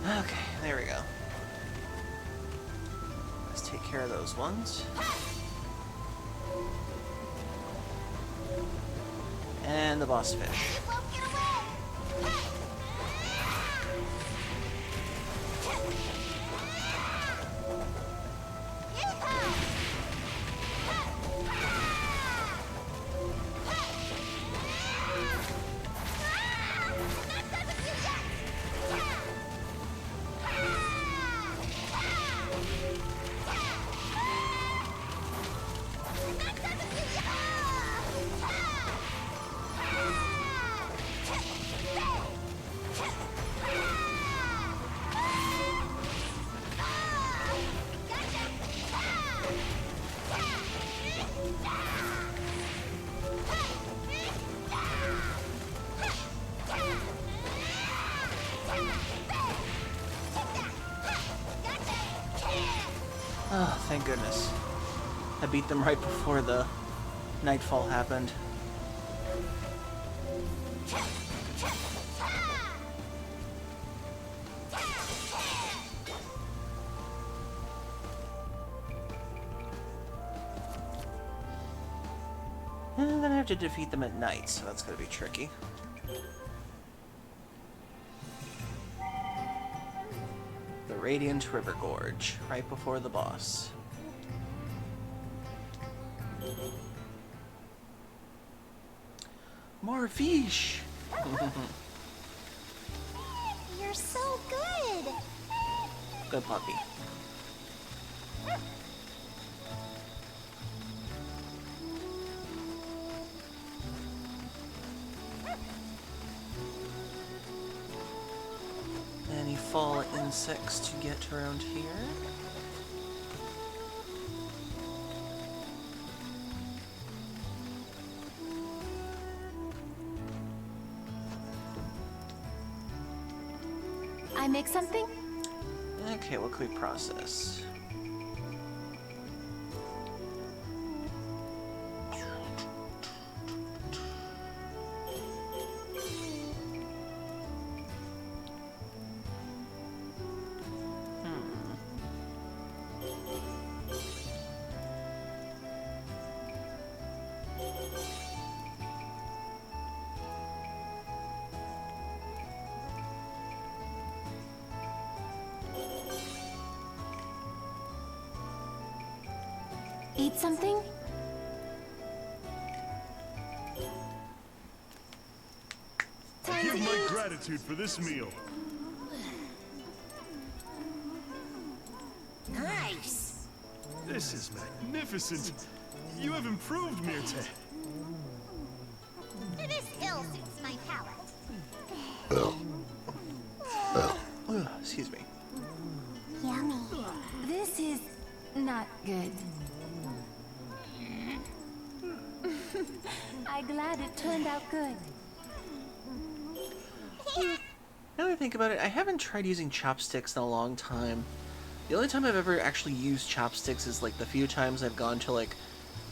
Okay, there we go. Let's take care of those ones. And the boss fish. Oh, thank goodness. I beat them right before the nightfall happened. And then I have to defeat them at night, so that's gonna be tricky. The Radiant River Gorge, right before the boss. More fish! You're so good! Good puppy. Any fall insects to get around here. I make something? Okay, what can we process? Eat something? I give my gratitude for this meal. Nice. This is magnificent. You have improved, Myrte. This ill suits my palate. Ugh, excuse me. Yummy. This is not good. I'm glad it turned out good. Now that I think about it, I haven't tried using chopsticks in a long time. The only time I've ever actually used chopsticks is like the few times I've gone to like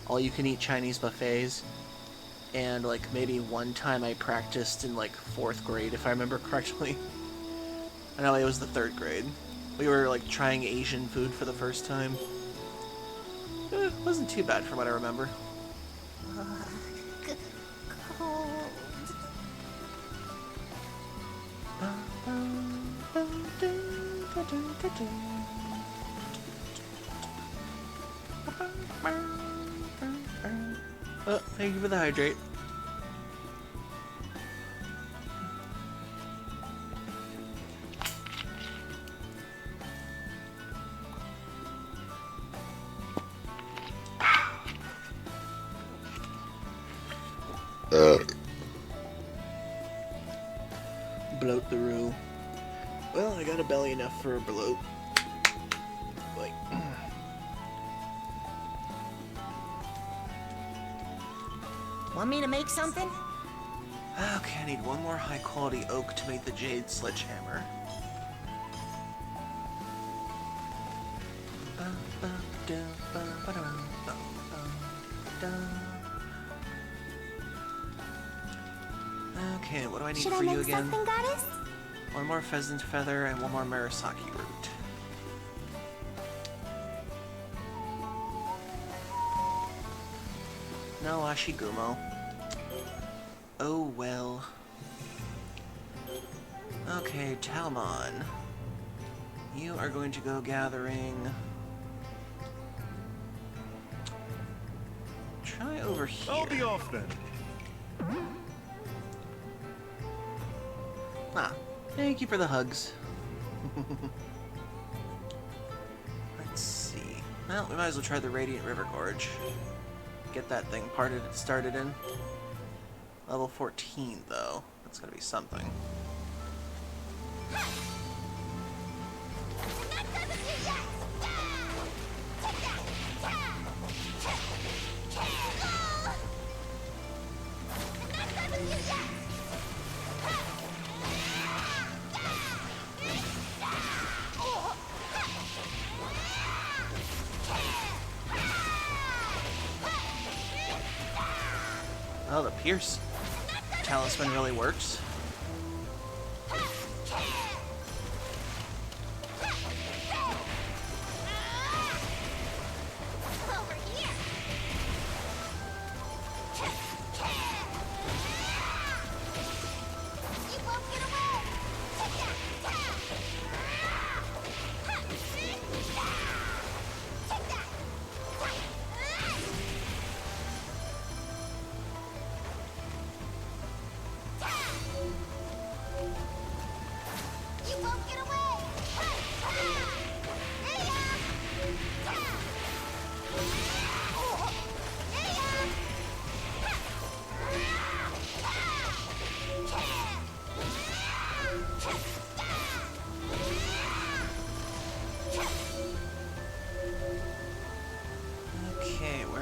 all-you-can-eat Chinese buffets, and like maybe one time I practiced in like 4th grade, if I remember correctly. I know it was the 3rd grade. We were like trying Asian food for the first time. It wasn't too bad from what I remember. Cold. Oh, thank you for the hydrate. Bloat the roux. Well, I got a belly enough for a bloat. Like, Want me to make something? okay, I need one more high quality oak to make the jade sledgehammer. Okay, what do I need Should for I you make again? something, goddess? One more pheasant feather and one more Murasaki root. No Ashigumo. Oh well. Okay, Talmon. You are going to go gathering... Try over here. I'll be off then. Ah, thank you for the hugs. Let's see. Well, we might as well try the Radiant River Gorge. Get that thing started in. Level 14, though. That's gonna be something. Oh, the Pierce talisman really works. Over here. You won't get away. Take that.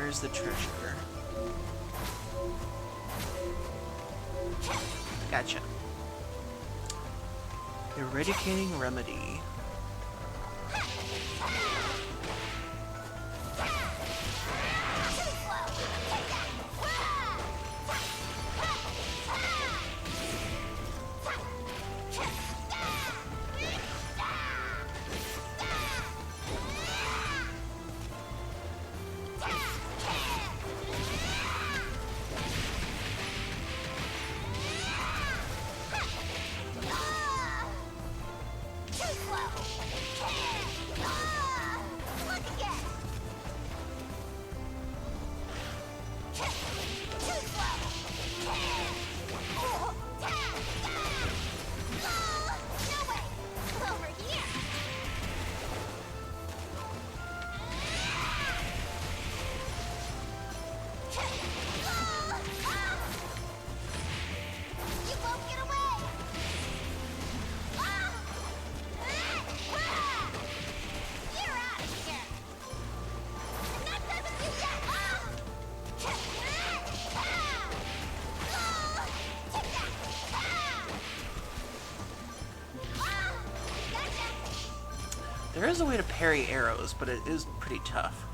Where's the treasure? Gotcha. Eradicating remedy. There is a way to parry arrows, but it is pretty tough.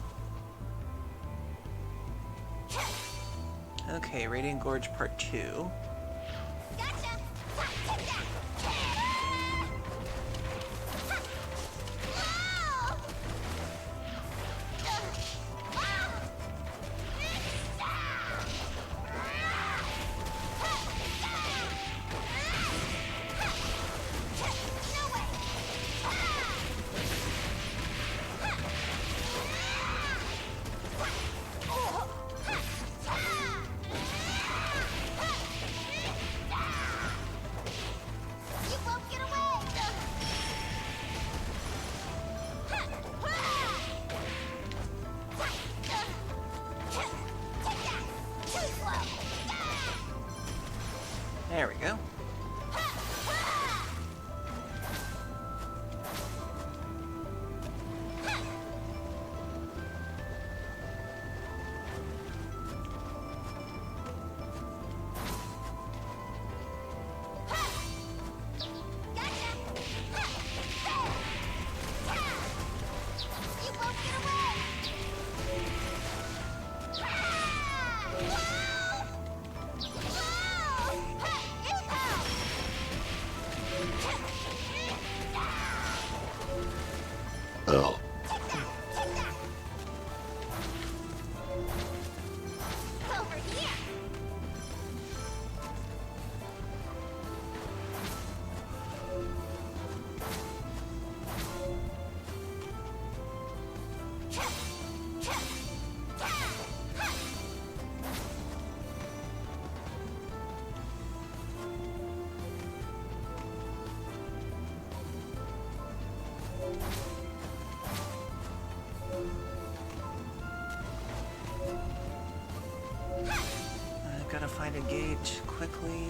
Okay, Radiant Gorge Part 2. There we go. Oh. Over here. I've got to find a gate quickly.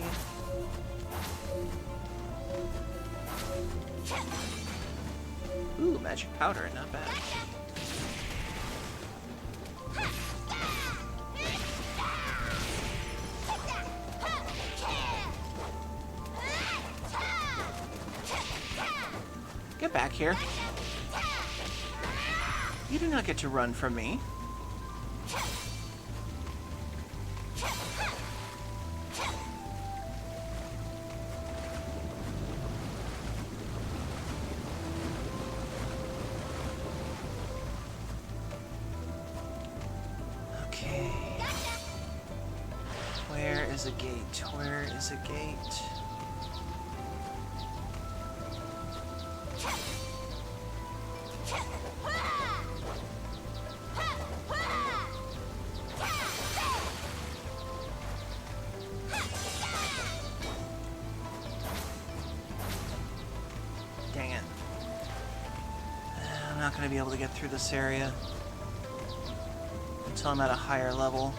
Ooh, magic powder, not bad. Get back here. You do not get to run from me. Okay. Where is a gate? Where is a gate? Dang it. I'm not going to be able to get through this area until I'm at a higher level.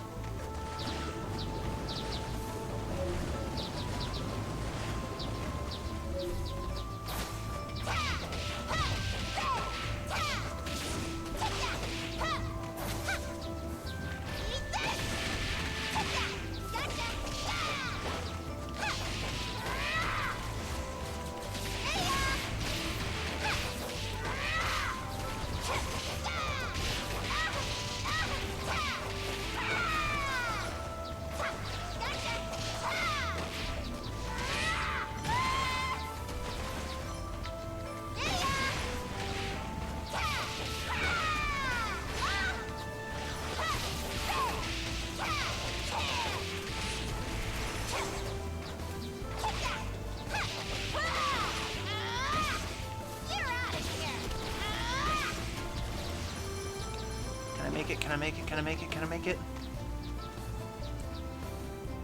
make it? Can I make it? Can I make it? Can I make it?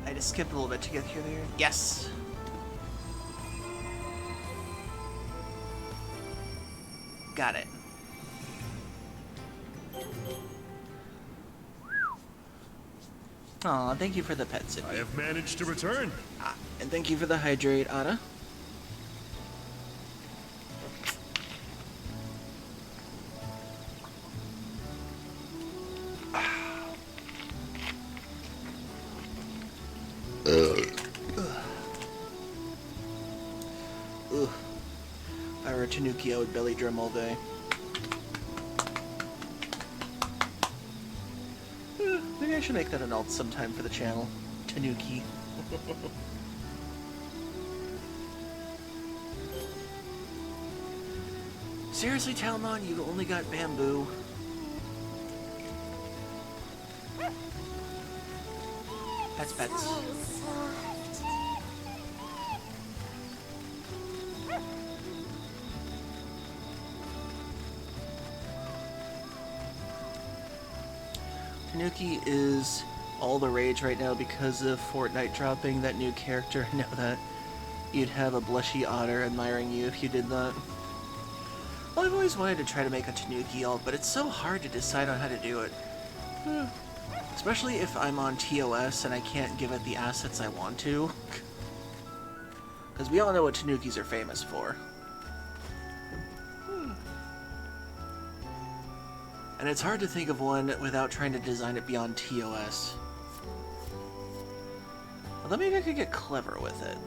I just skipped a little bit to get here. There. Yes! Got it. Aw, thank you for the pet, I Sydney. have managed to return. Ah, and thank you for the hydrate, Ada. Ugh. If I were a Tanuki, I would belly drum all day. Maybe I should make that an alt sometime for the channel. Tanuki. Seriously, Talmon, you only got bamboo? Pets, pets. So soft. Tanuki is all the rage right now because of Fortnite dropping that new character. Now that you'd have a blushy otter admiring you if you did that. Well, I've always wanted to try to make a Tanuki alt, but it's so hard to decide on how to do it. Especially if I'm on TOS and I can't give it the assets I want to. Because we all know what Tanukis are famous for. And it's hard to think of one without trying to design it beyond TOS. Although maybe I could get clever with it.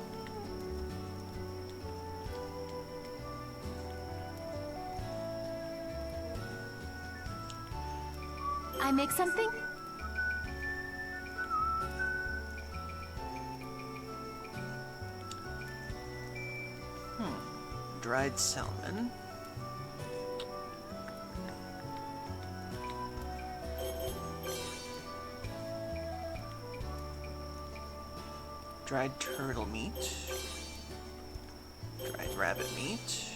I make something? Dried salmon. Dried turtle meat. Dried rabbit meat.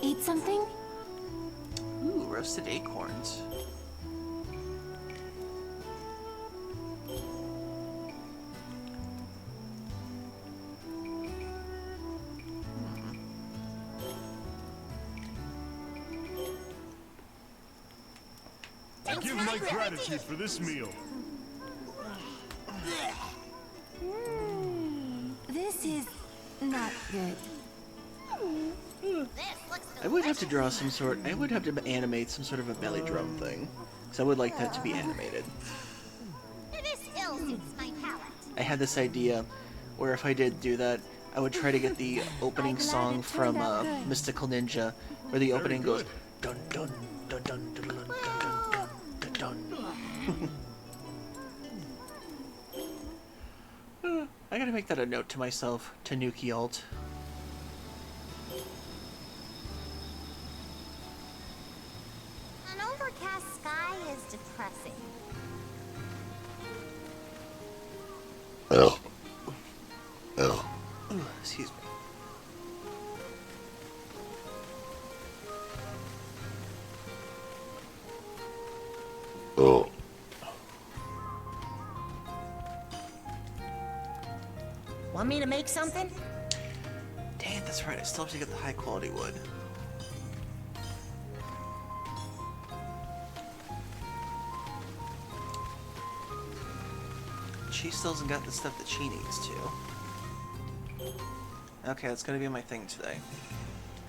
Eat something? Ooh, roasted acorns. Give my gratitude for this meal. This is not good. I would have to draw some sort. I would have to animate some sort of a belly drum thing, because I would like that to be animated. This ill suits my palate. I had this idea where if I did do that, I would try to get the opening glad song it from turned out good. Mystical Ninja, where the opening goes good. dun dun dun dun dun dun dun dun dun dun. I gotta make that a note to myself. Tanuki alt. An overcast sky is depressing. Ooh, excuse me. Want me to make something? Dang, that's right. I still have to get the high quality wood. She still hasn't got the stuff that she needs to. Okay, that's gonna be my thing today.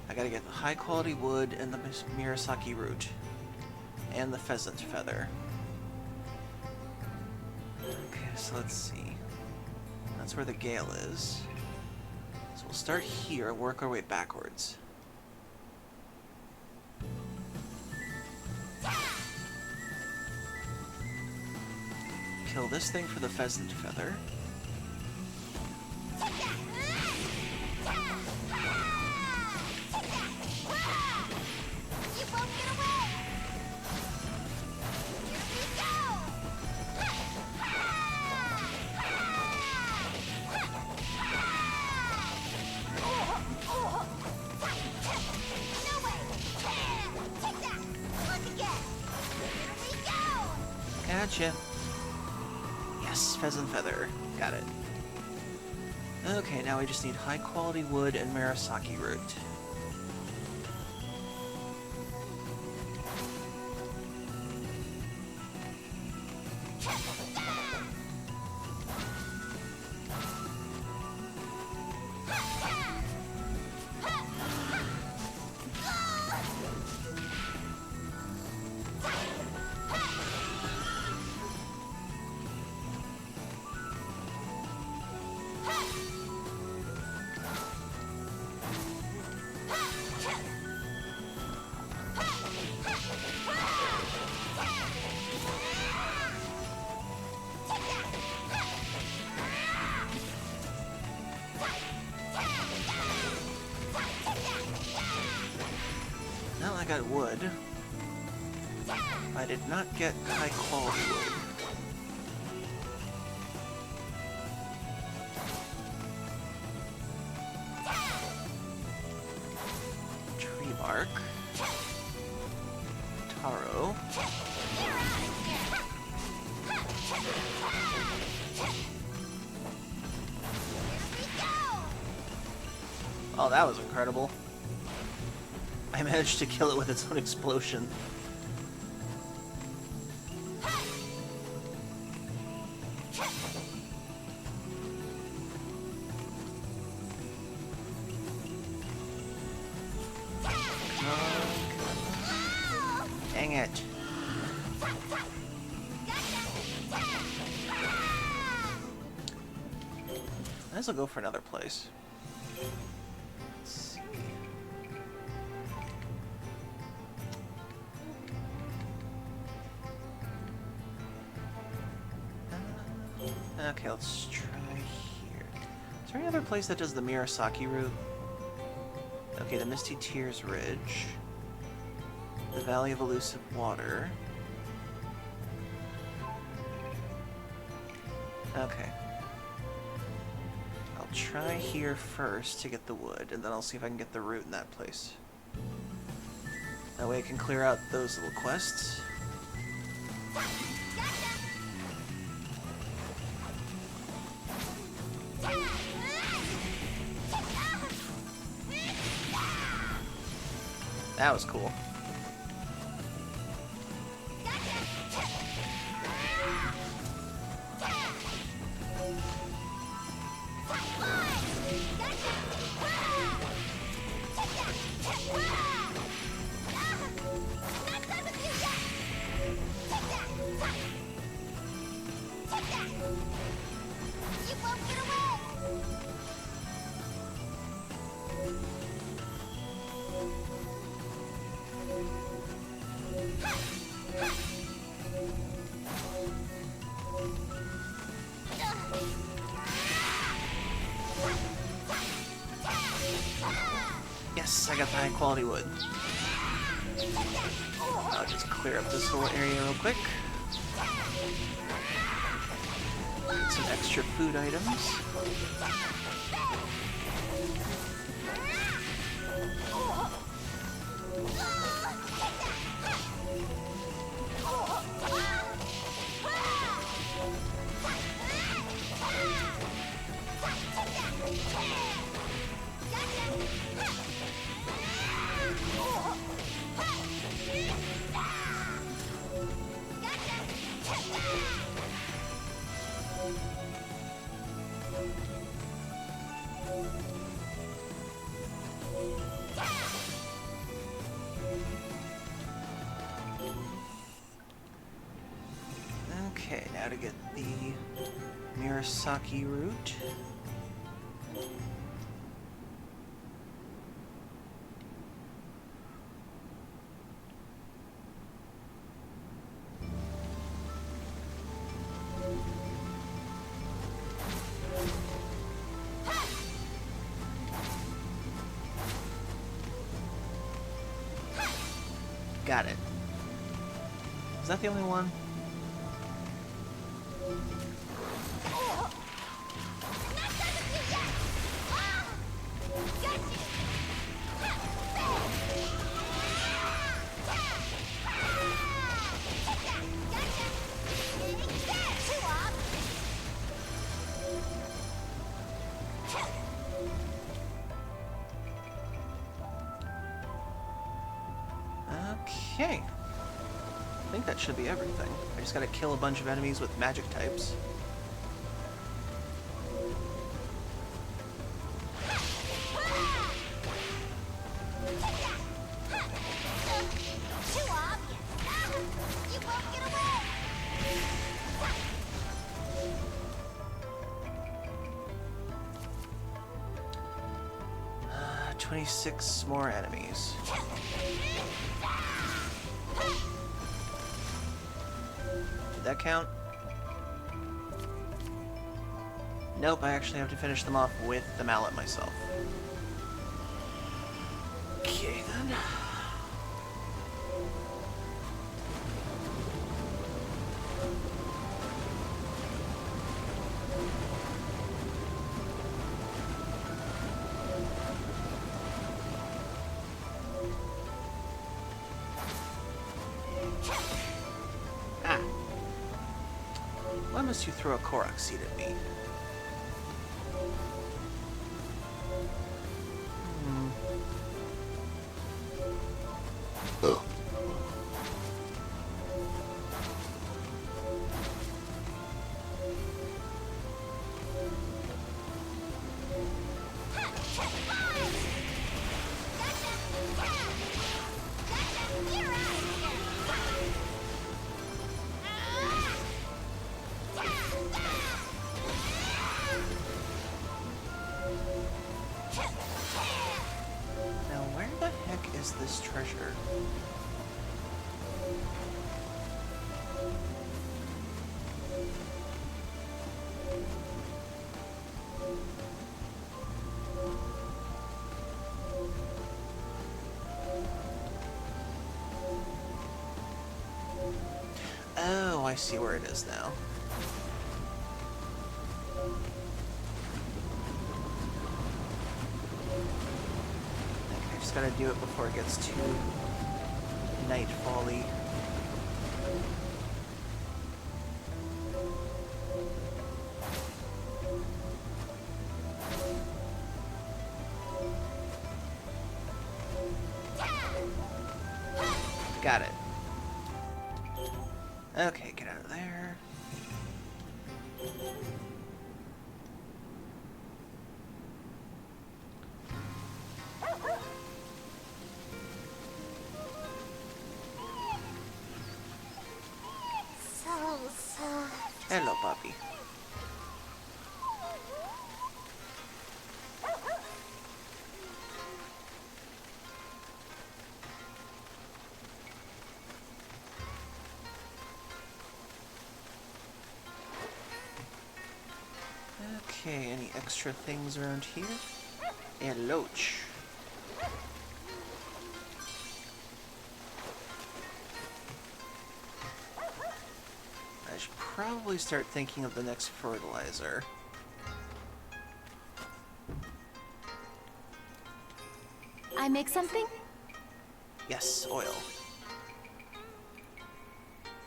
I gotta get the high quality wood and the Murasaki root. And the pheasant feather. Okay, so let's see. That's where the gale is. So we'll start here and work our way backwards. Kill this thing for the pheasant feather. You won't get away! Here we go! Gotcha. Yes, pheasant feather. Got it. Okay, now we just need high quality wood and Murasaki root. Now I got wood. I did not get high quality wood. Tree bark. Taro. Oh, that was incredible. I managed to kill it with its own explosion. Dang it. I guess I'll go for another place. Let's see. Okay, let's try here. Is there any other place that does the Murasaki route? Okay, the Misty Tears Ridge. The Valley of Elusive Water. Okay. I'll try here first to get the wood, and then I'll see if I can get the root in that place. That way I can clear out those little quests. That was cool. You won't get away! Yes, I got the high quality wood. I'll just clear up this whole area real quick. Get some extra food items. Okay, now to get the Murasaki route. Got it. Is that the only one? Okay. I think that should be everything. I just gotta kill a bunch of enemies with magic types. Too obvious. You won't get away. 26 more enemies. Did that count? Nope, I actually have to finish them off with the mallet myself. Okay, then. Ah. Why must you throw a Korok seed at me? Now, where the heck is this treasure? Oh, I see where it is now. I just gotta do it before it gets too nightfall-y. Got it. Okay, get out of there. So soft. Hello, puppy. Okay, any extra things around here? A loach. I should probably start thinking of the next fertilizer. I make something? Yes, oil.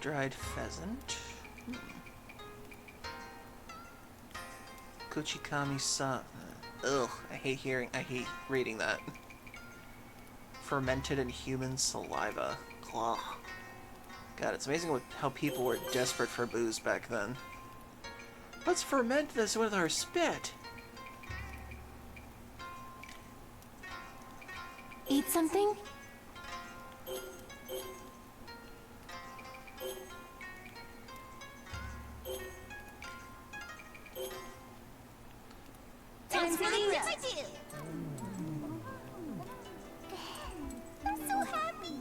Dried pheasant. Kuchikami-sa. Ugh, I hate reading that. Fermented in human saliva. Ugh. God, it's amazing how people were desperate for booze back then. Let's ferment this with our spit. Eat something? That's really what I do. I'm so happy.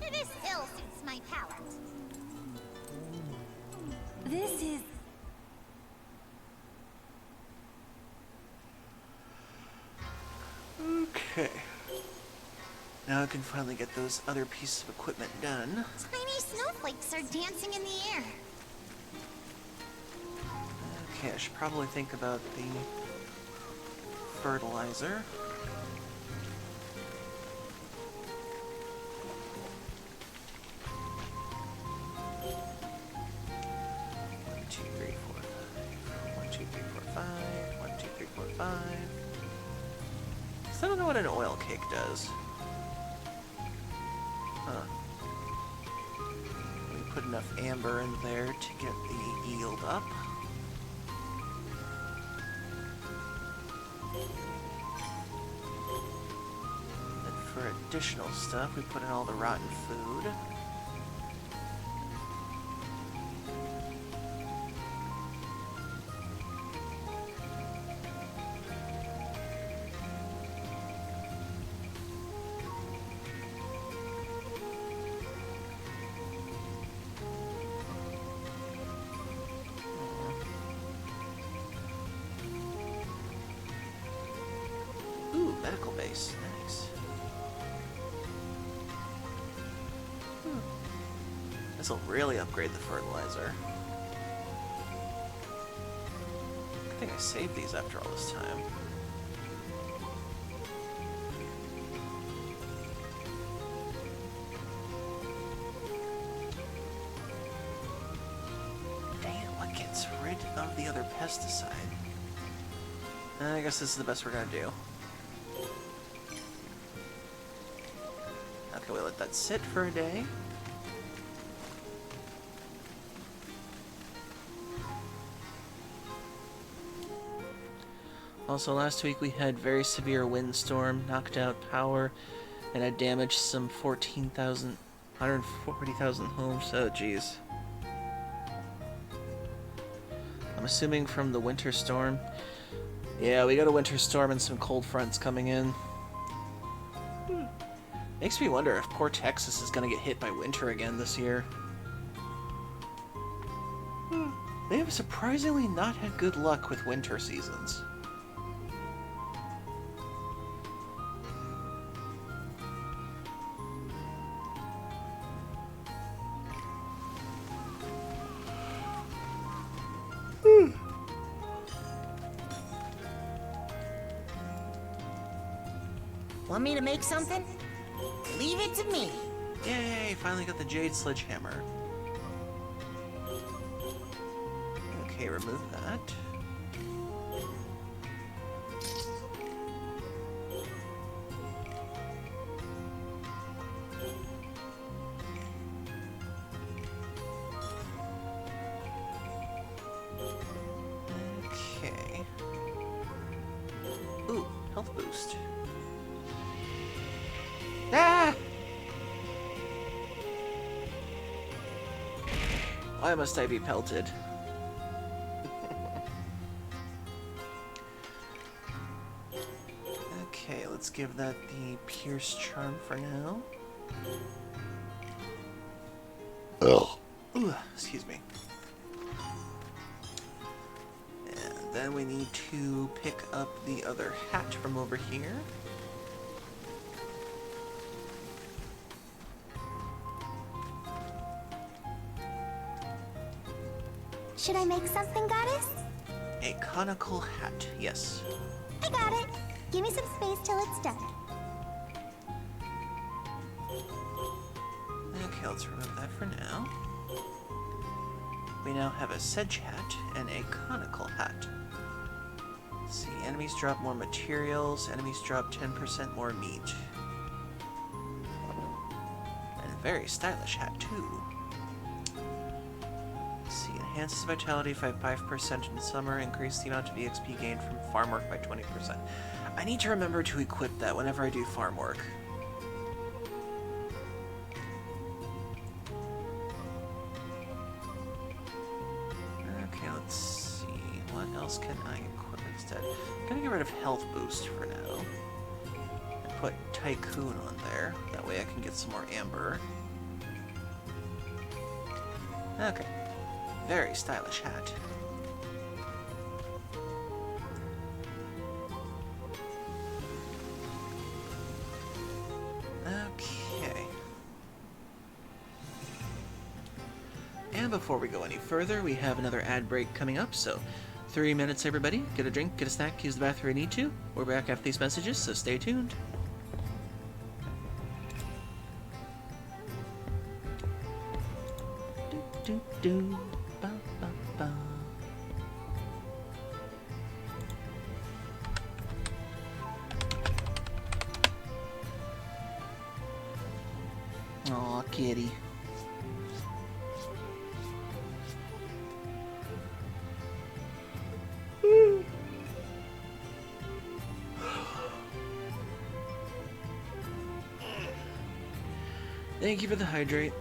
This ill suits my palate. This is... Okay. Now I can finally get those other pieces of equipment done. Tiny snowflakes are dancing in the air. Okay, I should probably think about the fertilizer. One, two, three, four, five. 1, 2, 3, 4, 5. 1, 2, 3, 4, 5. still don't know what an oil cake does. Huh. We put enough amber in there to get the yield up. Then for additional stuff, we put in all the rotten food. Medical base, nice. This will really upgrade the fertilizer. I think I saved these after all this time. Damn, what gets rid of the other pesticide? I guess this is the best we're gonna do. Okay, we let that sit for a day. Also, last week we had very severe windstorm, knocked out power, and had damaged some 140,000 homes. Oh, geez. I'm assuming from the winter storm. Yeah, we got a winter storm and some cold fronts coming in. Makes me wonder if poor Texas is gonna get hit by winter again this year. They have surprisingly not had good luck with winter seasons. Want me to make something? Leave it to me. Yay, finally got the Jade Sledgehammer. Okay, remove that. Okay. Ooh, health boost. Ah! Why must I be pelted? Okay, let's give that the Pierce Charm for now. Ugh. Ooh, excuse me. And then we need to pick up the other hat from over here. Should I make something, Goddess? A conical hat, yes. I got it. Give me some space till it's done. Okay, let's remove that for now. We now have a sedge hat and a conical hat. Let's see, enemies drop more materials, enemies drop 10% more meat. And a very stylish hat, too. Let's see, enhances vitality by 5% in summer, increase the amount of EXP gained from farm work by 20%. I need to remember to equip that whenever I do farm work. Okay, let's see. What else can I equip instead? I'm gonna get rid of health boost for now. And put Tycoon on there. That way I can get some more amber. Okay. Very stylish hat. Okay. And before we go any further, we have another ad break coming up, so 3 minutes everybody. Get a drink, get a snack, use the bathroom if you need to. We're back after these messages, so stay tuned. Do, do, do. Ba, ba, ba. Aw, kitty. Thank you for the hydrate.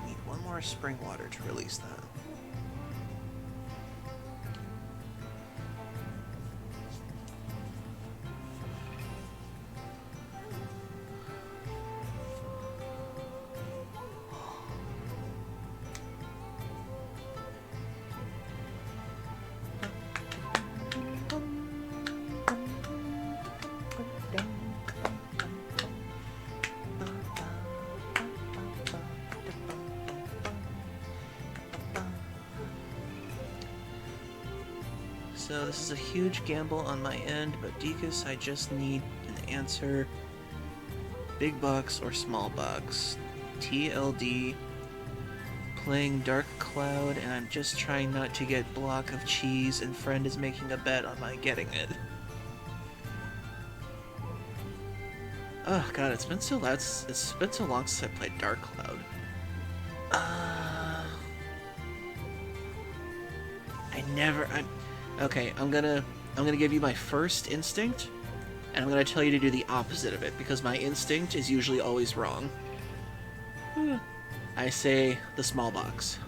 Need one more spring water to release that. So this is a huge gamble on my end, but Dekus, I just need an answer. Big box or small box? TLD. Playing Dark Cloud, and I'm just trying not to get block of cheese, and friend is making a bet on my getting it. Oh god, it's been so long since I played Dark Cloud. Okay, I'm gonna give you my first instinct, and I'm gonna tell you to do the opposite of it, because my instinct is usually always wrong. I say the small box.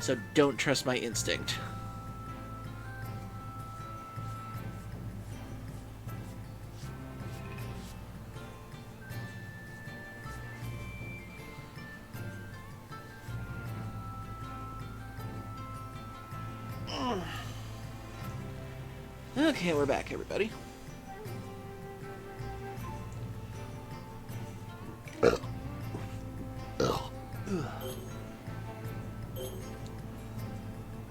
So don't trust my instinct. Okay, we're back, everybody.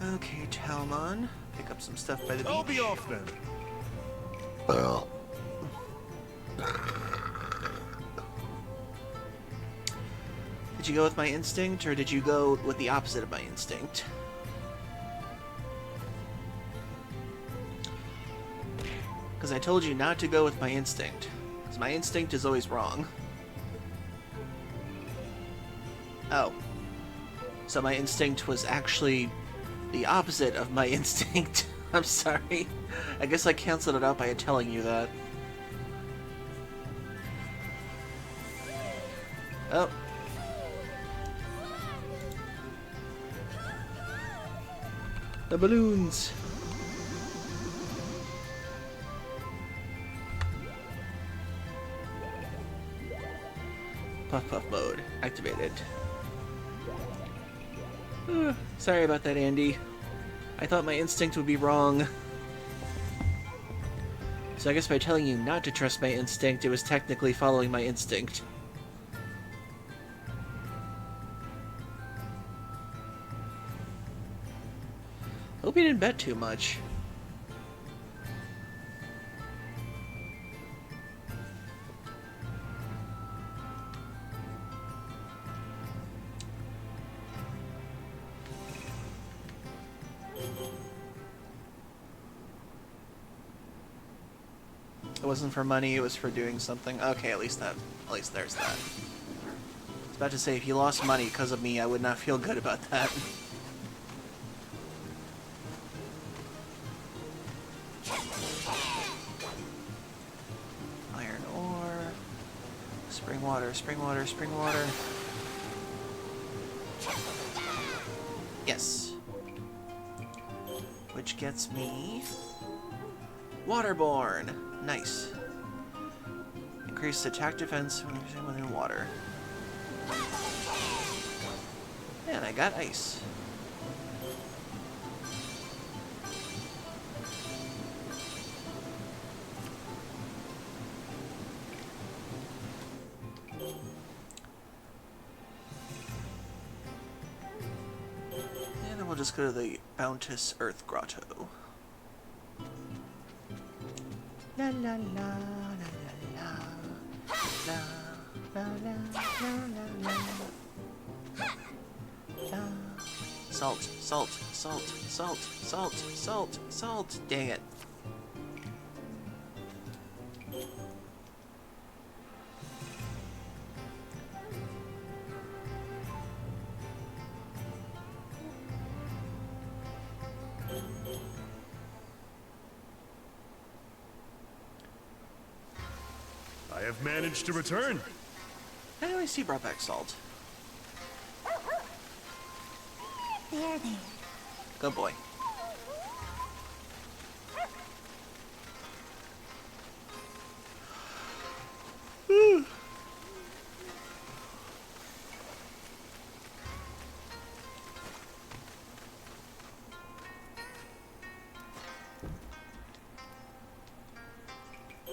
Okay, Talmon, pick up some stuff by the beach. I'll be off then. Did you go with my instinct, or did you go with the opposite of my instinct? Because I told you not to go with my instinct. Because my instinct is always wrong. Oh. So my instinct was actually the opposite of my instinct. I'm sorry. I guess I canceled it out by telling you that. Oh. The balloons. Puff puff mode activated. Sorry about that, Andy. I thought my instinct would be wrong. So I guess by telling you not to trust my instinct, it was technically following my instinct. Hope you didn't bet too much. It wasn't for money, it was for doing something. Okay, at least there's that. I was about to say, if you lost money because of me, I would not feel good about that. Iron ore. Spring water, spring water, spring water. Yes. Which gets me... Waterborne! Nice. Increase attack defense when in water. And I got ice. And then we'll just go to the Bounteous Earth Grotto. La la la la la la la la la la la. Salt, salt, salt, salt, salt, salt, salt. Dang it. I have managed to return. At least he brought back salt. There, there. Good boy.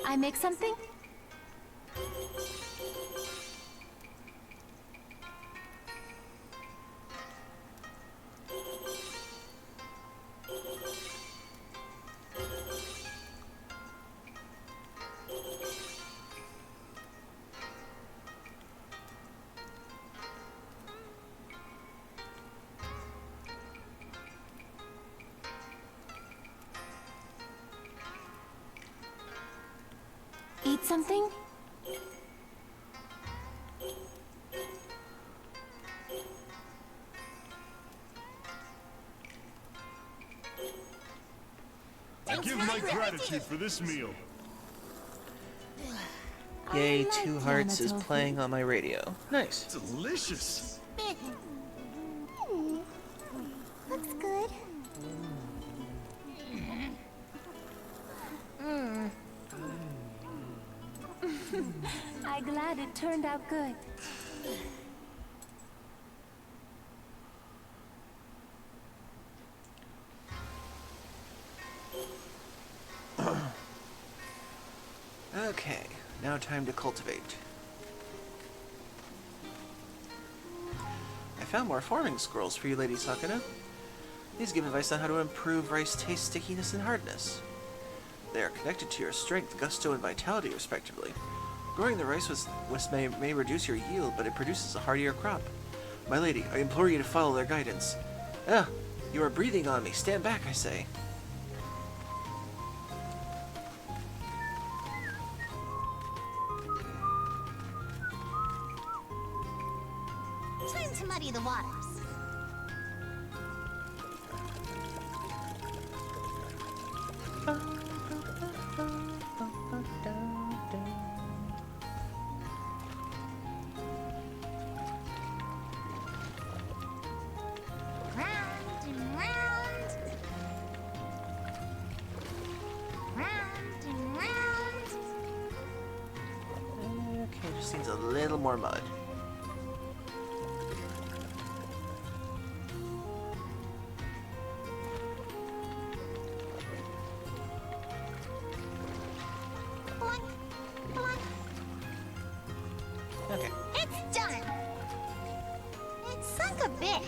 I make something? Eat something? I give my gratitude for this meal. Yay, I like Two Hearts is tofu. playing on my radio. Nice. Delicious. Looks good. I'm glad it turned out good. Okay, now time to cultivate. I found more farming scrolls for you, Lady Sakuna. These give advice on how to improve rice taste, stickiness, and hardness. They are connected to your strength, gusto, and vitality, respectively. Growing the rice may reduce your yield, but it produces a heartier crop. My lady, I implore you to follow their guidance. Ah, you are breathing on me. Stand back, I say. Time to muddy the waters. Round and round. Round and round. Okay, just needs a little more mud. Boink, boink. Okay. It's done. It sunk a bit.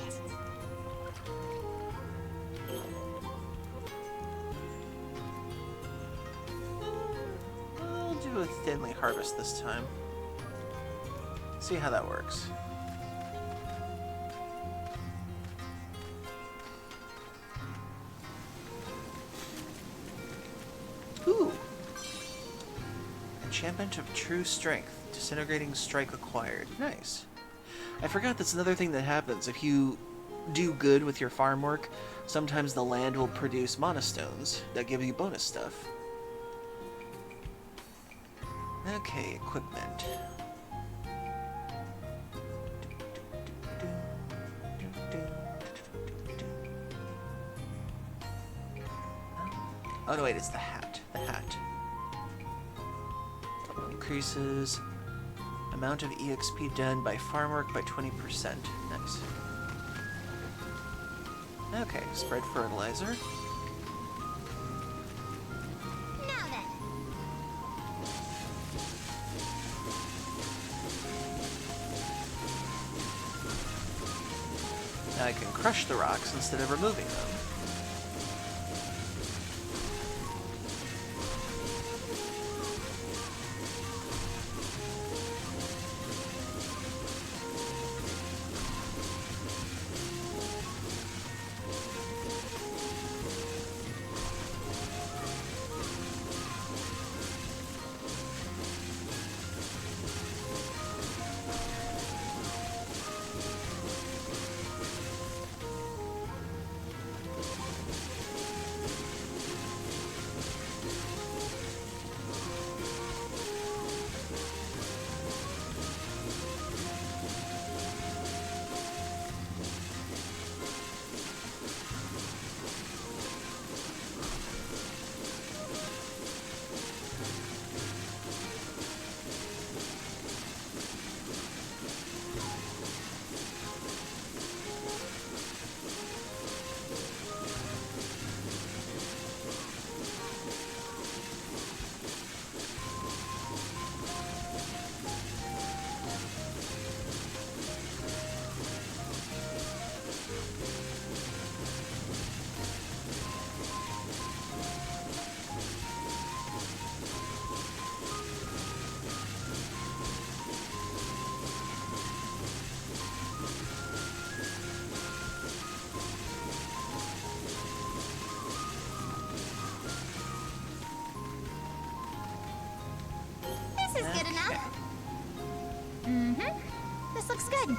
I'll do a thinly harvest this time. See how that works. Ooh! Enchantment of True Strength. Disintegrating Strike acquired. Nice. I forgot that's another thing that happens. If you do good with your farm work, sometimes the land will produce mana stones that give you bonus stuff. Okay, equipment. Oh no, wait, it's the hat. The hat. Increases amount of EXP done by farm work by 20%. Nice. Okay, spread fertilizer. Now then. Now I can crush the rocks instead of removing them. This is good enough. Mm-hmm. This looks good.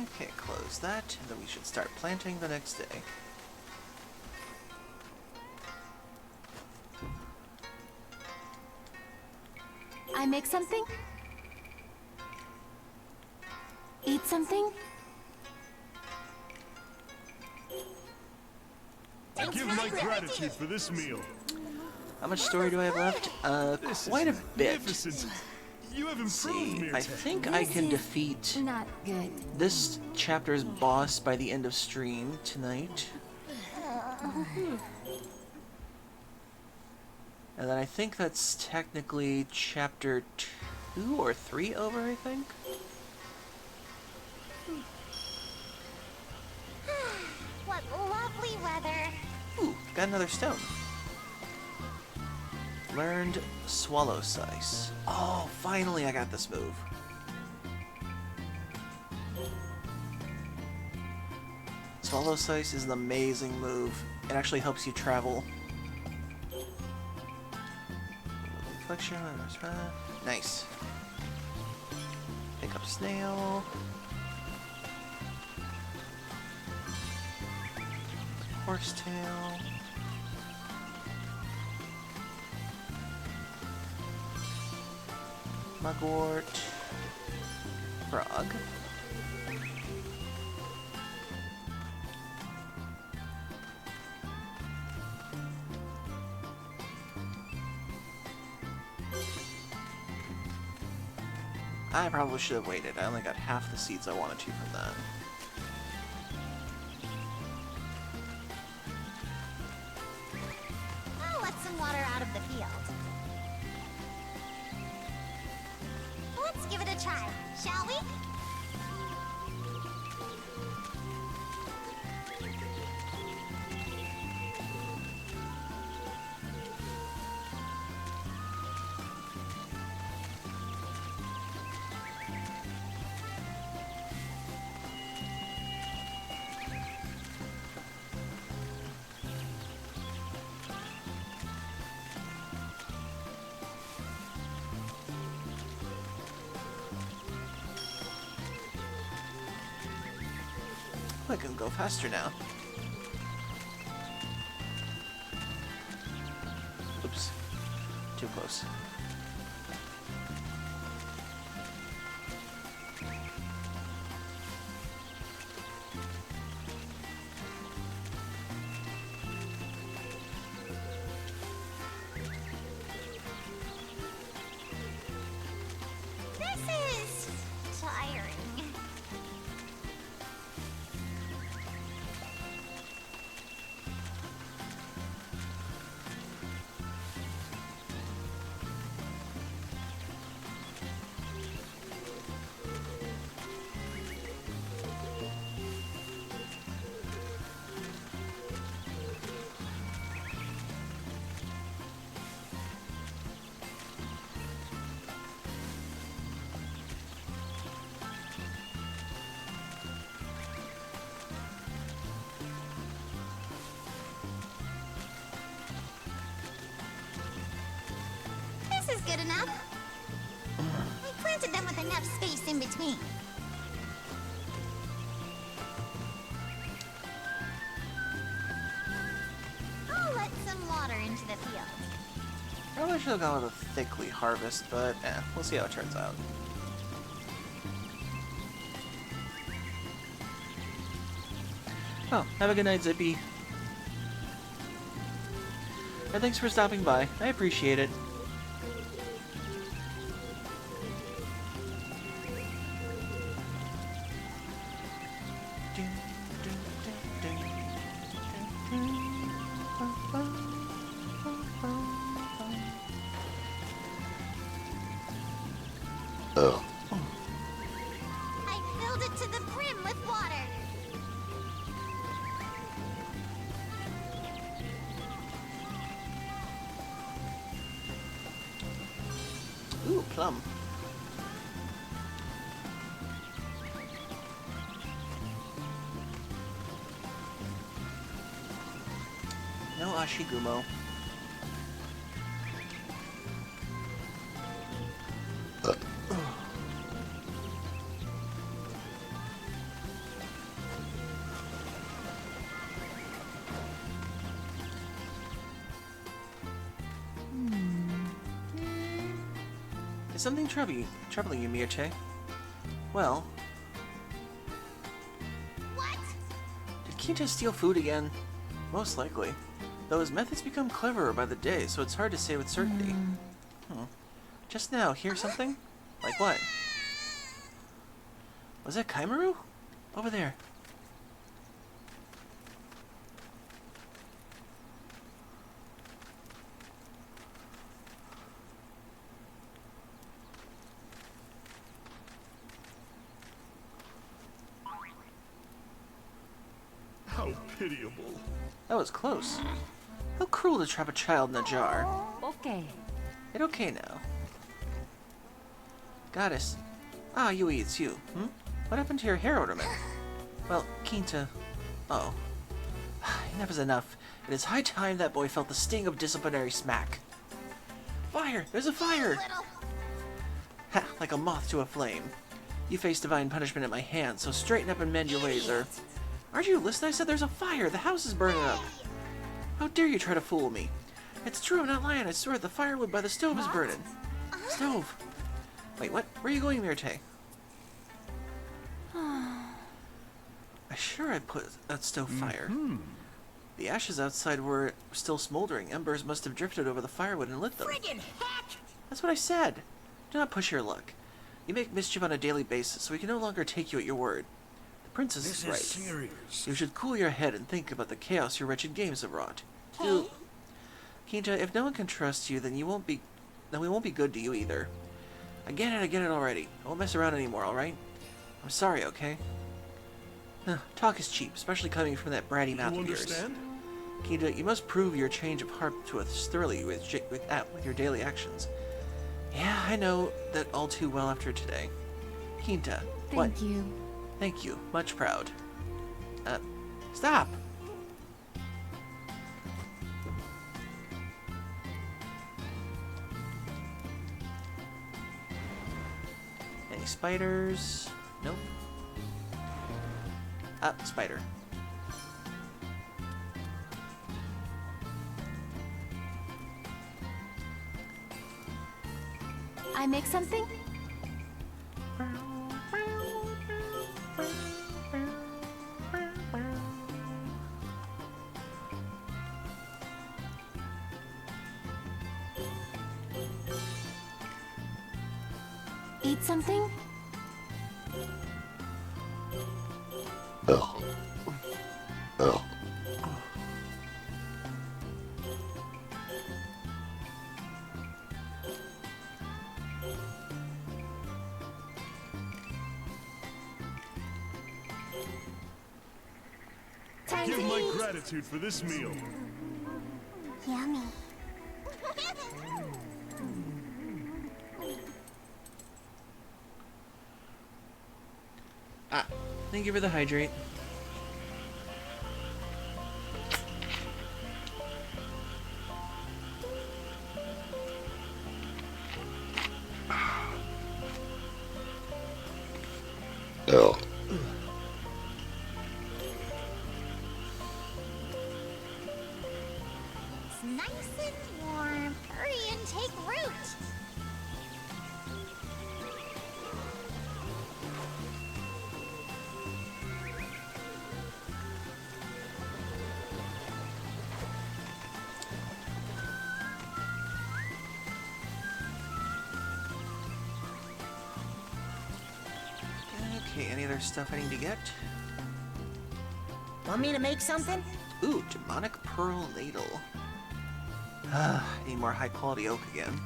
Okay, close that, and then we should start planting the next day. I make something? Eat something? Give my gratitude for this meal. How much story do I have left? This Quite a is bit. magnificent. You have improved, See, Myrte. I think I can defeat Not good. this chapter's boss by the end of stream tonight. And then I think that's technically chapter 2 or 3 over, I think? What lovely weather. Ooh, got another stone. Learned Swallow Size. Oh, finally I got this move. Swallow Size is an amazing move. It actually helps you travel. Reflection, nice. Pick up Snail. Horsetail. Mugwort. Frog. I probably should have waited. I only got half the seeds I wanted to from that. I'll let some water out of the field. Let's give it a try, shall we? I can go faster now. Oops. Too close. is good enough. I planted them with enough space in between. I'll let some water into the field. Probably should have gone with a thickly harvest, but we'll see how it turns out. Oh, have a good night, Zippy. And thanks for stopping by. I appreciate it. I filled it to the brim with water. Ooh, plum. No Ashigumo. Is something troubling you, Mirte? Well, What? did Kinta steal food again? Most likely. Though his methods become cleverer by the day, so it's hard to say with certainty. Just now, hear something? Like what? Was that Kaimaru? Over there. How pitiable. That was close. How cruel to trap a child in a jar. Okay. It okay now. Goddess. Ah, Yui, it's you. What happened to your hair ornament? Well, Kinta... Oh. Enough is enough. It is high time that boy felt the sting of disciplinary smack. Fire! There's a fire! Little. Ha! Like a moth to a flame. You face divine punishment at my hands, so straighten up and mend your ways, or... Aren't you listening? I said there's a fire! The house is burning up! How dare you try to fool me? It's true, I'm not lying. I swear the firewood by the stove is burning. Stove! Wait, what? Where are you going, Mirte? I sure I put that stove fire. The ashes outside were still smoldering. Embers must have drifted over the firewood and lit them. Friggin' heck! That's what I said. Do not push your luck. You make mischief on a daily basis, so we can no longer take you at your word. The princess is right. serious. You should cool your head and think about the chaos your wretched games have wrought. Kinta, if no one can trust you, then we won't be good to you either. I get it already. I won't mess around anymore, alright? I'm sorry, okay? Talk is cheap, especially coming from that bratty mouth You of yours. understand? Kinta, you must prove your change of heart to us thoroughly with your daily actions. Yeah, I know that all too well after today. Kinta, what? Thank you. Thank you. Much proud. Stop! Any spiders? Nope. Ah, spider. I make something? Eat something? Time Give to my eat. gratitude for this meal. Yummy. Ah, thank you for the hydrate. Oh. It's nice and warm. Hurry and take root. Okay, any other stuff I need to get? Want me to make something? Ooh, demonic pearl ladle. I need more high quality oak again.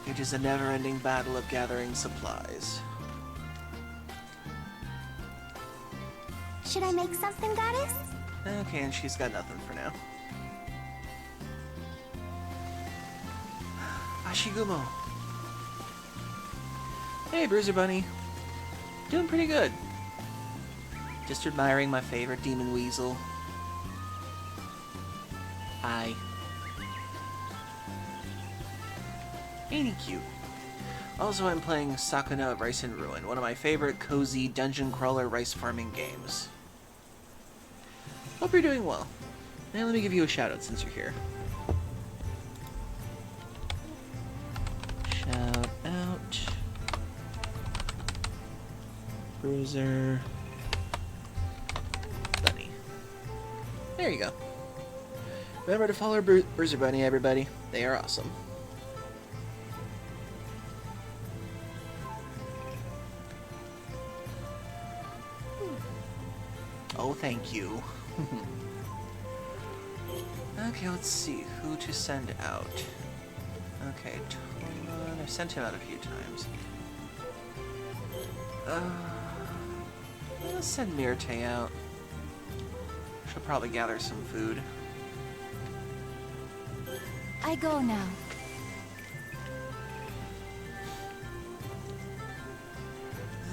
It is a never-ending battle of gathering supplies. Should I make something, Goddess? Okay, and she's got nothing for now. Ashigumo. Hey, Bruiser Bunny. Doing pretty good. Just admiring my favorite demon weasel. Hi. Ain't he cute? Also, I'm playing Sakuna Rice and Ruin, one of my favorite cozy dungeon crawler rice farming games. Hope you're doing well. Now let me give you a shout out since you're here. Shout out. Bruiser Bunny. There you go. Remember to follow Bruiser Bunny, everybody. They are awesome. Oh, thank you. Okay, let's see. Who to send out? Okay, I've sent him out a few times. Let's send Myrte out. She'll probably gather some food. I go now.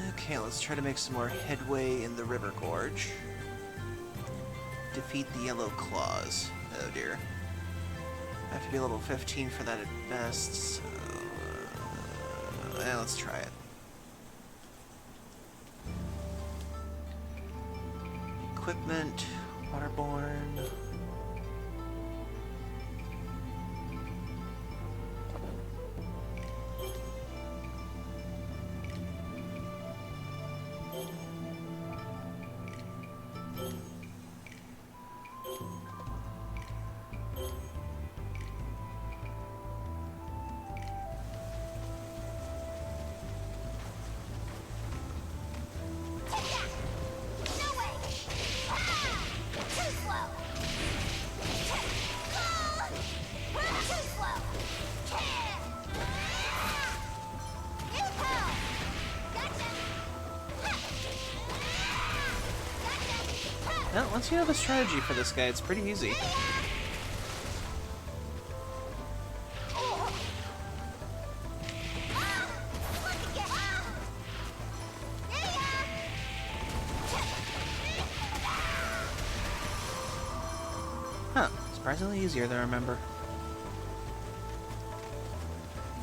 Okay, let's try to make some more headway in the River Gorge. Defeat the Yellow Claws. Oh dear. I have to be level 15 for that at best, so... yeah, let's try it. Equipment, Waterborne... Well, once you know the strategy for this guy, it's pretty easy. Huh, surprisingly easier than I remember.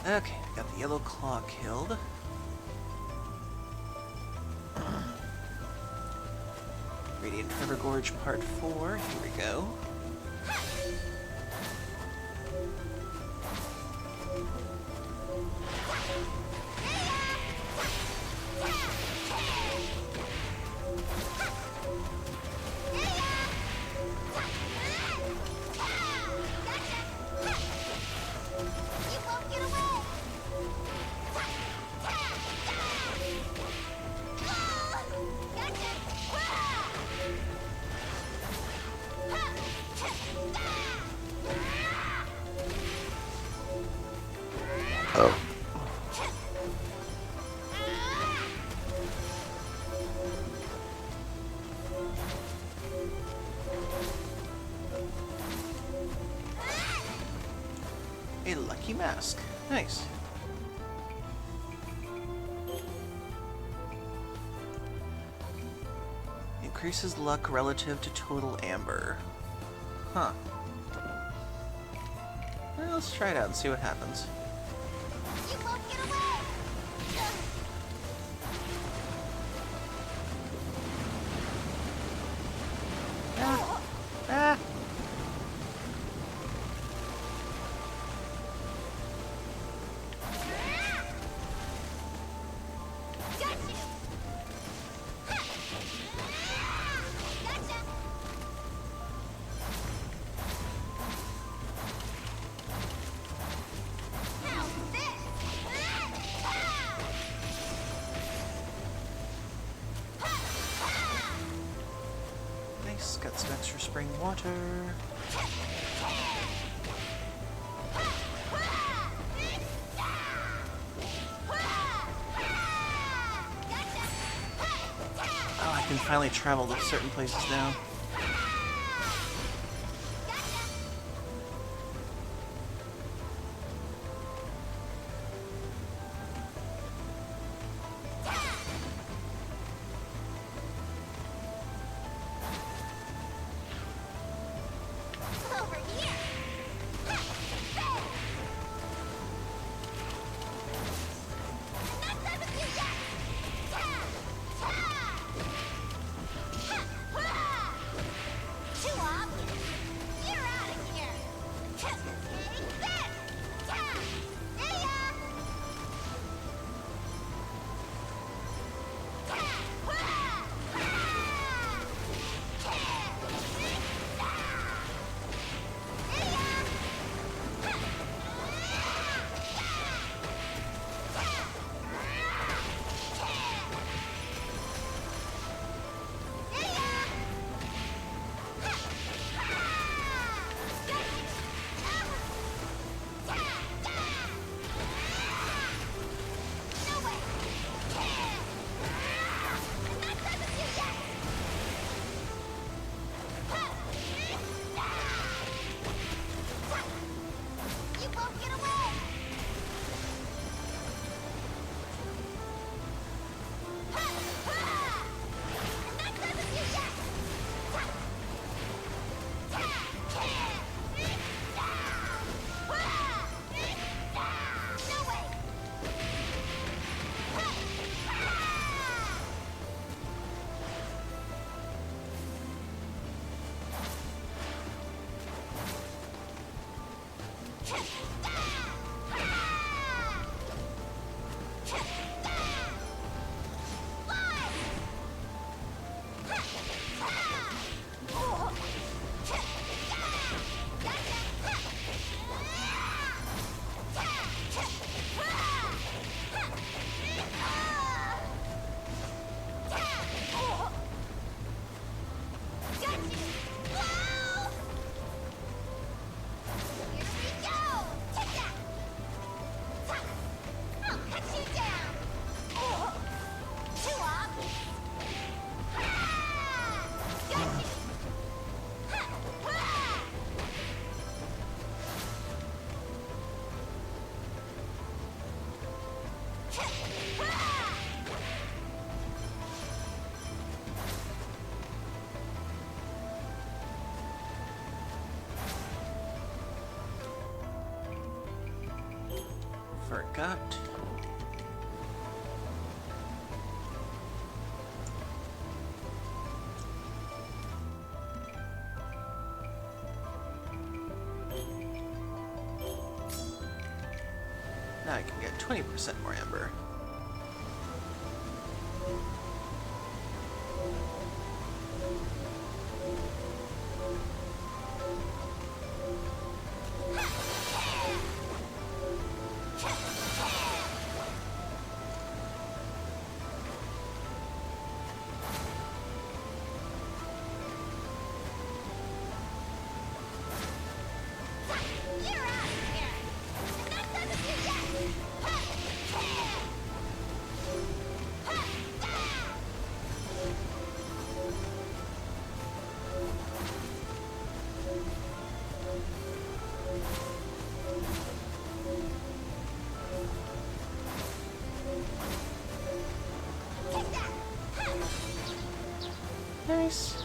Okay, got the Yellow Claw killed. Radiant River Gorge Part 4, here we go. Oh. A lucky mask. Nice. Increases luck relative to total amber. Huh. Well, let's try it out and see what happens. You won't get away! Ah! Ah! Got you! Ha! Gotcha! How's this? Nice, got some extra spring water. Oh, I can finally travel to certain places now. Over here! Not done with you yet! Too obvious! You're out of here! Take this! See ya! No way! I'm not done with you yet! You won't get away! I'm not done with you yet! No way! Forgot. Now I can get 20% more amber. You're out of here! I'm not done with you yet! Take that! Nice.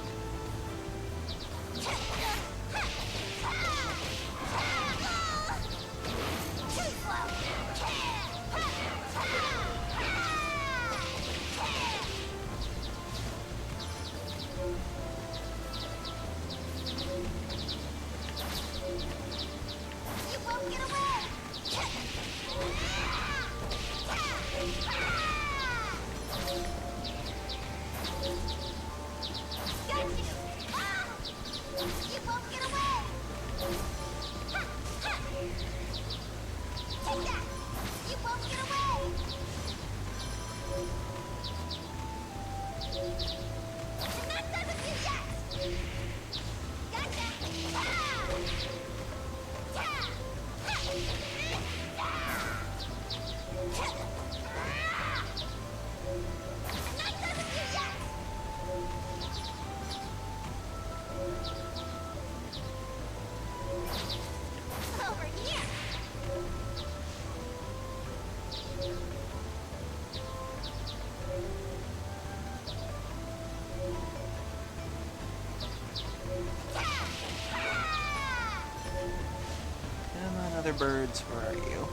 Come on, other birds, where are you?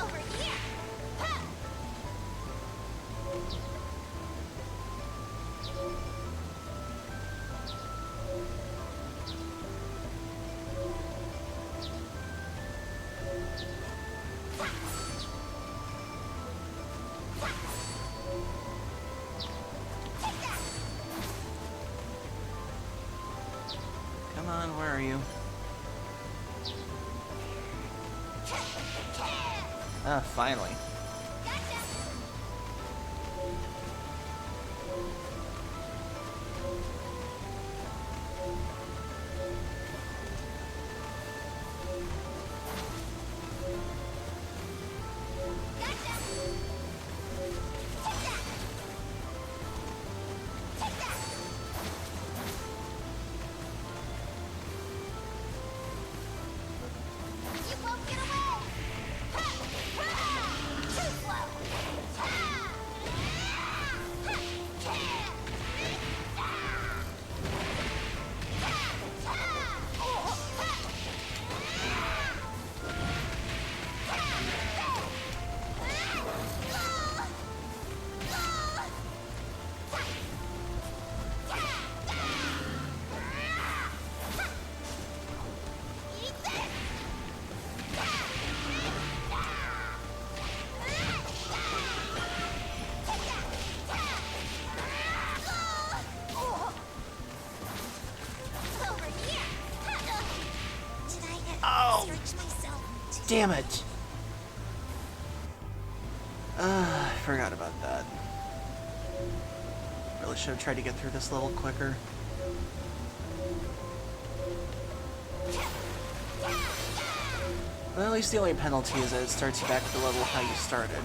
Over here! Ha! Come on, where are you? Ah, finally. Gotcha! You won't get away! Ha! Ha! Too slow! Ha! Ha! Ha! Eat this! Over here! Did I stretch myself? Damn it! I forgot about that. Really should have tried to get through this a little quicker. But at least the only penalty is that it starts you back at the level how you started.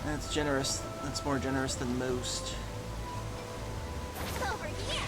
That's generous. That's more generous than most. Over here!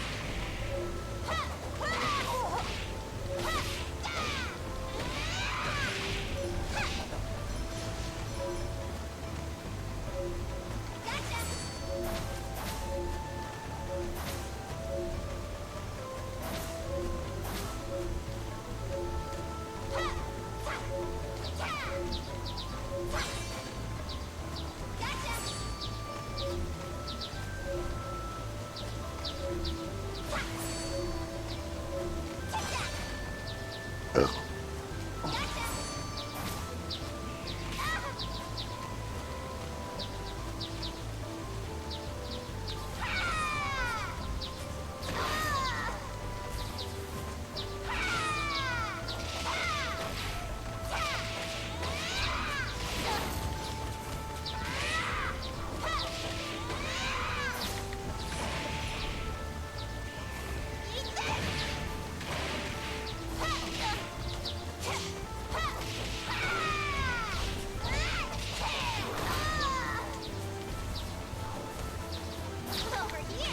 Over here!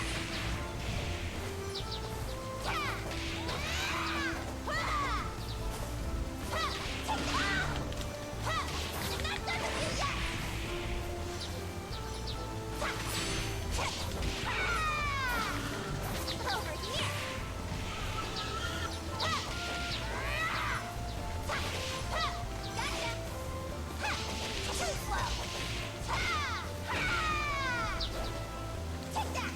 Not done with you yet! Over here! Gotcha! Too slow! Take that!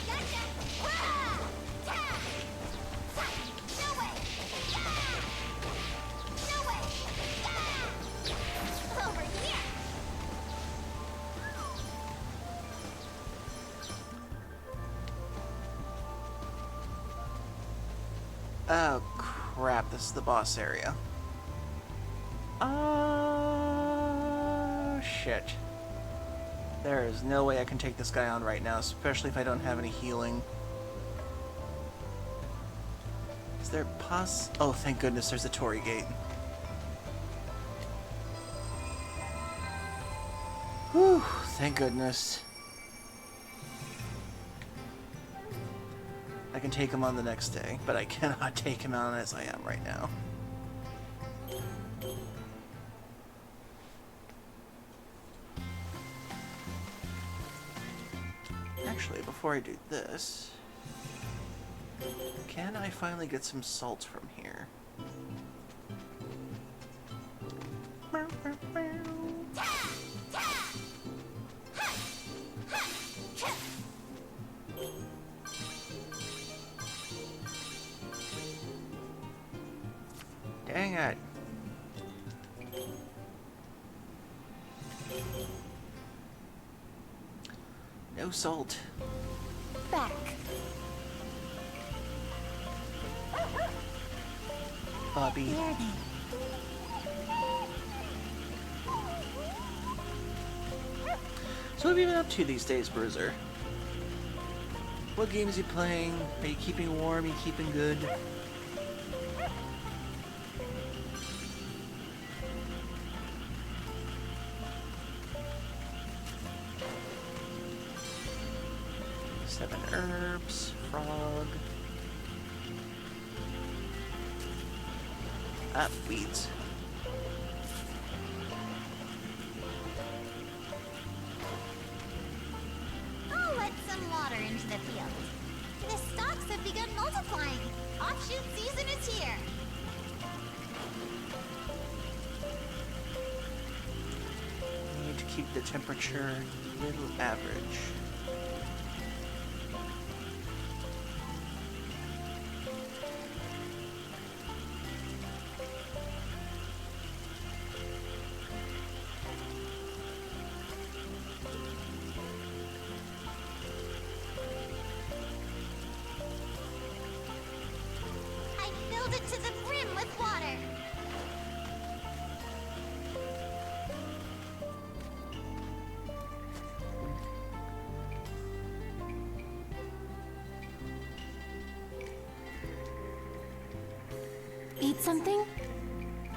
Gotcha! No way! No way! Over here! Oh crap, this is the boss area. Oh shit. There is no way I can take this guy on right now, especially if I don't have any healing. Is there Oh, thank goodness there's a Torii gate. Whew, thank goodness. I can take him on the next day, but I cannot take him on as I am right now. Actually, before I do this, can I finally get some salt from here? Dang it. No salt. Back. Bobby. There they. So what have you been up to these days, Bruiser? What games are you playing? Are you keeping warm? Are you keeping good? Seven herbs, frog. Ah, weeds. I'll let some water into the field. The stalks have begun multiplying. Offshoot season is here. Need to keep the temperature a little average. I filled it to the brim with water. Eat something?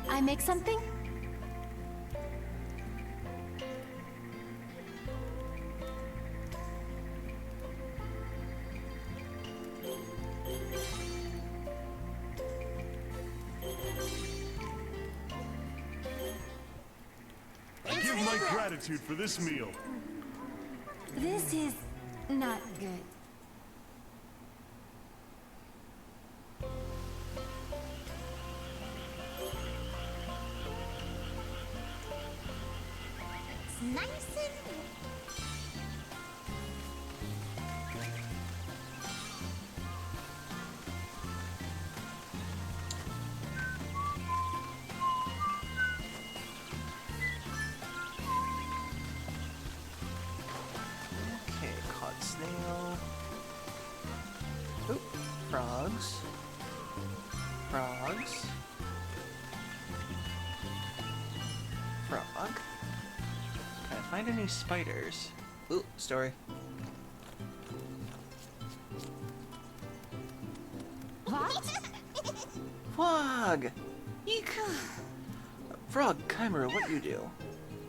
I make something? I give my gratitude for this meal. This is not good. It's nice and... Okay, caught snail. Oop, frogs. Frogs. Frog. Can I find any spiders? Ooh, story. What? Frog! Eek! Frog, Chimera, what you do?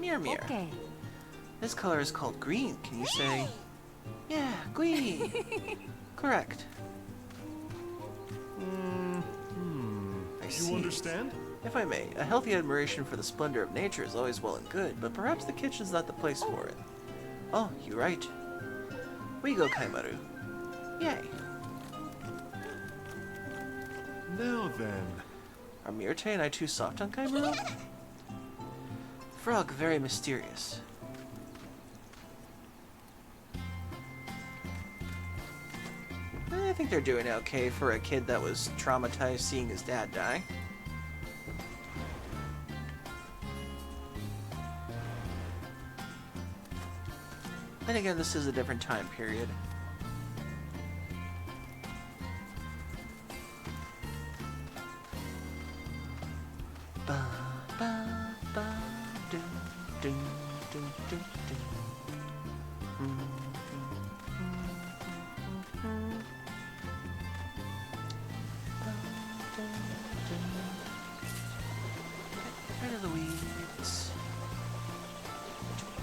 Mirror. Okay. This color is called green. Can you say... Yeah, green! Correct. I You see. understand? If I may, a healthy admiration for the splendor of nature is always well and good, but perhaps the kitchen's not the place for it. Oh, you're right. We go, Kaimaru. Yay. Now then. Are Myrte and I too soft on Kaimaru? Frog, very mysterious. I think they're doing okay for a kid that was traumatized seeing his dad die. Then again, this is a different time period. Ba ba ba doo doo doo doo doo. Get rid of the weeds.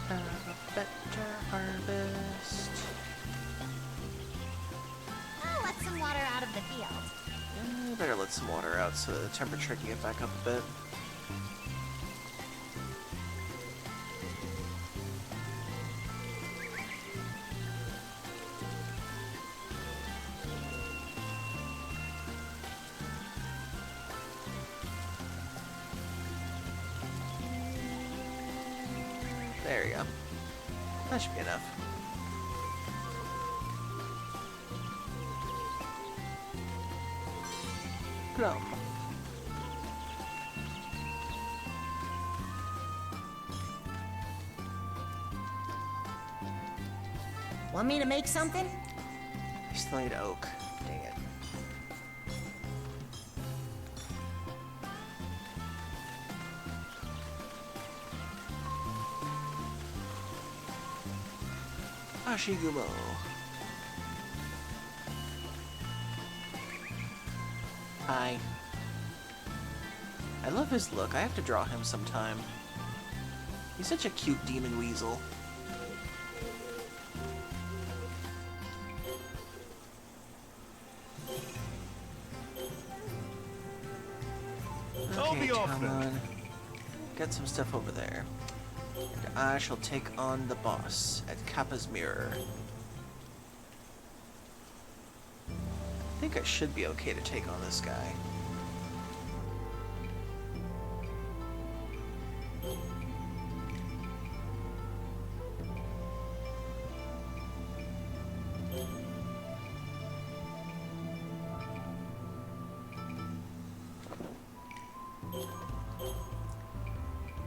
To have a better harvest. I'll let some water out of the field. Better let some water out so the temperature can get back up a bit. That should be enough. Plum. Want me to make something? I still need oak. Dang it. Ashigumo. Hi. I love his look. I have to draw him sometime. He's such a cute demon weasel. I'll be off come then. on. Get some stuff over there. And I shall take on the boss at Kappa's Mirror. I think I should be okay to take on this guy.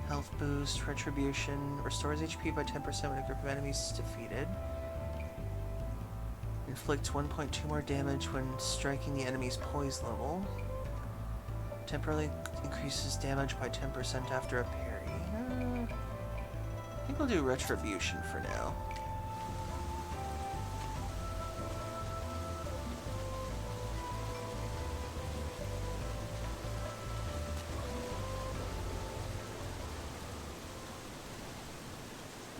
Health boost, retribution, restores HP by 10% when a group of enemies is defeated. Inflicts 1.2 more damage when striking the enemy's poise level. Temporarily increases damage by 10% after a parry. I think we'll do retribution for now.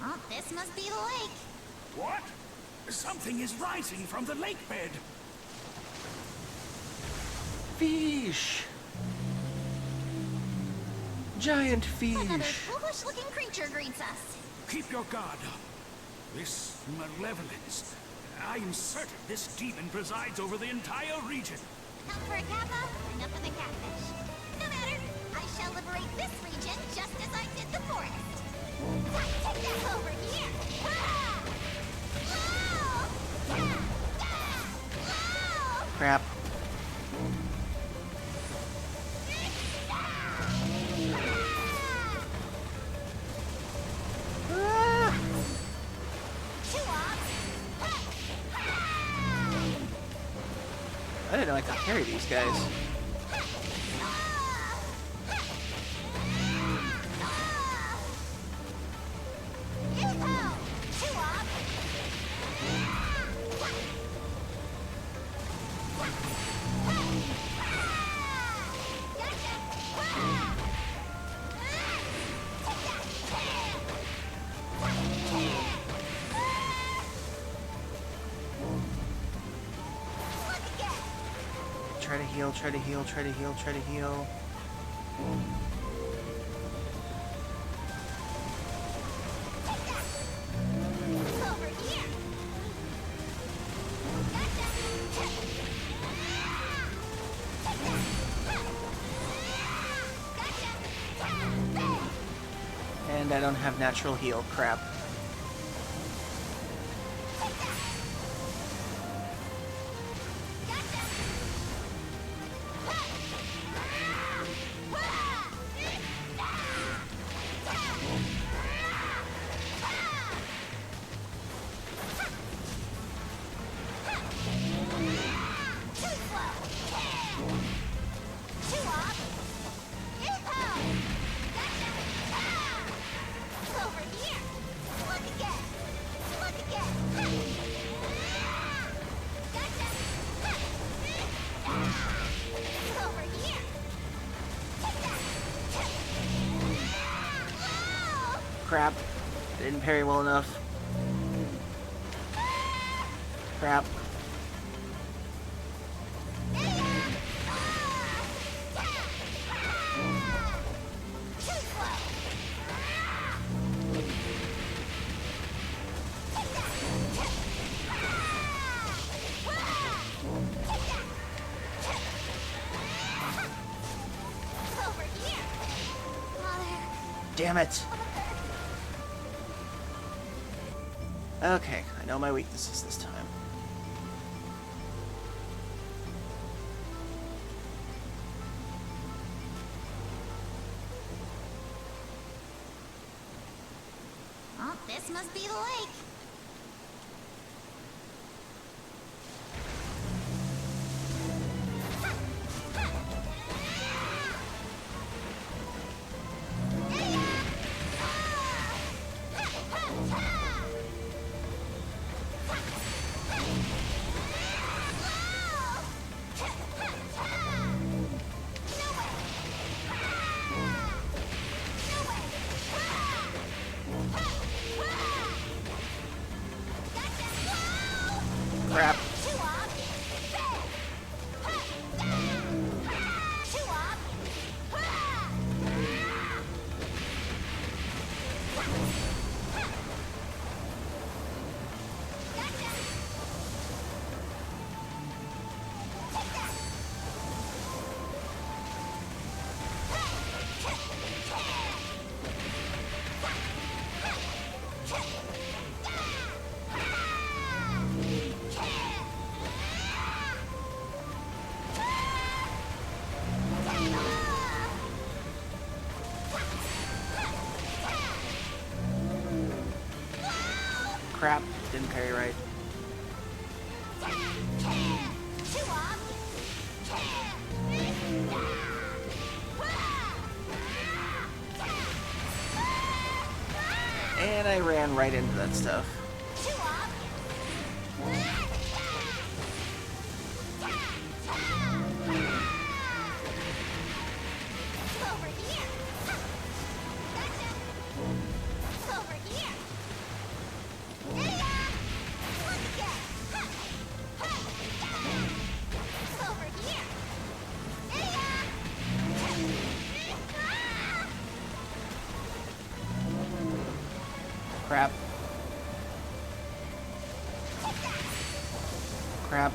Oh, this must be the lake. What? Something is rising from the lake bed. Fish! Giant Another fish! foolish-looking creature greets us. Keep your guard up. This malevolence. I am certain this demon presides over the entire region. Come for a kappa, enough of the catfish. No matter, I shall liberate this region just as I did the forest. Take that over here! Ah! Oh! Ah! Ah! Crap. Ah! I didn't know I could carry these guys. Try to heal, try to heal, try to heal, try to heal. Over here! And I don't have natural heal, crap. Crap. I didn't parry well enough. Crap. Damn it. Okay, I know my weaknesses this time. Oh, this must be the lake. Crap. Crap, didn't parry right. And I ran right into that stuff. Over here. Gotcha. Over here. Look again. Over here. Crap. Crap.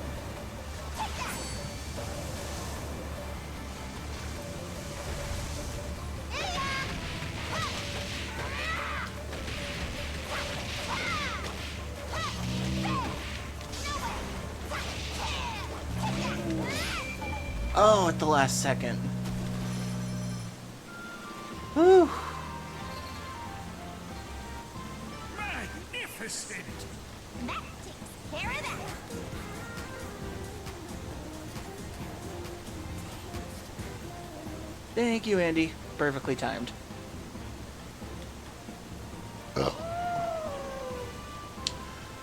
Oh, at the last second. Whew. Magnificent! That takes care of that. Thank you, Andy. Perfectly timed. Oh.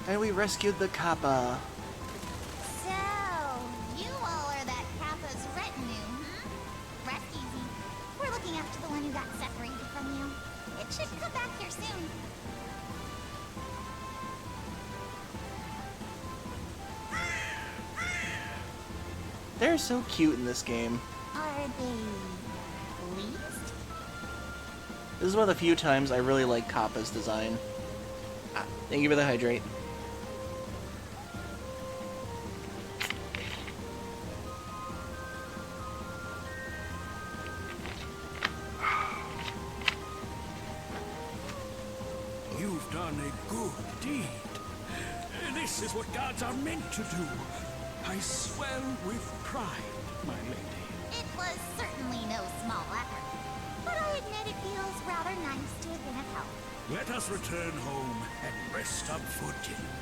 And we rescued the Kappa. So, you all are that Kappa's retinue, Rest easy. We're looking after the one who got separated from you. It should come back here soon. They're so cute in this game. Are they pleased? This is one of the few times I really like Kappa's design. Ah, thank you for the hydrate. You've done a good deed. This is what gods are meant to do. I swell with pride, my lady. It was certainly no small effort. But I admit it feels rather nice to have been of help. Let us return home and rest up for dinner.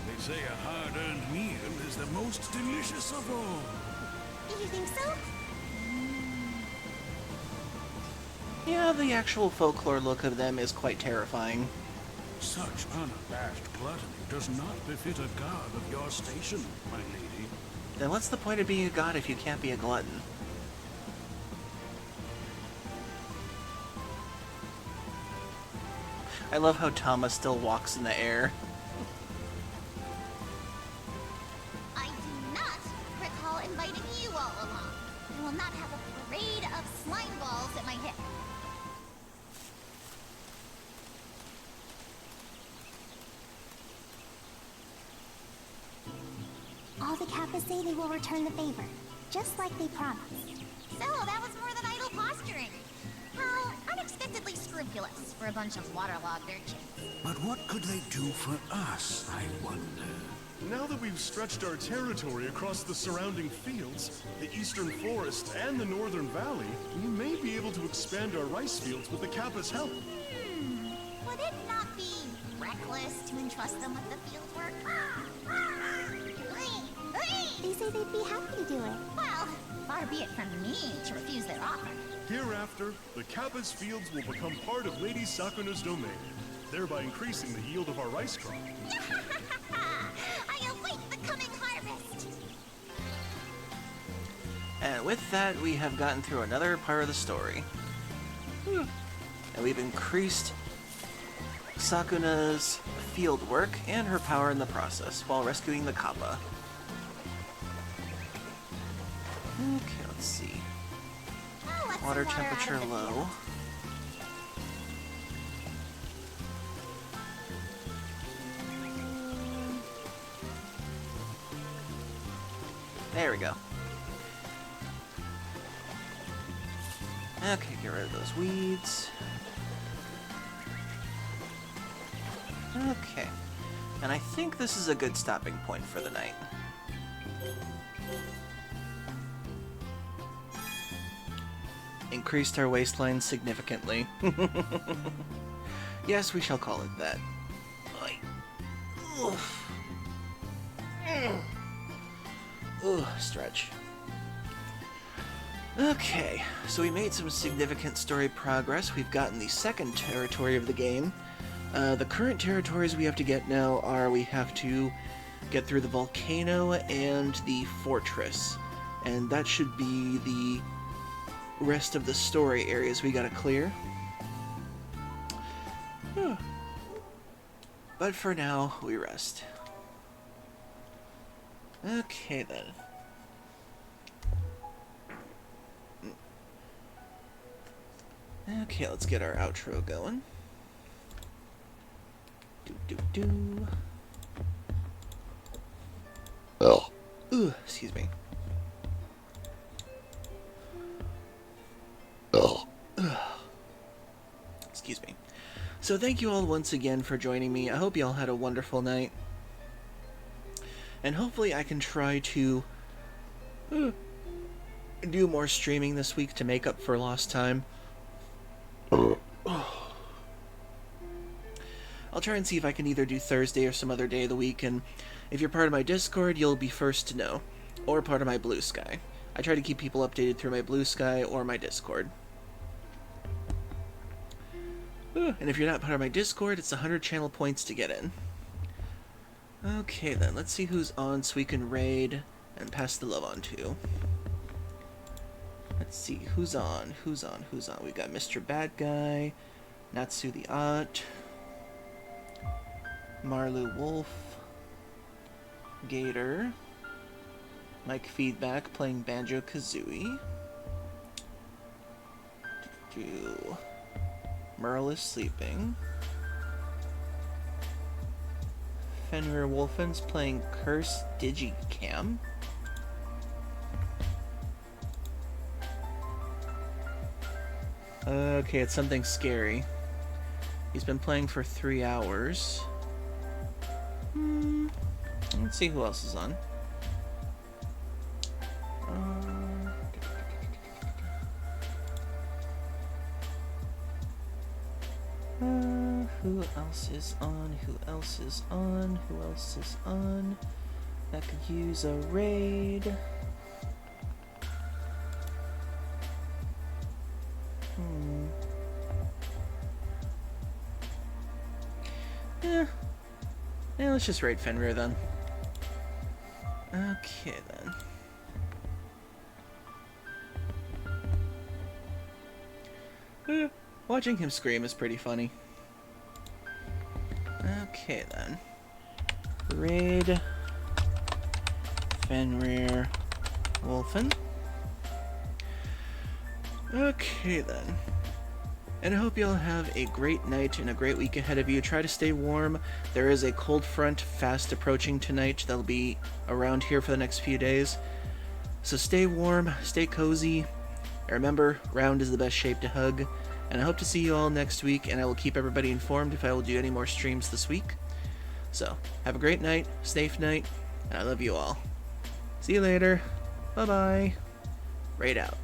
They say a hard-earned meal is the most delicious of all. You think so? Yeah, the actual folklore look of them is quite terrifying. Such unabashed gluttony does not befit a god of your station, my lady. Then what's the point of being a god if you can't be a glutton? I love how Thomas still walks in the air. I do not recall inviting you all along. I will not have a parade of slime balls at my hip. All the Kappas say they will return the favor, just like they promised. So that was more than idle posturing. How unexpectedly screwed unscrupulous for a bunch of waterlogged urchins. But what could they do for us, I wonder? Now that we've stretched our territory across the surrounding fields, the eastern forest, and the northern valley, we may be able to expand our rice fields with the Kappa's help. Would it not be reckless to entrust them with the field work? They say they'd be happy to do it. Well, far be it from me to refuse their offer. Hereafter, the Kappa's fields will become part of Lady Sakuna's domain, thereby increasing the yield of our rice crop. I await the coming harvest. And with that, we have gotten through another part of the story. And we've increased Sakuna's field work and her power in the process, while rescuing the Kappa. Okay, let's see. Oh, let some Water out temperature of the low. field. There we go. Okay, get rid of those weeds. Okay. And I think this is a good stopping point for the night. Increased our waistline significantly. Yes, we shall call it that. Oi. Oof. Ooh, stretch. Okay, so we made some significant story progress. We've gotten the second territory of the game. The current territories we have to get now are we have to get through the volcano and the fortress. And that should be the rest of the story areas we gotta clear. But for now, we rest. Okay then. Okay, let's get our outro going. Do. Oh. Ooh, excuse me. Oh. Excuse me. So thank you all once again for joining me. I hope you all had a wonderful night. And hopefully I can try to do more streaming this week to make up for lost time. I'll try and see if I can either do Thursday or some other day of the week, and if you're part of my Discord, you'll be first to know. Or part of my Blue Sky. I try to keep people updated through my Blue Sky or my Discord. And if you're not part of my Discord, it's 100 channel points to get in. Okay then, let's see who's on so we can raid and pass the love on to. Let's see, who's on? We got Mr. Bad Guy, Natsu the Ott, Marlu Wolf, Gator, Mike Feedback playing Banjo-Kazooie, Merle is sleeping, Fenrir Wolfen's playing Curse Digicam, okay, it's something scary. He's been playing for 3 hours. Let's see who else is on. Who else is on? That could use a raid. Yeah, let's just raid Fenrir then. Okay then. Watching him scream is pretty funny. Okay then. Raid Fenrir Wolfen. Okay then. And I hope you all have a great night and a great week ahead of you. Try to stay warm. There is a cold front fast approaching tonight that'll be around here for the next few days. So stay warm, stay cozy. And remember, round is the best shape to hug. And I hope to see you all next week, and I will keep everybody informed if I will do any more streams this week. So, have a great night, safe night, and I love you all. See you later. Bye-bye. Raid out.